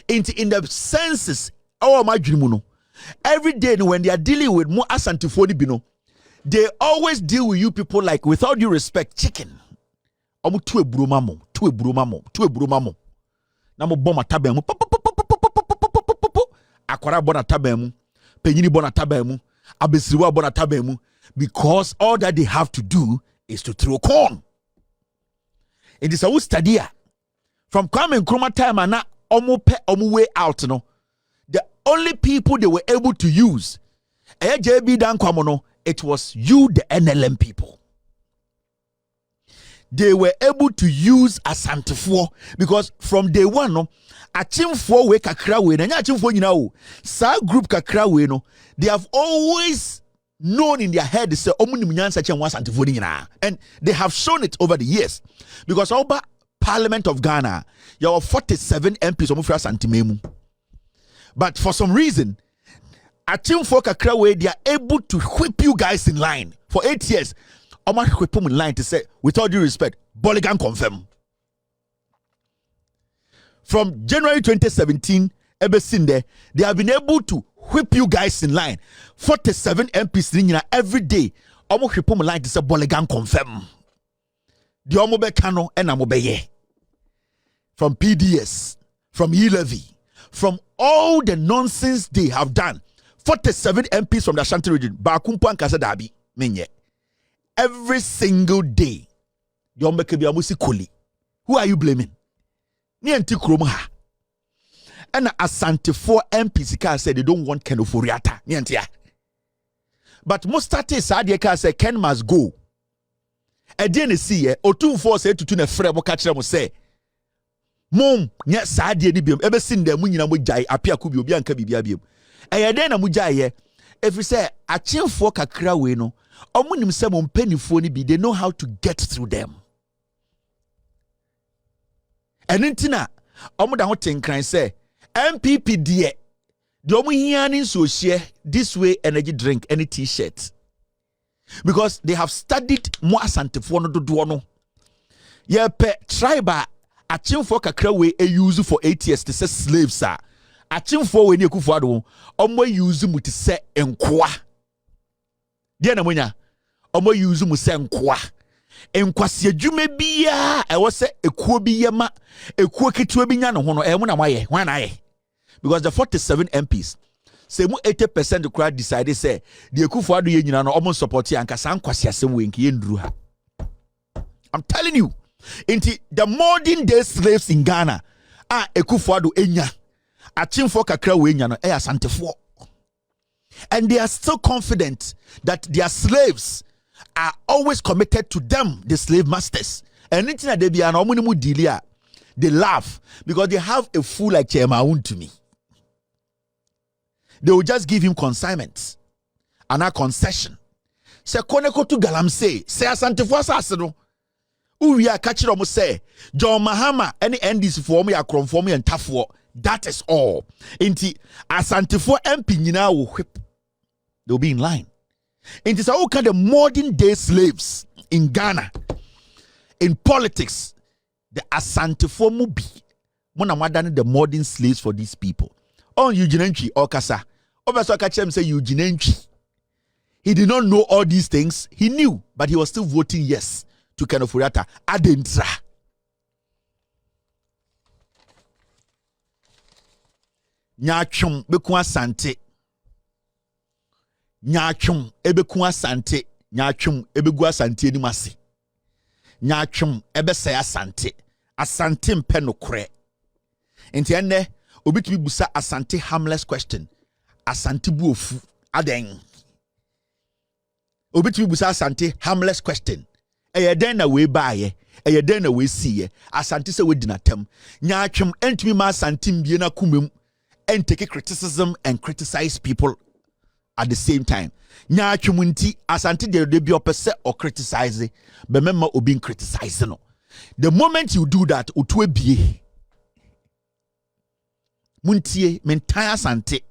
In the senses, our adwini mu no, every day when they are dealing with mo asantefo ni bi no, they always deal with you people like, without due respect, chicken. Omu tu eburo mamo. Na mo bom ataben mu. Akwara bon ataben mu. Penyini bon ataben mu. Abesiriwa bon ataben mu. Because all that they have to do is to throw corn. It is a study. From coming Nkrumah time and now omu way out no. The only people they were able to use JB Dan Kwamono, it was you, the NLM people. They were able to use asantefo because from day one no achimfo we kakra we na achimfo nyina o sa group kakra we no they have always known in their head say omunim nyansa chen asantefo nyina, and they have shown it over the years because over Parliament of Ghana there were 47 MPs omufra santimemu, but for some reason achimfo kakra we they are able to whip you guys in line for 8 years. Oma whip in line to say, with all due respect, Boligan confirm. From January 2017, Ebesinde, they have been able to whip you guys in line. 47 MPs every day. Oma whip in line to say, Boligan confirm. The Omobe Kano and Amobeye. From PDS, from E-Levy, from all the nonsense they have done. 47 MPs from the Ashanti region, Bakumpo and Kasadabi, Menye. Every single day, who are you blaming? Nienti Kromha. And asantefo MPs said they don't want Ken Oforiata. Nientia. But Mostate Sadiaka said Ken must go. A DNC, or 2 4 said to tune a frebo catcher will say, Mom, yes, Sadia Dibium, ever seen the Munina Mujai, Apia Kubio Bianca Bibiabium. And then a Mujai, if we say, a chill for Kakra Weno. They know how to get through them. And intina, omuda hoten can say MPP die. The omu hianin so share this way energy drink any t-shirt. Because they have studied more asantefo no do no. Ye pe tribe achimfo kakra we e use for 8 years to say slaves are. Achimfo we ni ekufuado omo use mu to say enkoa. Dia na munya omo use mu se nkoa enkwase adwuma bia e wo se ekuo bi yema ekuo ketewa bi nya no ho no e mu na maye hwan na aye because the 47 MPs say mu 80% the crowd decided say the ekufuado ye nyina no omo support anka san kwase asem we nke ye nduru ha. I'm telling you, into the modern day slaves in Ghana ekufuado enya achimfo kakra we nya no e asantefo. And they are still confident that their slaves are always committed to them, the slave masters. And anything that they be an omnimu dealer, they laugh because they have a fool like Chemaun to me. They will just give him consignments and a concession. Say koneko to galamse, say asantefo asaseno. We are catching almost say John Mahama any NDC for me, akron for me and tough war. That is all. Inti asantefo MP nyina will whip. They'll be in line. It is all kind of modern day slaves in Ghana. In politics, the asantefo mubi. Mona madani the modern slaves for these people. On Eugenentry or Kasa. Obaso Kachem say Eugenentry. He did not know all these things. He knew, but he was still voting yes to Ken Oforiata. Adentra. Nyachum beku asante. Nyachum ebeku asante. Nyachum ebegu asante ni masi. Nyachum ebe say asante. Asante mpe no kre. Enti ene obitumi busa Asante harmless question. Asante buofu aden. Obitumi busa Asante harmless question. Eye den na we baaye. Eye den na we siye. Asante se we dinatem. Nya atwem entumi ma Asante mbie na kumem and take criticism and criticize people at the same time. Nya atwem nti Asante de bi opese or criticize be memma obi criticize no. The moment you do that, utwe bie. Muntie mentaya Asante.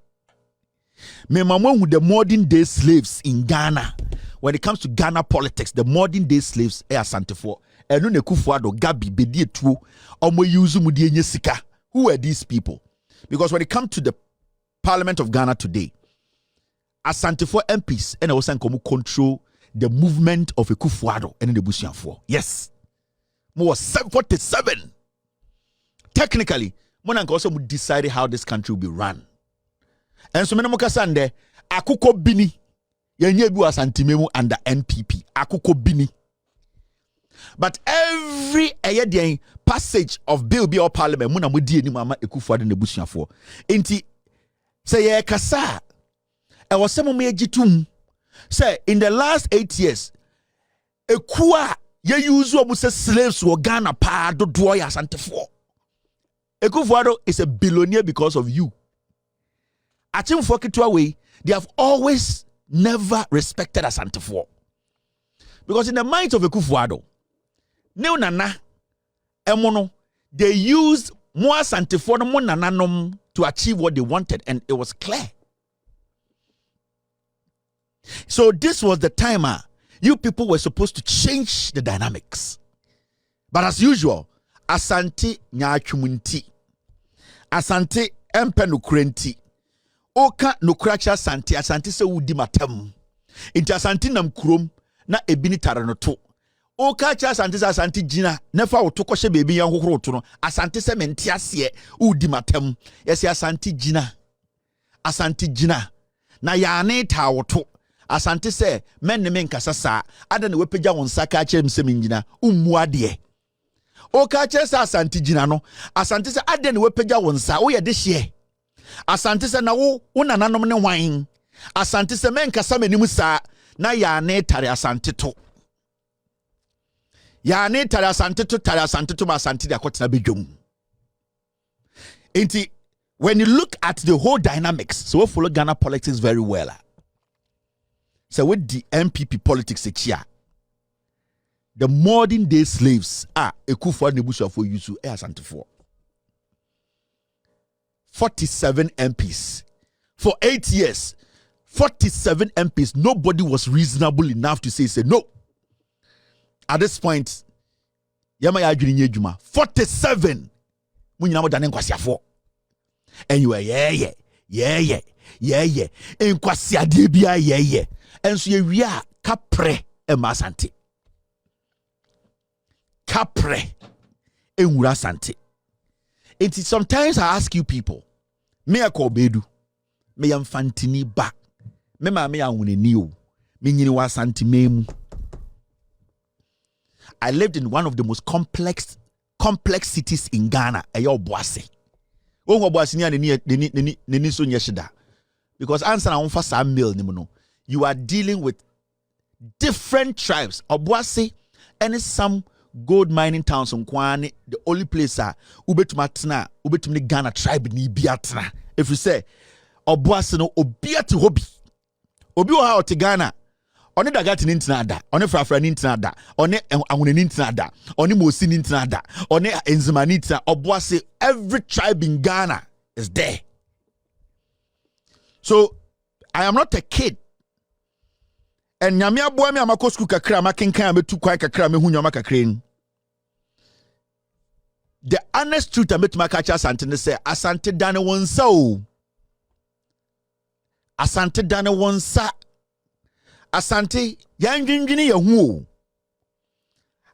Me mama with the modern day slaves in Ghana. When it comes to Ghana politics, the modern day slaves are Asante for. Enu ne Kufuado Gabi bedie tuo omo yuzu mu die sika. Who are these people? Because when it comes to the Parliament of Ghana today, Asante for MPs and also control the movement of a Kufuado and the Busianfo. Yes. More 47. Technically, Monanka also decided how this country will be run. And so many Mokasande, Akuko Bini, Yanyebu Asantimemu under NPP, Akuko Bini. But every passage of bill be or parliament, Muna Mudi ni Mama Ekufuado and the Busianfo. Inti say ye kasa. I was some jitum. Say in the last 8 years, Ekua ye use almost slaves who Ghana pa do dwoya Asante for. Ekufuado is a billionaire because of you. Achim Fokitwa way, they have always never respected Asante for. Because in the minds of Ekufuado, Neo Nana, Emono, they used more Asante for no Nananom to achieve what they wanted, and it was clear. So this was the timer. You people were supposed to change the dynamics. But as usual, Asante nyachumunti. Asante empenukrenti. Oka nokracha Asante. Asante se udi matem. Inti Asante nam krom na ebini taranoto. Oka cha Asante jina. Nefa otoko she bebi yang hokro no. Asante se mentiasie udi matem. Yesi Asante jina. Asante jina. Na yane ta woto. Asante se men ne menkasa sa ada ne wepeja won saka chem se menjina ummuade o ka che sa Asante jina no Asante se ada ne wepeja won sa wo ye de hye Asante se na wo nananom ne wan Asante se menkasa manim sa na ya ne tare Asante to tare Asante to ma Asante de akotena bedwom. Enti when you look at the whole dynamics, so we follow Ghana politics very well. So with the NPP politics here, the modern day slaves are Ekufuado Nebusuafo Yusu Asante for 47 MPs for 8 years. 47 MPs. Nobody was reasonable enough to say no. At this point, Yama Yajuni Juma 47. When you know that Nkwasiafo, and you were yeah. Nkwasiadebia yeah. And so we are capre e Asante. Capre e Asante. It is sometimes I ask you people, me akobedu, me yamfantini ba, me ma me awuneni o, me nyini wa Asante memu. I lived in one of the most complex cities in Ghana, Ayo Boase. Ongo Boase ni so nyeshida. Because answer na onfa sa mail ni no. You are dealing with different tribes. Obuasi and some gold mining towns on Kwani, the only place are Ubetumatna, Ubetumni Ghana tribe ni biatra. If you say Obuasi no obiati hobi. Obi wa hao Ghana. Oni dagati nintinada, oni frafra nintinada, oni angune nintinada, oni mosi nintinada, oni enzima nintinada. Obuasi, every tribe in Ghana is there. So I am not a kid. And nyame aboa me amako school kakra makenkan ametu kwai kakra me hu nyoma kakren. The honest truth ametuma ka cha Asante ne say Asante dane wonsa o. Asante dane wonsa. Asante yandwindwini ye hu o.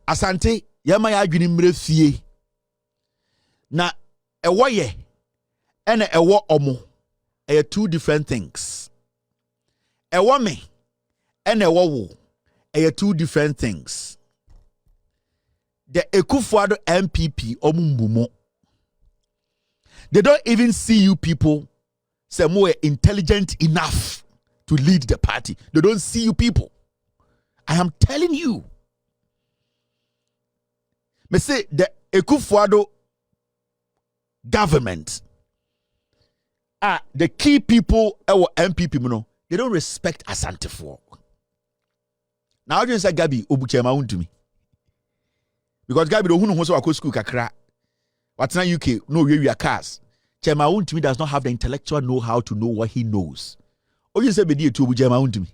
Asante yama ya adwini mre fie. Na ewo ye ene ewo omo. Are two different things. Ewo me and a wo are two different things. The Ekufuado NPP omumbumo. They don't even see you people say more intelligent enough to lead the party. They don't see you people. I am telling you. Me say the Akufo-Addo government are the key people our NPP they don't respect Asante-foɔ. Now you say Gabi obuchema untumi. Because Gabi don't know so school kakra. What's na UK no we cars. Chema untumi does not have the intellectual know-how to know what he knows. Oh you say bedi etu obuchema untumi.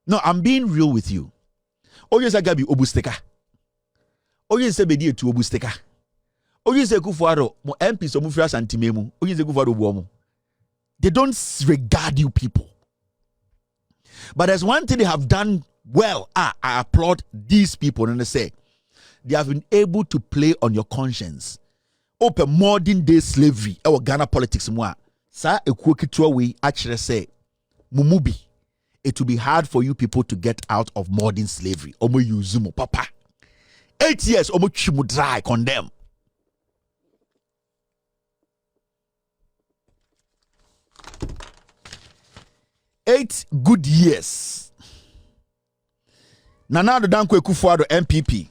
No, I'm being real with you. Oh you say Gabi obusteka. Oh you say bedi etu obusteka. Oh you say Akufo-Addo mo MP so mu fira santimemu. Oh you say Akufo-Addo buomo. They don't regard you people. But there's one thing they have done well. I applaud these people and they say they have been able to play on your conscience. Open modern day slavery. Our Ghana politics moi. Sa ekuokitwa we actually say mumubi. It will be hard for you people to get out of modern slavery. Omo yuzumo papa. 8 years omo chimu dry condemn. Eight good years. Nana Danko Akufo-Addo NPP.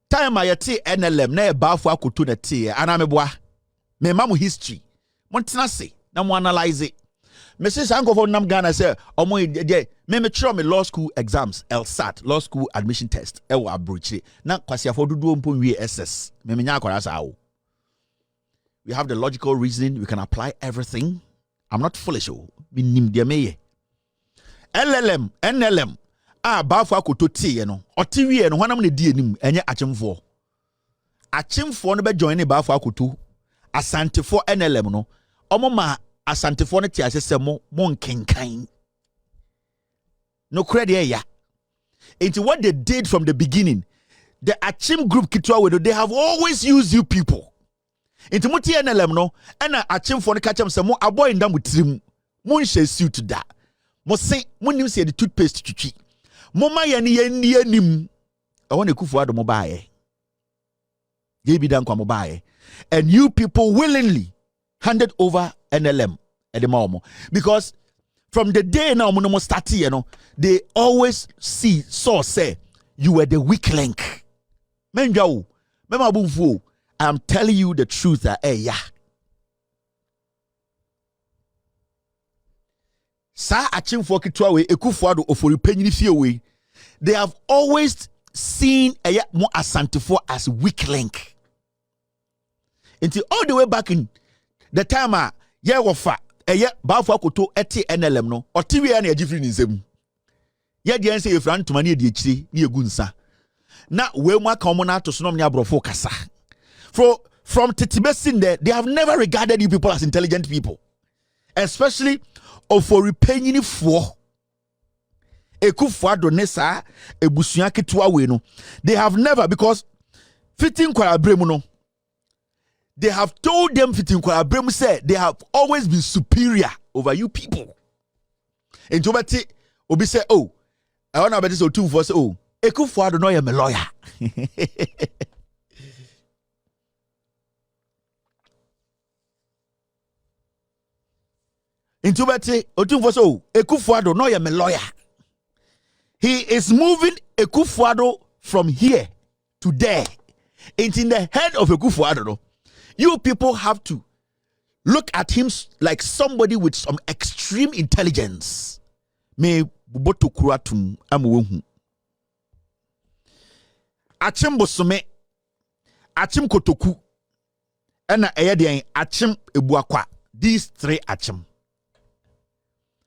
Time ayete NLM na ebafo akoto na tie anameboa. Me mamu history. Montena se na mo analyze it. Me say sanko for nam Ghana say omo de me try me law school exams LSAT law school admission test e wo abrochi na kwasiafo dodo mpo wie SS. Me nya akwara sa wo. We have the logical reasoning. We can apply everything. I'm not foolish. LLM, NLM. Bafo akoto tie no. Oti wie no hwanam ne die nim enye achemfo. Achemfo no be join ne bafo akoto. Asantefo NLM no. Omo ma asantefo no tie asese mo nkenkan. No credit ya. Into what they did from the beginning. The Achim group kitwa they have always used you people. Into muti NLM no, ena achimfo no kachem se mo aboy ndam trim. Mo nhye suit da. Mo se mo nim se the toothpaste twitwi. Mo ma ye ni anim. I want Akufo-Addo mo baaye. Ye bi dan kwa mo baaye. And you people willingly handed over NLM at the moment. Because from the day now mo start here no, they always saw say you were the weak link. Menjawo, mema bumfu. I'm telling you the truth. Sa achimfo kitwa we Akufo-Addo ofori panyini fie we. They have always seen more asantefo as weak link. Until all the way back in the time wofa bafo akoto eti NLM no otiwe na agifri ni nsem. Ye de ense yefran toma na de akire na egu nsa. Na we mu aka omo na atoso no me abrofo kasa. From Titibesin there, they have never regarded you people as intelligent people. Especially for repaying for Akufo-Addo nesa ebusuya ketua we no. They have never, because fitting kwa abremu no. They have told them fitting kwa abremu say they have always been superior over you people. And to beti obi say oh, I want to bet this or two for say oh, Akufo-Addo no am a lawyer. Into beti otumfo so Akufo-Addo no am a lawyer. He is moving Akufo-Addo from here to there. It's in the head of Akufo-Addo no. You people have to look at him like somebody with some extreme intelligence. Me buboto kuratum amuhu. Achim bosome, achim kotoku, ena eyedian achim ebuakwa. These three achim.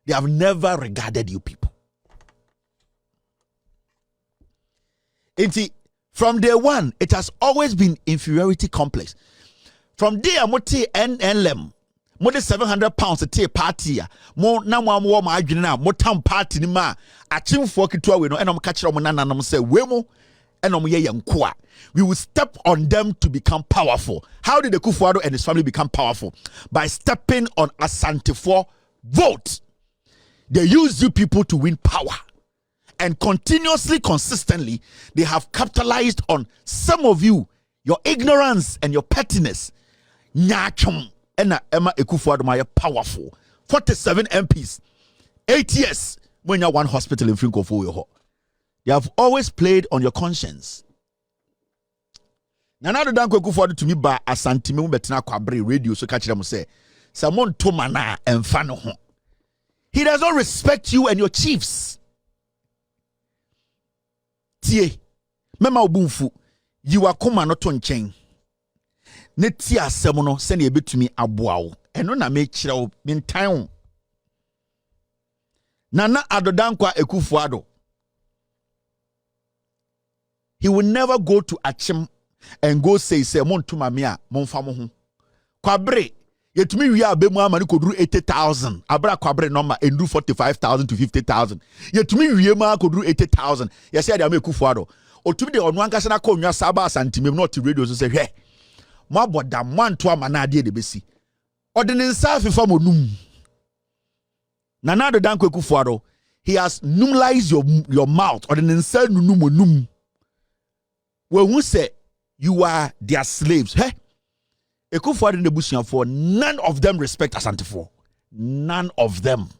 They have never regarded you people. From day one, it has always been inferiority complex. From there, moti NLM, moti 700 pounds a tea party. Mo na mo ma adwene na mo tam party ni ma achimfo kitwa we no enom ka kire mo nananom say we mo enom ye yanko. We will step on them to become powerful. How did Akufo-Addo and his family become powerful? By stepping on Asante-4 vote. They use you people to win power. And continuously, consistently, they have capitalized on some of you Your ignorance and your pettiness. Nyachum. Ena Emma Ekufuado Maya powerful. 47 MPs. 8 years. When you're one hospital in Frinkofo. They have always played on your conscience. Nana do danko Ekufuado to me ba asantime betina kwabre radio so catch them say Samon Tomana and Fano. He does not respect you and your chiefs. Tie, mema obunfu, you are kuma no to nchen. Ne tie asem no se na ebetumi aboa wo. Eno na me kire wo mentan. Nana Adodankwa Ekufuado. He will never go to Achim and go say montuma me a monfa mo ho. Kwabre yetumi wi abemu amani koduru 80,000. Abra kwabre number endu 45,000 to 50,000. Yetumi wi ma koduru 80,000. Yesi ade am Ekufuado. Otumi de onu ankasa na ko nwa saba santimem not radio so say hwe. Mo aboda mo anto amana ade de besi. Ode ne nsa afefa monum. Nana Adodankwa Ekufuado, he has numalized your mouth or the nsa nunu monum. When who say you are their slaves, hey? Ekufuado in the bush for none of them respect Asantefo. None of them.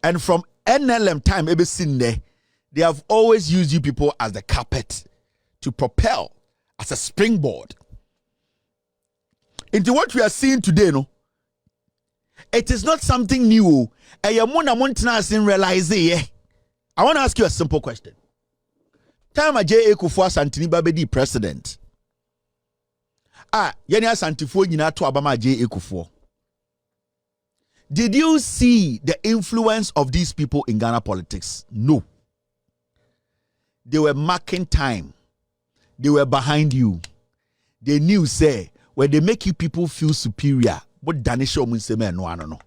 And from NLM time, ever seen there, they have always used you people as the carpet to propel as a springboard into what we are seeing today. No, it is not something new. I want to ask you a simple question. Time a J. Ekufuado Santini Babedi president. Yeni Asantefo nyina to abama J. Ekufuado. Did you see the influence of these people in Ghana politics? No. They were marking time. They were behind you. They knew, say, when they make you people feel superior, but Danisha Munseme no.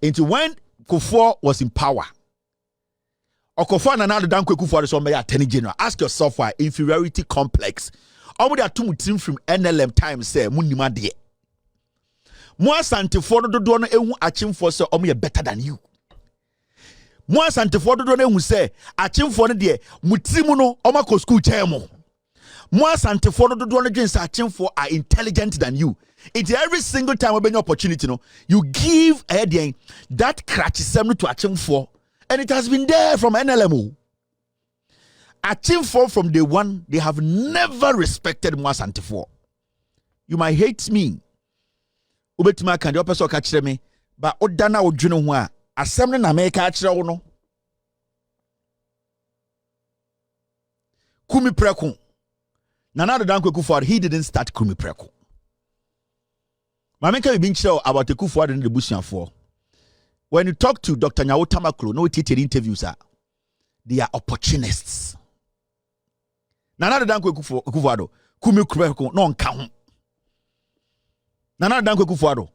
Into when Kufuor was in power, or Kufuor and another Dankwa Kufuor is on Attorney General. Ask yourself why inferiority complex. Omo two team from NLM time say munima de. Mo Asantefo do no ehu achimfo say omo ye better than you. Mo Asantefo do no ehu say achimfo no de mutimu no omo ko school chair mo. Mo Asantefo do no dwen say achimfo are intelligent than you. It's every single time we be opportunity no you give that crachisem to achimfo, and it has been there from NLM. Achimfo from day one, they have never respected Mo Asantefo. You might hate me. Ubetima kan de person ka kire me, but odana odwene ho a asem na me ka kire wo no. Kumi preko. Nana Adodankwa Ekufuado, he didn't start Kumi preko. Mameka been kire about Ekufuado in the busianfo. When you talk to Dr. Nyawo Tamaklo, no teacher interviews are, they are opportunists. Nana Adodankwa Ekufuado, Kumi preko no nka ho. Nana Adodankwa Ekufuado,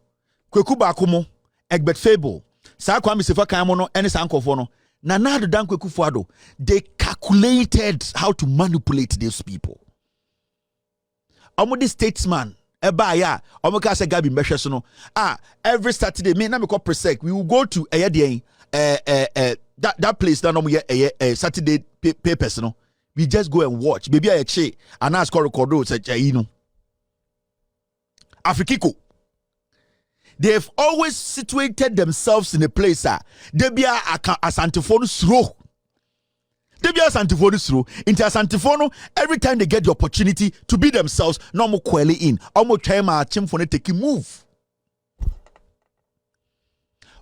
Kweku Bakumo, Egbert Fable, Sakwa Misifa Kamono, and Sankofo no. Nana Adodankwa Ekufuado, they calculated how to manipulate these people. Amodi statesman, Ebaya, Omoka se Gabi Meshes no. Every Saturday, me na me call Presec, we will go to that place that no Saturday papers no. We just go and watch. Baby I che, and ask record say you know. Afrikiko. They've always situated themselves in a place they be Asantefo slow. They be Asantefo slow. Into Asantefo every time they get the opportunity to be themselves, no more quelly in. Almost try my chimfone take move.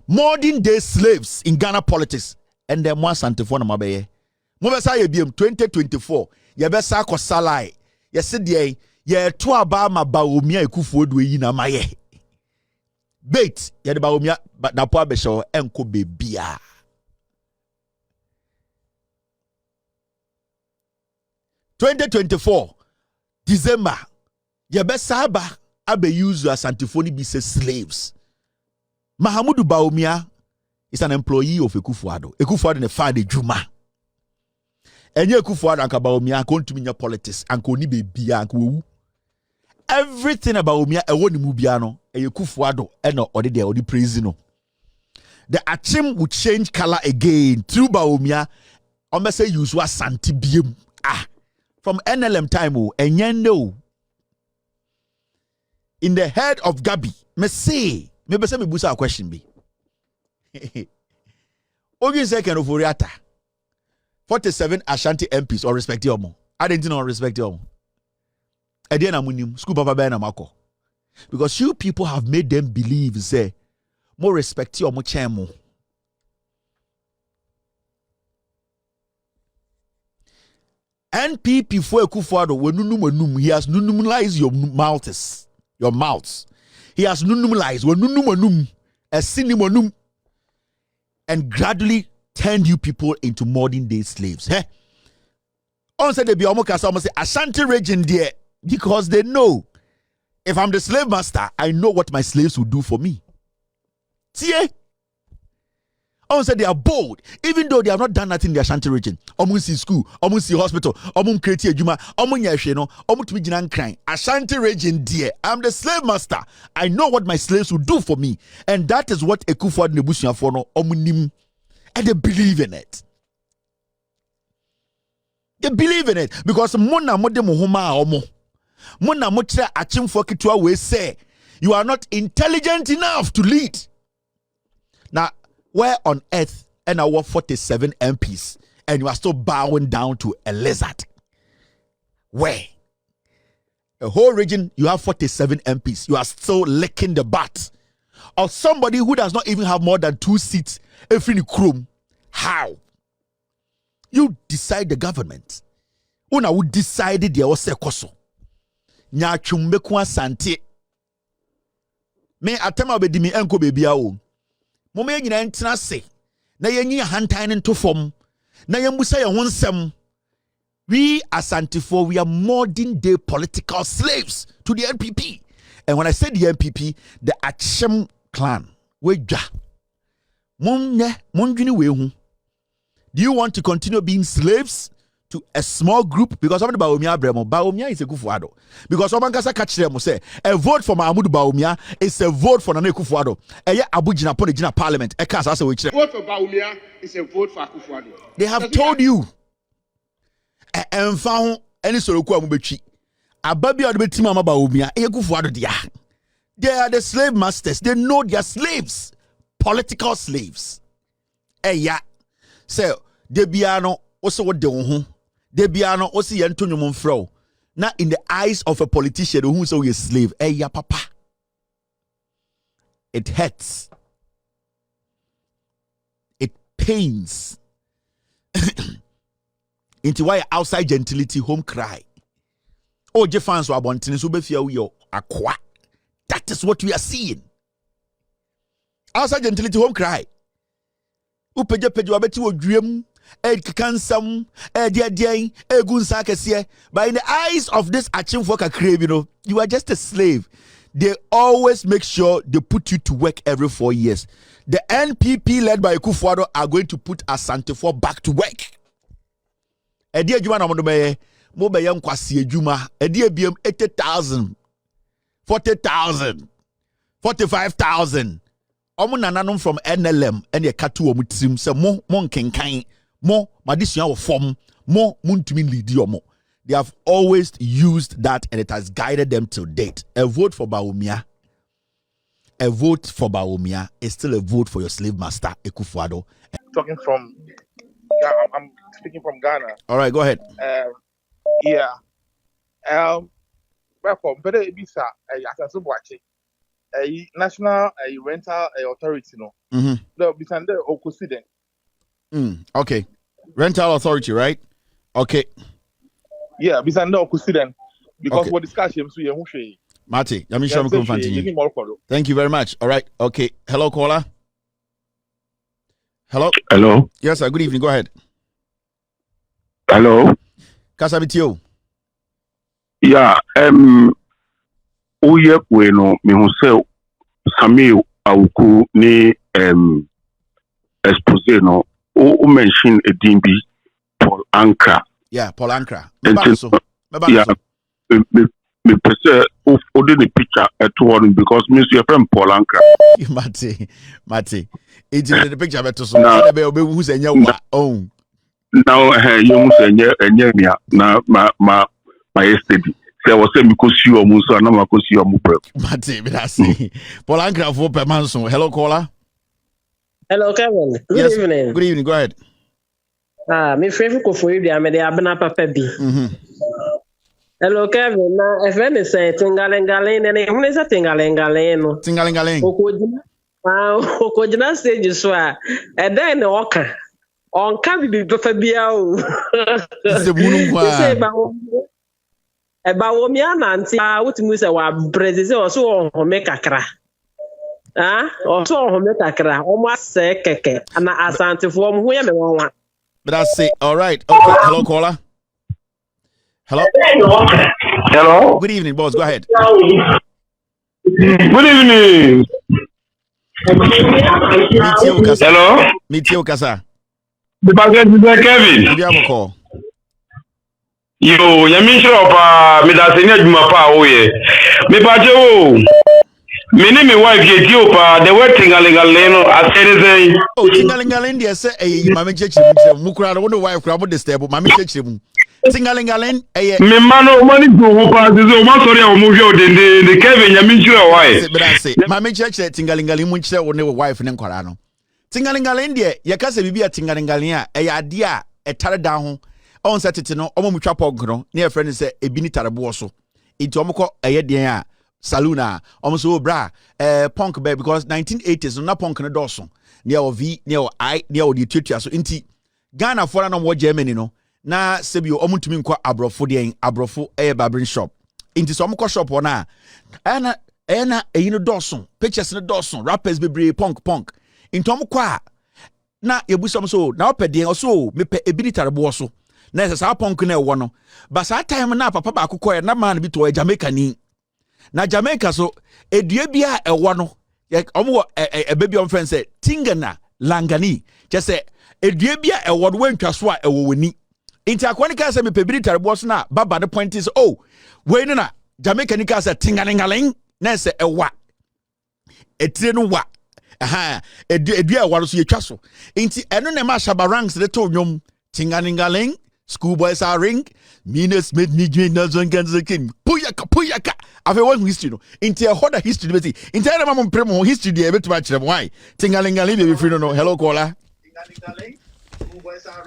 Modern day slaves in Ghana politics and then more Asantefo na mabeye. Mobesa ye biem 2024. Ye be sa ko salai. Ye sidie ye to aba ma Bawumia Ekufuado yi na maye. Bait ye de Bawumia na po abehye enko bebia. (2024) December ye be saba abe use Asantefo ni be say slaves. Mahamudu Bawumia is an employee of Ekufuado. Ekufuado ne fa de juma. Enye Ekufuado anka Bawumia anka ontumi nya politics anka oni bebia anka wu. Everything about Bawumia ewo ni mu bia no Ekufuado eno ode de ode praise no. The Achim will change color again through Bawumia. Say use Asante biem. from NLM time and no. In the head of Gabi, me say me busa a question be. Ogi second of Oriata. 47 Ashanti MPs or respect yomo. I didn't know respect yomo. Ediana munim school papa ben amako. Because you people have made them believe say more respect yomo chemo. NPP for Kufuado when nunum he has nunumalized your mouths. Your mouths. He has nunumalized when nunum a sinimonum and gradually turned you people into modern day slaves. Hey? On said they be almost say Ashanti region there because they know if I'm the slave master, I know what my slaves will do for me. See? On said they are bold, even though they have not done nothing in the Ashanti region. Almost in school, almost in hospital, almost create a juma, almost yasheno, almost to be crying. Ashanti region there. I'm the slave master. I know what my slaves will do for me. And that is what Ekufuado Nebusia for no omunim. And they believe in it. They believe in it because mona mode muhuma omo. Mona motre achim for kitwa we say you are not intelligent enough to lead. Now, where on earth and our 47 MPs and you are still bowing down to a lizard? Where? A whole region, you have 47 MPs. You are still licking the butt of somebody who does not even have more than 2 seats every chrome. How? You decide the government. Una would decide the osekoso. Nya chumbekwa sante. Me atema bedimi enko bebia o. Mome nyina ntena se. Na yenyi hantan nto fom. Na yembusa ye honsem. We Asantifo, we are modern day political slaves to the NPP. And when I say the NPP, the Achem clan. Weja. Do you want to continue being slaves to a small group? Because somebody Bawumia Bremo, Bawumia is a Kufuado. Because someone can catch them say a vote for Mahmoud Bawumia is a vote for Nana Kufuado. A Abujina Ponijina Parliament. A cast as a witch. Vote for Bawumia is a vote for Kufuado. They have told you. And found any sort of Kwamubechi. A baby or the team of Bawumia, a Kufuado dia. They are the slave masters. They know they are slaves. Political slaves. Yeah. So, Debiano also what they want. Debiano also Antonio Monfro. Now, in the eyes of a politician who is a slave, yeah, papa. It hurts. It pains. Into why outside gentility, home cry. Oh, Jeffans were born to be aqua. That is what we are seeing. Outside gentility, home cry. Upeja peja wabeti wo dream kansam dia egunsa kese. But in the eyes of this achimfoka crave, you are just a slave. They always make sure they put you to work every 4 years. The NPP led by Kufuado are going to put Asantefo back to work. Edia juma na modomeye mo be yam kwase adwuma edia biem 80,000 40,000 45,000. Omo nananom from NLM and ye katu omo trim se mo nkenkan mo madisua wo fom mo muntumi lead omo. They have always used that and it has guided them till date. A vote for Bawumia is still a vote for your slave master Ekufuado. I'm speaking from Ghana. All right, go ahead. Welcome. Better be sir. National rental authority, no. No, be under Okusident. Okay, rental authority, right? Okay. Yeah, be under Okusident because Okay. what discussions we are pushing. Mate, thank you very much. All right. Okay. Hello, caller. Hello. Hello. Yes, sir. Good evening. Go ahead. Hello. Kasabitio. Yeah. Uye kweno mihuse Samuel Awuku ni expose no o mention a dimbi Paul Anka. Yeah, Paul Ankra. Yeah. Me pese o did the picture at one because miss your friend Paul Ankra. Mate. It's in the picture better so be who's a nyawa own. now you must enya na ma yesterday. There was a mikosi or muso and no makosi or mupre. Mate, I see. Polangra for per manson. Hello, caller. Hello, Kevin. Good Yes. evening. Good evening. Go ahead. Me favorite ko for you, I made abena papa bi. Hello, Kevin. Na if any say tingalengaleng, and who is a tingalengaleng no? Tingalingaling. Okojina stage so a then oka. On can be papa bia o. This is a Bawumia Nana, what you say, wa president also on make a cra. Also on make a cra, almost say keke, and asante form who am one. But I say, all right. Okay. Hello, caller. Hello. Hello. Good evening, boss. Go ahead. Good evening. Hello. Meet you, Kasa. The packet is Kevin. Maybe I'm a call. Yo, ya mi sure pa mi da senior juma pa o ye. Mi pa je o. Mi ni mi wife ye ti o pa the way tingalingaling no asere Oh, tingalingaling dey say eh mama chechi mu kura no no wife kura mo disturb mama chechi mu. Tingalingaling eh mi mano money go ho pa se o ma sorry o mo hwe o de Kevin ya mi sure why. But I say mama chechi tingalingaling mu kire wo ne wife ne nkora no. Tingalingaling dey ye ka se bibia tingalingaling a eh ade a etare dan ho. On Saturday no omo mutwa pog no na friend say ebini tarebo so enti omo ko eye den a saloon a omo so bra punk be because 1980s no na punk no doso near o v near o I near o the tutua so enti Ghana for na mo Germany no na sebio omo tumi nkwa abrofo den abrofo barbering shop enti so omo ko shop ona na eyi no doso pictures no doso rappers bebre punk enti omo kwa na yebusom so na opeden so mepe ebini tarebo so na sa punk na ewo no ba sa time na papa ba akokọ na man bi to Jamaica ni na Jamaica so edua bia ewo no omo baby on friend say tingana langani je say edua bia ewo no wantwa so a ewo woni inti akwanika say me pebiri tarebo so na baba the point is oh we no na Jamaica ni ka say tingalingaling na say ewa etire no wa edua ewo no so yetwa so inti eno na ma shabarangs de to nyom tingalingaling. Schoolboys are ring, Minas made me join the king. Puyaka. I've one history. Into a hotter history. Into a mamma premo history, the bit much of why. Tingalingaling, if you don't know. Hello, caller.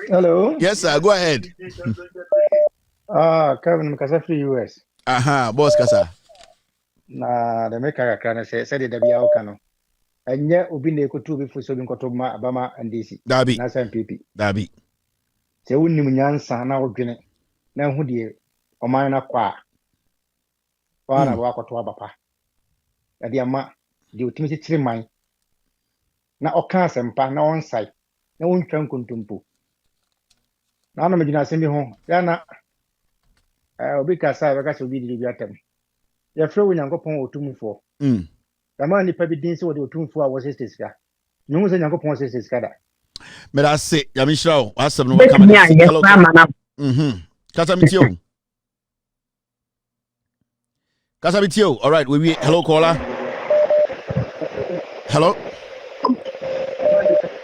Hello. Yes, sir. Go ahead. Kevin, Casa free US. Aha, boss Casa. Na the maker can say, said it be our cano. And yet, Ubine could two before so Kotoma, Abama, and DC. Dabi. Nasa NPP. Dabi. Se wonni munyansa na wodwene na hu de oman na kwa na wakoto abapa ya de ama de otimi titire man na oka asempa na onsai na wontwa nkontompo na me gina asemi ho ya na obi ka sai beka so bi de bi atam ya fro Nyankopon otumfo ya ma ni pa bi din se wo de otumfo a wo sesika nyumu se Nyankopon sesika da. But I say, Yamishao, I have no comment. Hello, Casamitio. Casamitio. All right, we hello, caller. Hello.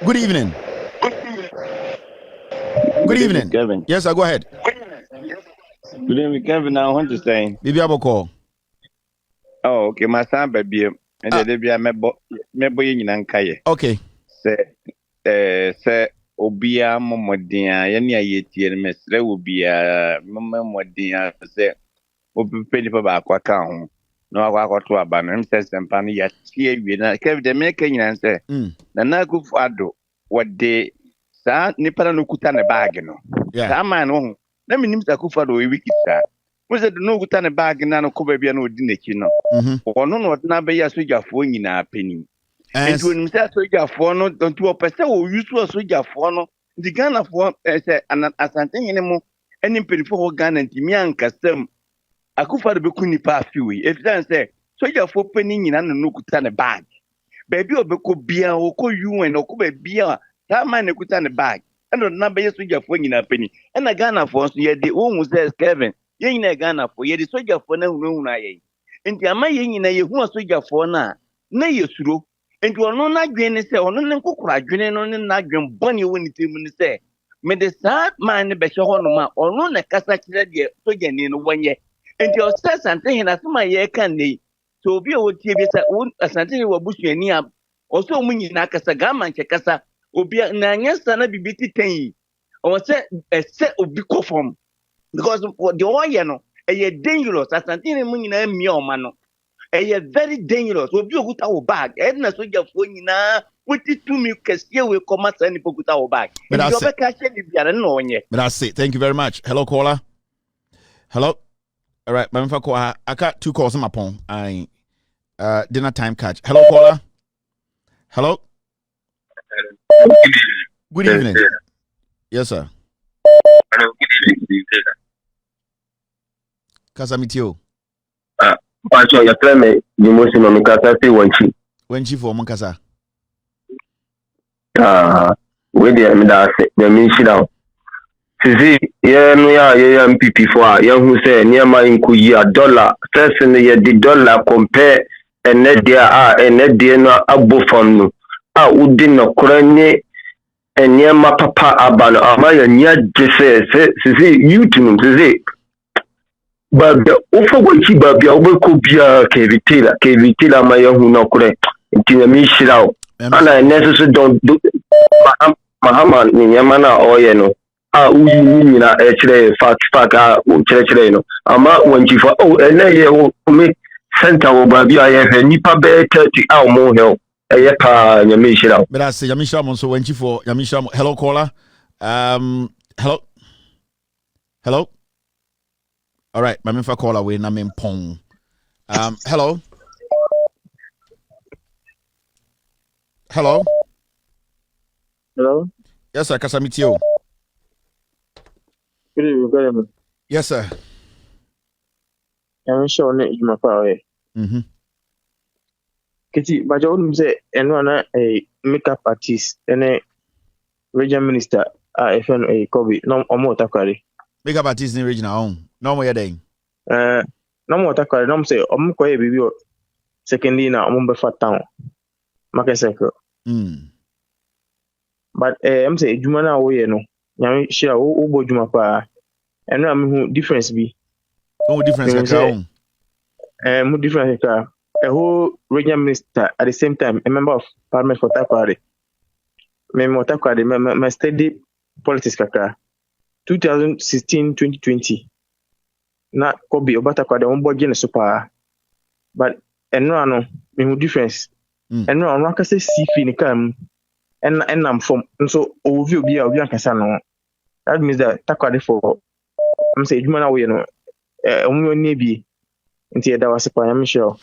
Good evening. Good evening, Kevin. Yes, I go ahead. Good evening, Kevin. I want to say. Maybe I will call. Oh, okay. My son, baby, and the baby, me boy in Nankaye. Okay. Say obia momodia yani ayeti en mesre obia momodia say obi pa ba kwa ka ho no akwa to aba no mse sempa no ya tie wie na Kevin de make nyina say na kufu ado wode sa nipa no kuta ne bag no sa man no na minim sa kufu ado we wikita mo se no kuta ne bag na no ko ba bia no odi neki no ono no na be ya sojafo nyina apeni. And when Mr. Soja for no, don't you person who use to a Soja for no, the Ghana for an asante anymore, any penny for Ghana and Timian custom. I could for the Bukuni pass you. If then say, Soja for penning in an a bag. Baby or Beko beer or call you and Okobe beer, that man could turn a bag. And not number Soja for in a penny. And a Ghana for yet the almost says Kevin, yen a Ghana for yet the Soja for no room I. And the Amay in a Soja for now. Nay, you true. And you are not going to say, or no, Kokra, Julian, and Nagam Bunny when it say, me de sa man be hwe ho no ma ono na kasa kire de soja ni no wonye enti o se sante hina so ma ye kan nei so obi o tie bi sa asante ni wabusuani a o so mu nyina kasa ga man che kasa obi na nyesa na bibiti ten o se obi kofom because the oil no e dangerous asante ni mu nyina mi o ma no e very dangerous obi okuta wo bag e na soja fo nyina witi to me kesiye we commerce any pokuta wo bag but I say thank you very much. Hello caller. Hello. All right, my call. I got 2 calls on my phone. I dinner time catch. Hello caller. Hello. Good evening. Yes sir. Hello, good evening. Kasamitio. Pacho ya treme ni mosi no mikasa se wanchi for monkasa. We dey me da se na me shida. Sisi ye no ya NPP for ya hu se niema nkuyi $1 first ne ye the dollar compare ene dia no abofam no udi no koranye niema papa abano ama ya nya jese sisi youth no sisi babia ufogwachi babia obeko bia kevitila ma ya hu no kore ntinya me shida ana necessary don't do Mahama ni nyama na oye no uyi ni na echire fact echire no ama wanjifa ene ye wo me center wo babi aye nipa be 30 mo hel eye pa nyame shira but I say nyame shira mo so wanjifo nyame shira. Hello caller. Hello. All right, my mefa caller we na me pong. Hello. Hello. Yes sir, Kasamitio. Good evening. Yes sir. I'm sure ne juma pa we. Kiti bajo onum se eno na makeup artist ene regional minister FN Kobe no omo takwari. Makeup artist in regional home. No mo yeden. No mo takwari no say omo ko e bibi o secondly na omo be fat town. Makeseko. But I'm say juma na wo ye no nyame shira wo bo juma pa eno am hu difference bi no difference ka mu difference ka a whole regional minister at the same time a member of parliament for Takwari me Takwari me study politics kaka 2016-2020 na Kobe Obatakwari won bo gene super but eno ano me hu difference eno ano aka say sifi ni kam and I'm from so overview be obi ankasa no that means that Takwari for I'm say juma na we no omo ni bi nti e da wase pa nyame show.